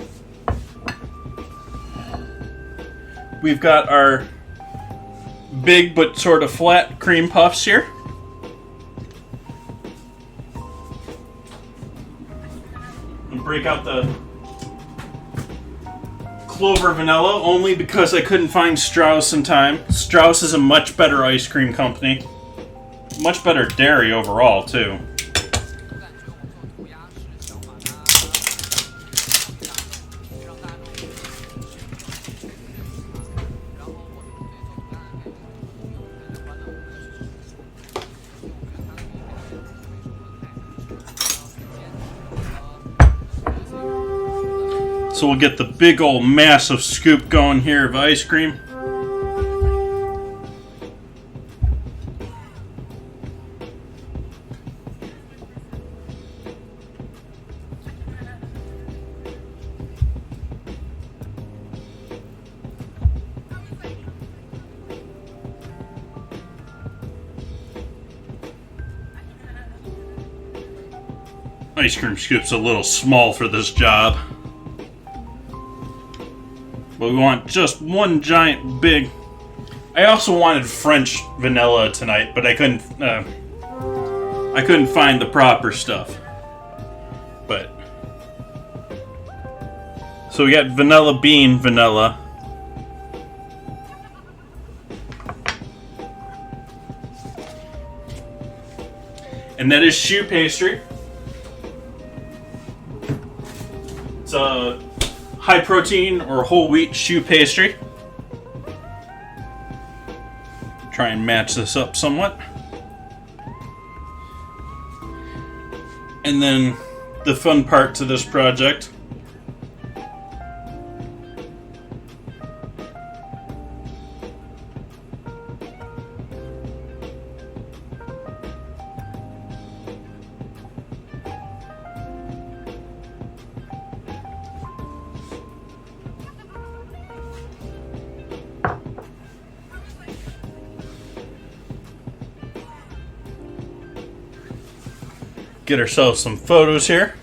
We've got our big but sort of flat cream puffs here. And break out the Clover vanilla only because I couldn't find Strauss in time. Strauss is a much better ice cream company. Much better dairy overall, too. So we'll get the big old massive scoop going here of ice cream. Ice cream scoop's a little small for this job. But we want just one giant big... I also wanted French vanilla tonight, but I couldn't find the proper stuff. But... So we got vanilla bean vanilla. And that is choux pastry. It's a high protein or whole wheat choux pastry. Try and match this up somewhat. And then the fun part to this project. Get ourselves some photos here.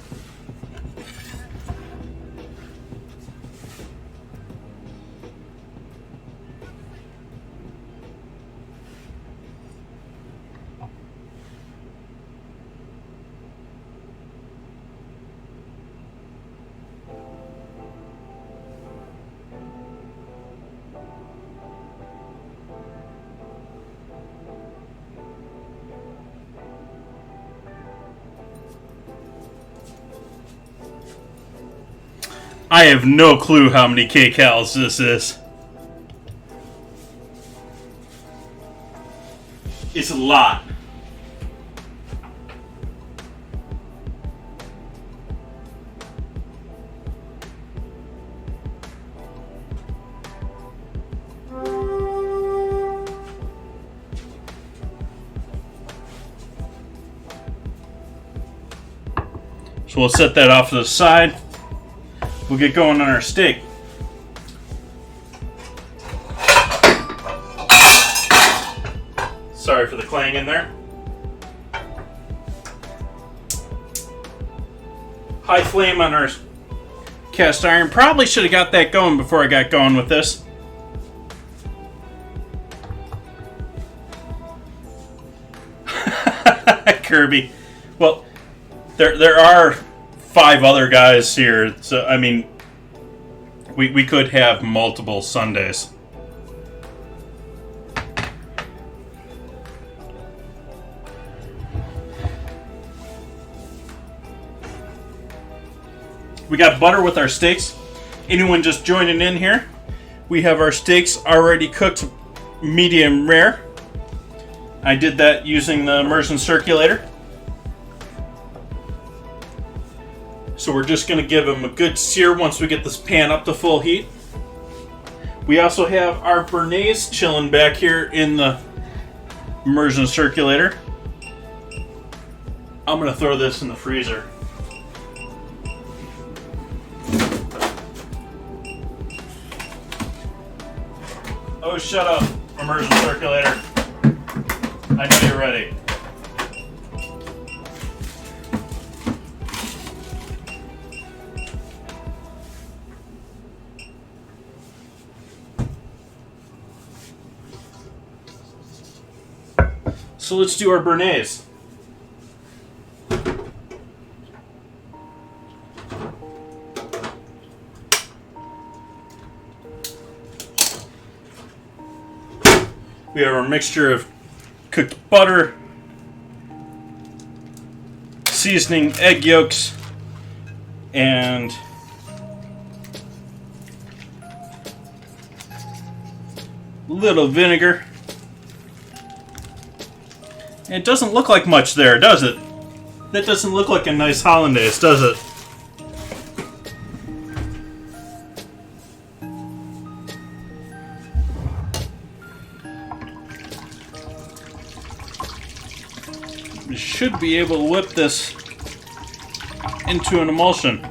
I have no clue how many kcals this is. It's a lot. So we'll set that off to the side. We'll get going on our steak. Sorry for the clang in there. High flame on our cast iron. Probably should have got that going before I got going with this. Kirby. Well, there are 5 other guys here, so I mean, we could have multiple Sundays. We got butter with our steaks. Anyone just joining in here? We have our steaks already cooked medium rare. I did that using the immersion circulator. So we're just going to give them a good sear once we get this pan up to full heat. We also have our béarnaise chilling back here in the immersion circulator. I'm going to throw this in the freezer. Oh, shut up, immersion circulator. I know you're ready. So let's do our béarnaise. We have our mixture of cooked butter, seasoning, egg yolks, and little vinegar. It doesn't look like much there, does it? That doesn't look like a nice hollandaise, does it? We should be able to whip this into an emulsion.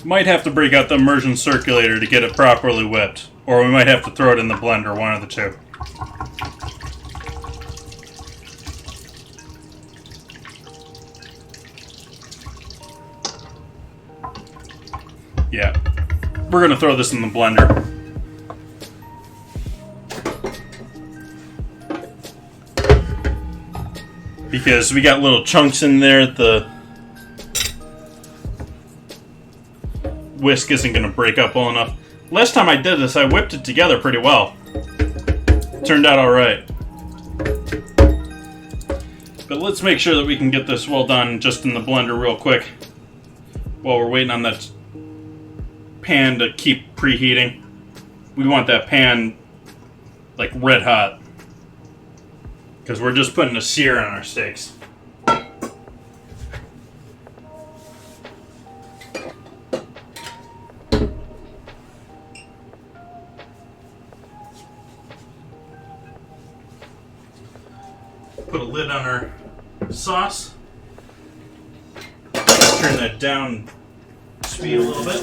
Might have to break out the immersion circulator to get it properly whipped, or we might have to throw it in the blender, one of the two. Yeah, we're gonna throw this in the blender. Because we got little chunks in there that the whisk isn't going to break up well enough. Last time I did this, I whipped it together pretty well. Turned out alright. But let's make sure that we can get this well done just in the blender real quick while we're waiting on that pan to keep preheating. We want that pan like red hot, because we're just putting a sear on our steaks. Put a lid on our sauce. Turn that down speed a little bit.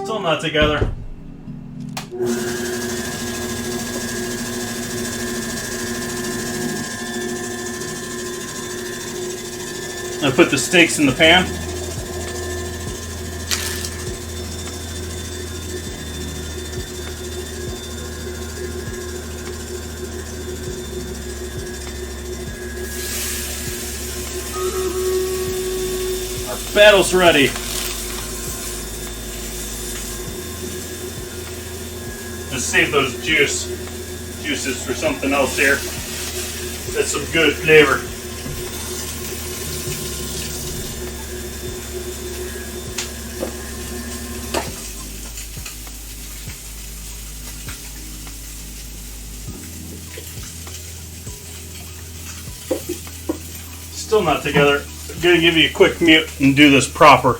Still not together. I put the steaks in the pan. Our battle's ready. Just save those juices for something else here. That's some good flavor. Still not together. I'm gonna give you a quick mute and do this proper.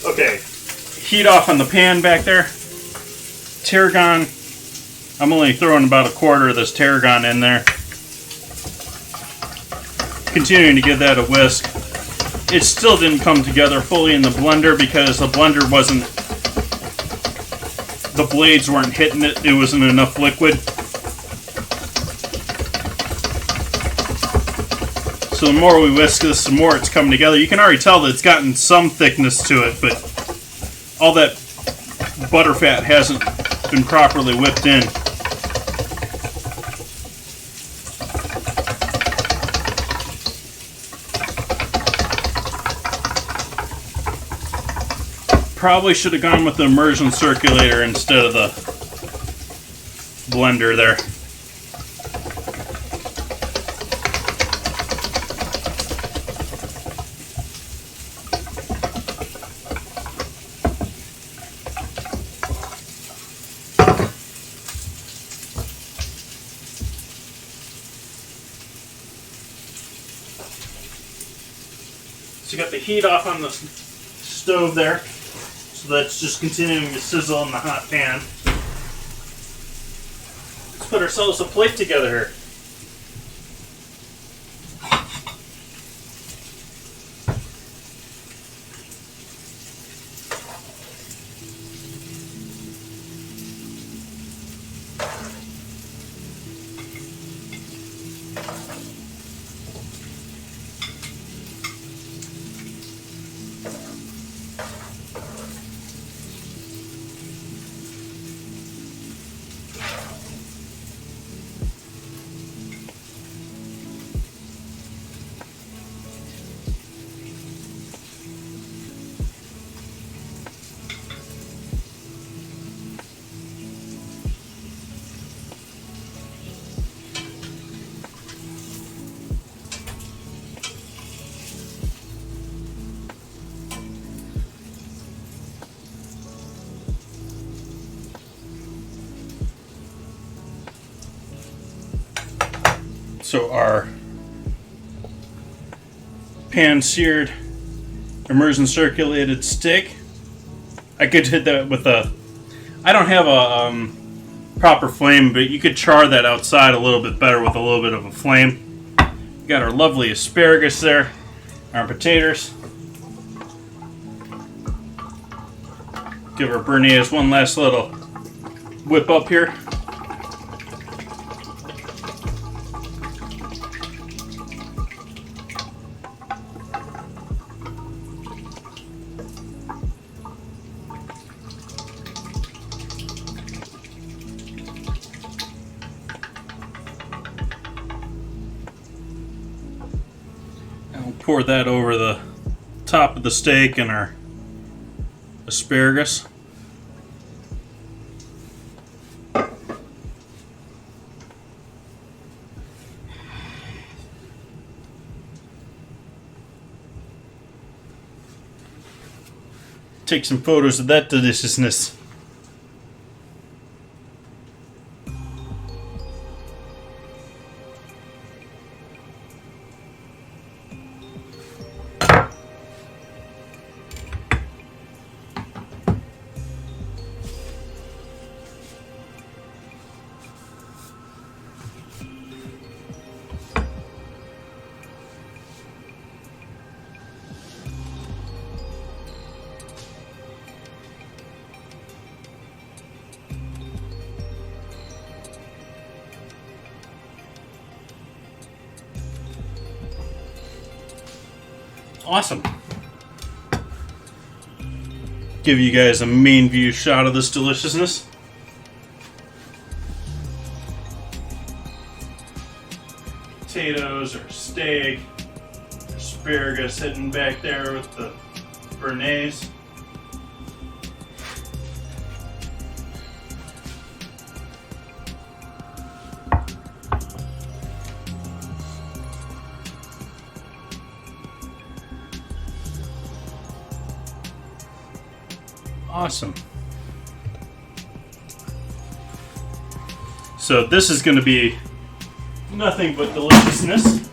Okay, heat off on the pan back there. Tarragon, I'm only throwing about a quarter of this tarragon in there. Continuing to give that a whisk. It still didn't come together fully in the blender because the blender wasn't, the blades weren't hitting it, it wasn't enough liquid. So the more we whisk this, the more it's coming together. You can already tell that it's gotten some thickness to it, but all that butter fat hasn't been properly whipped in. Probably should have gone with the immersion circulator instead of the blender there. So you got the heat off on the stove there. So that's just continuing to sizzle in the hot pan. Let's put ourselves a plate together here. So our pan-seared, immersion circulated steak, I could hit that with a, I don't have a proper flame, but you could char that outside a little bit better with a little bit of a flame. We got our lovely asparagus there, our potatoes. Give our béarnaise one last little whip up here. Pour that over the top of the steak and our asparagus. Take some photos of that deliciousness. Awesome. Give you guys a main view shot of this deliciousness. Potatoes or steak, asparagus sitting back there with the béarnaise. Awesome. So this is going to be nothing but deliciousness.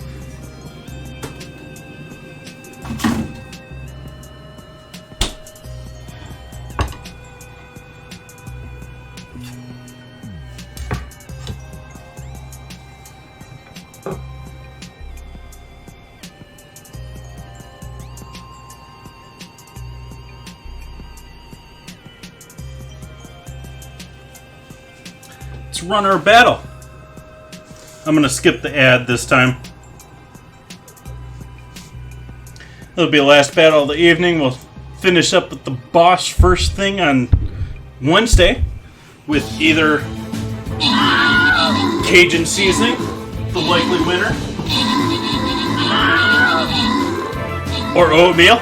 let's run our battle. I'm gonna skip the ad this time. It'll be the last battle of the evening. We'll finish up with the boss first thing on Wednesday with either Cajun seasoning, the likely winner, or oatmeal.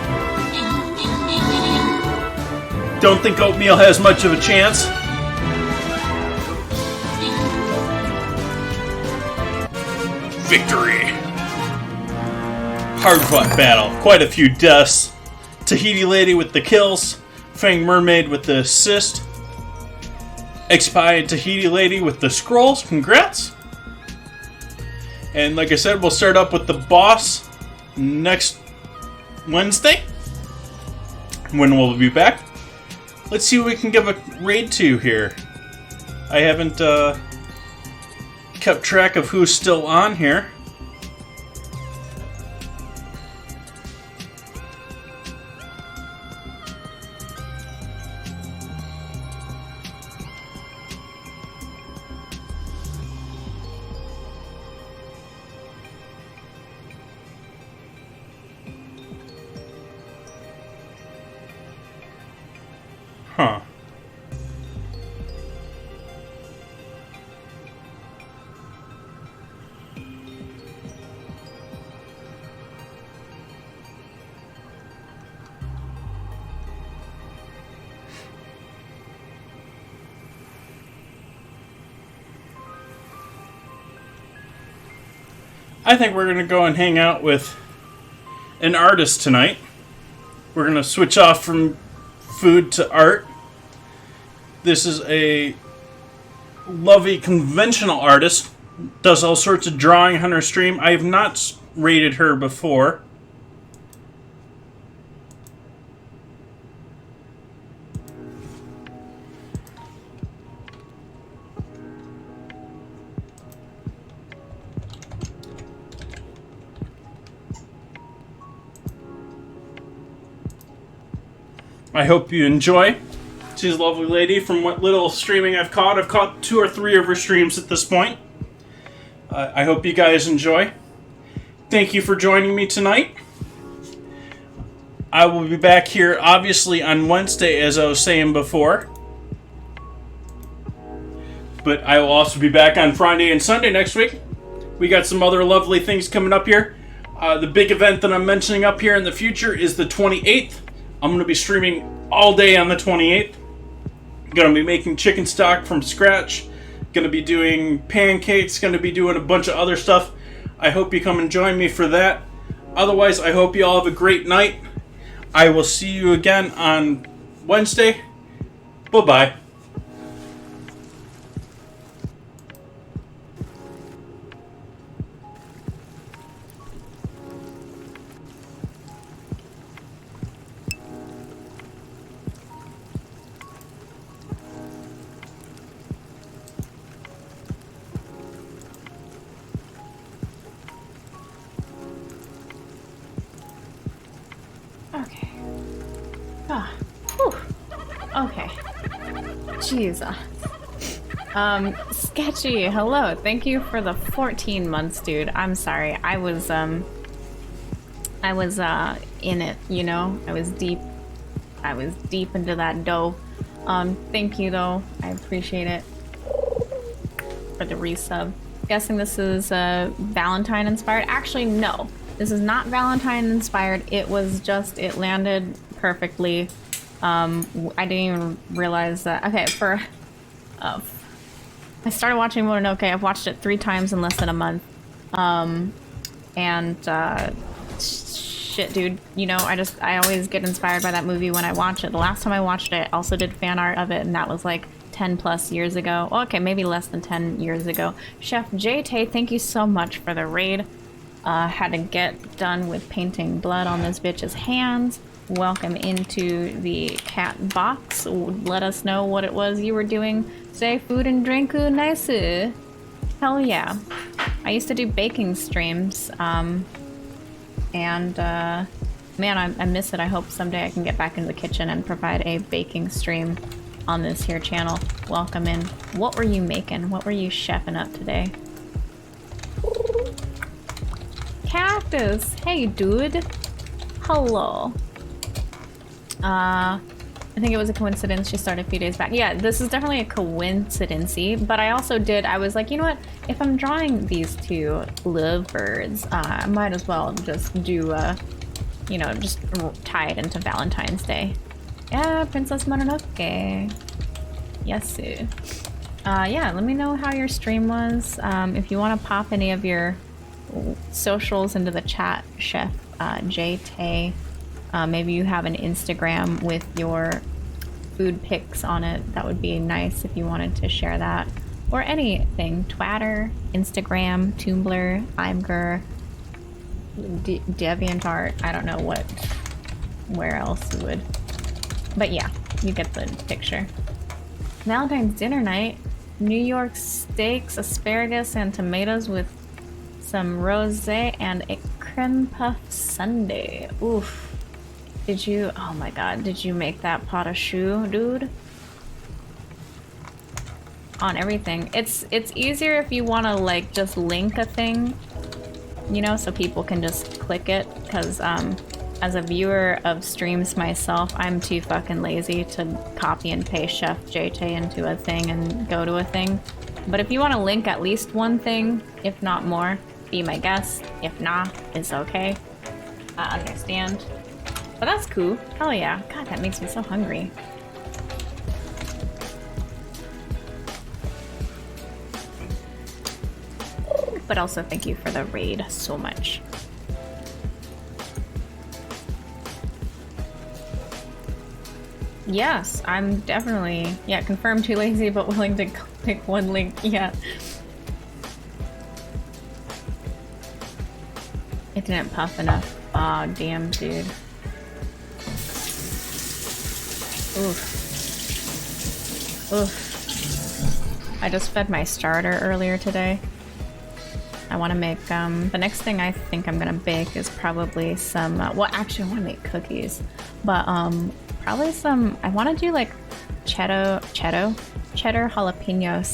Don't think oatmeal has much of a chance. Victory! Hard-fought battle. Quite a few deaths. Tahiti Lady with the kills. Fang Mermaid with the assist. X-Spy and Tahiti Lady with the scrolls. Congrats! And like I said, we'll start up with the boss next Wednesday, when we'll be back. Let's see what we can give a raid to here. I haven't kept track of who's still on here. Huh. I think we're going to go and hang out with an artist tonight. We're going to switch off from food to art. This is a lovely conventional artist. Does all sorts of drawing on her stream. I have not rated her before. I hope you enjoy. She's a lovely lady. From what little streaming I've caught 2 or 3 of her streams at this point. I hope you guys enjoy. Thank you for joining me tonight. I will be back here, obviously, on Wednesday, as I was saying before. But I will also be back on Friday and Sunday next week. We got some other lovely things coming up here. The big event that I'm mentioning up here in the future is the 28th. I'm going to be streaming all day on the 28th. Going to be making chicken stock from scratch. Going to be doing pancakes. Going to be doing a bunch of other stuff. I hope you come and join me for that. Otherwise, I hope you all have a great night. I will see you again on Wednesday. Bye-bye. Okay. Ah. Whew. Okay. Jesus. Sketchy, hello. Thank you for the 14 months, dude. I'm sorry. I was in it, you know? I was deep into that dough. Thank you, though. I appreciate it. For the resub. Guessing this is Valentine inspired? Actually, no. This is not Valentine inspired. It was just, it landed perfectly. I didn't even realize that. Okay, I started watching Mononoke. I've watched it 3 times in less than a month. Shit, dude. You know, I always get inspired by that movie when I watch it. The last time I watched it, I also did fan art of it, and that was like 10 plus years ago. Well, okay, maybe less than 10 years ago. Chef JT, thank you so much for the raid. Had to get done with painting blood on this bitch's hands. Welcome into the cat box. Let us know what it was you were doing. Say food and drink nice. Hell yeah. I used to do baking streams. Man, I miss it. I hope someday I can get back into the kitchen and provide a baking stream on this here channel. Welcome in. What were you making? What were you chefing up today? Cactus! Hey, dude! Hello. I think it was a coincidence she started a few days back. Yeah, this is definitely a coincidence-y, but I also I was like, you know what? If I'm drawing these two lovebirds, I might as well just do, you know, just tie it into Valentine's Day. Yeah, Princess Mononoke. Yes, sir. Yeah, let me know how your stream was. If you want to pop any of your socials into the chat, Chef JT. Maybe you have an Instagram with your food pics on it. That would be nice if you wanted to share that. Or anything. Twitter, Instagram, Tumblr, Imgur, DeviantArt. I don't know where else you would. But yeah, you get the picture. Valentine's dinner night. New York steaks, asparagus, and tomatoes with some rosé and a creme puff sundae. Oof. Did you, oh my god, did you make that pot of choux, dude? On everything. It's easier if you want to like just link a thing, you know, so people can just click it, because as a viewer of streams myself, I'm too fucking lazy to copy and paste Chef JT into a thing and go to a thing. But if you want to link at least one thing, if not more, be my guest. If not, it's okay. I understand. But that's cool. Hell yeah. God, that makes me so hungry. But also thank you for the raid so much. Yes, I'm definitely, yeah, confirmed too lazy but willing to pick one link, yeah. It didn't puff enough. Aw, damn, dude. Oof. Oof. I just fed my starter earlier today. I want to make, the next thing I think I'm gonna bake is probably some, well, actually I want to make cookies. But, probably some, I want to do like cheddar jalapeno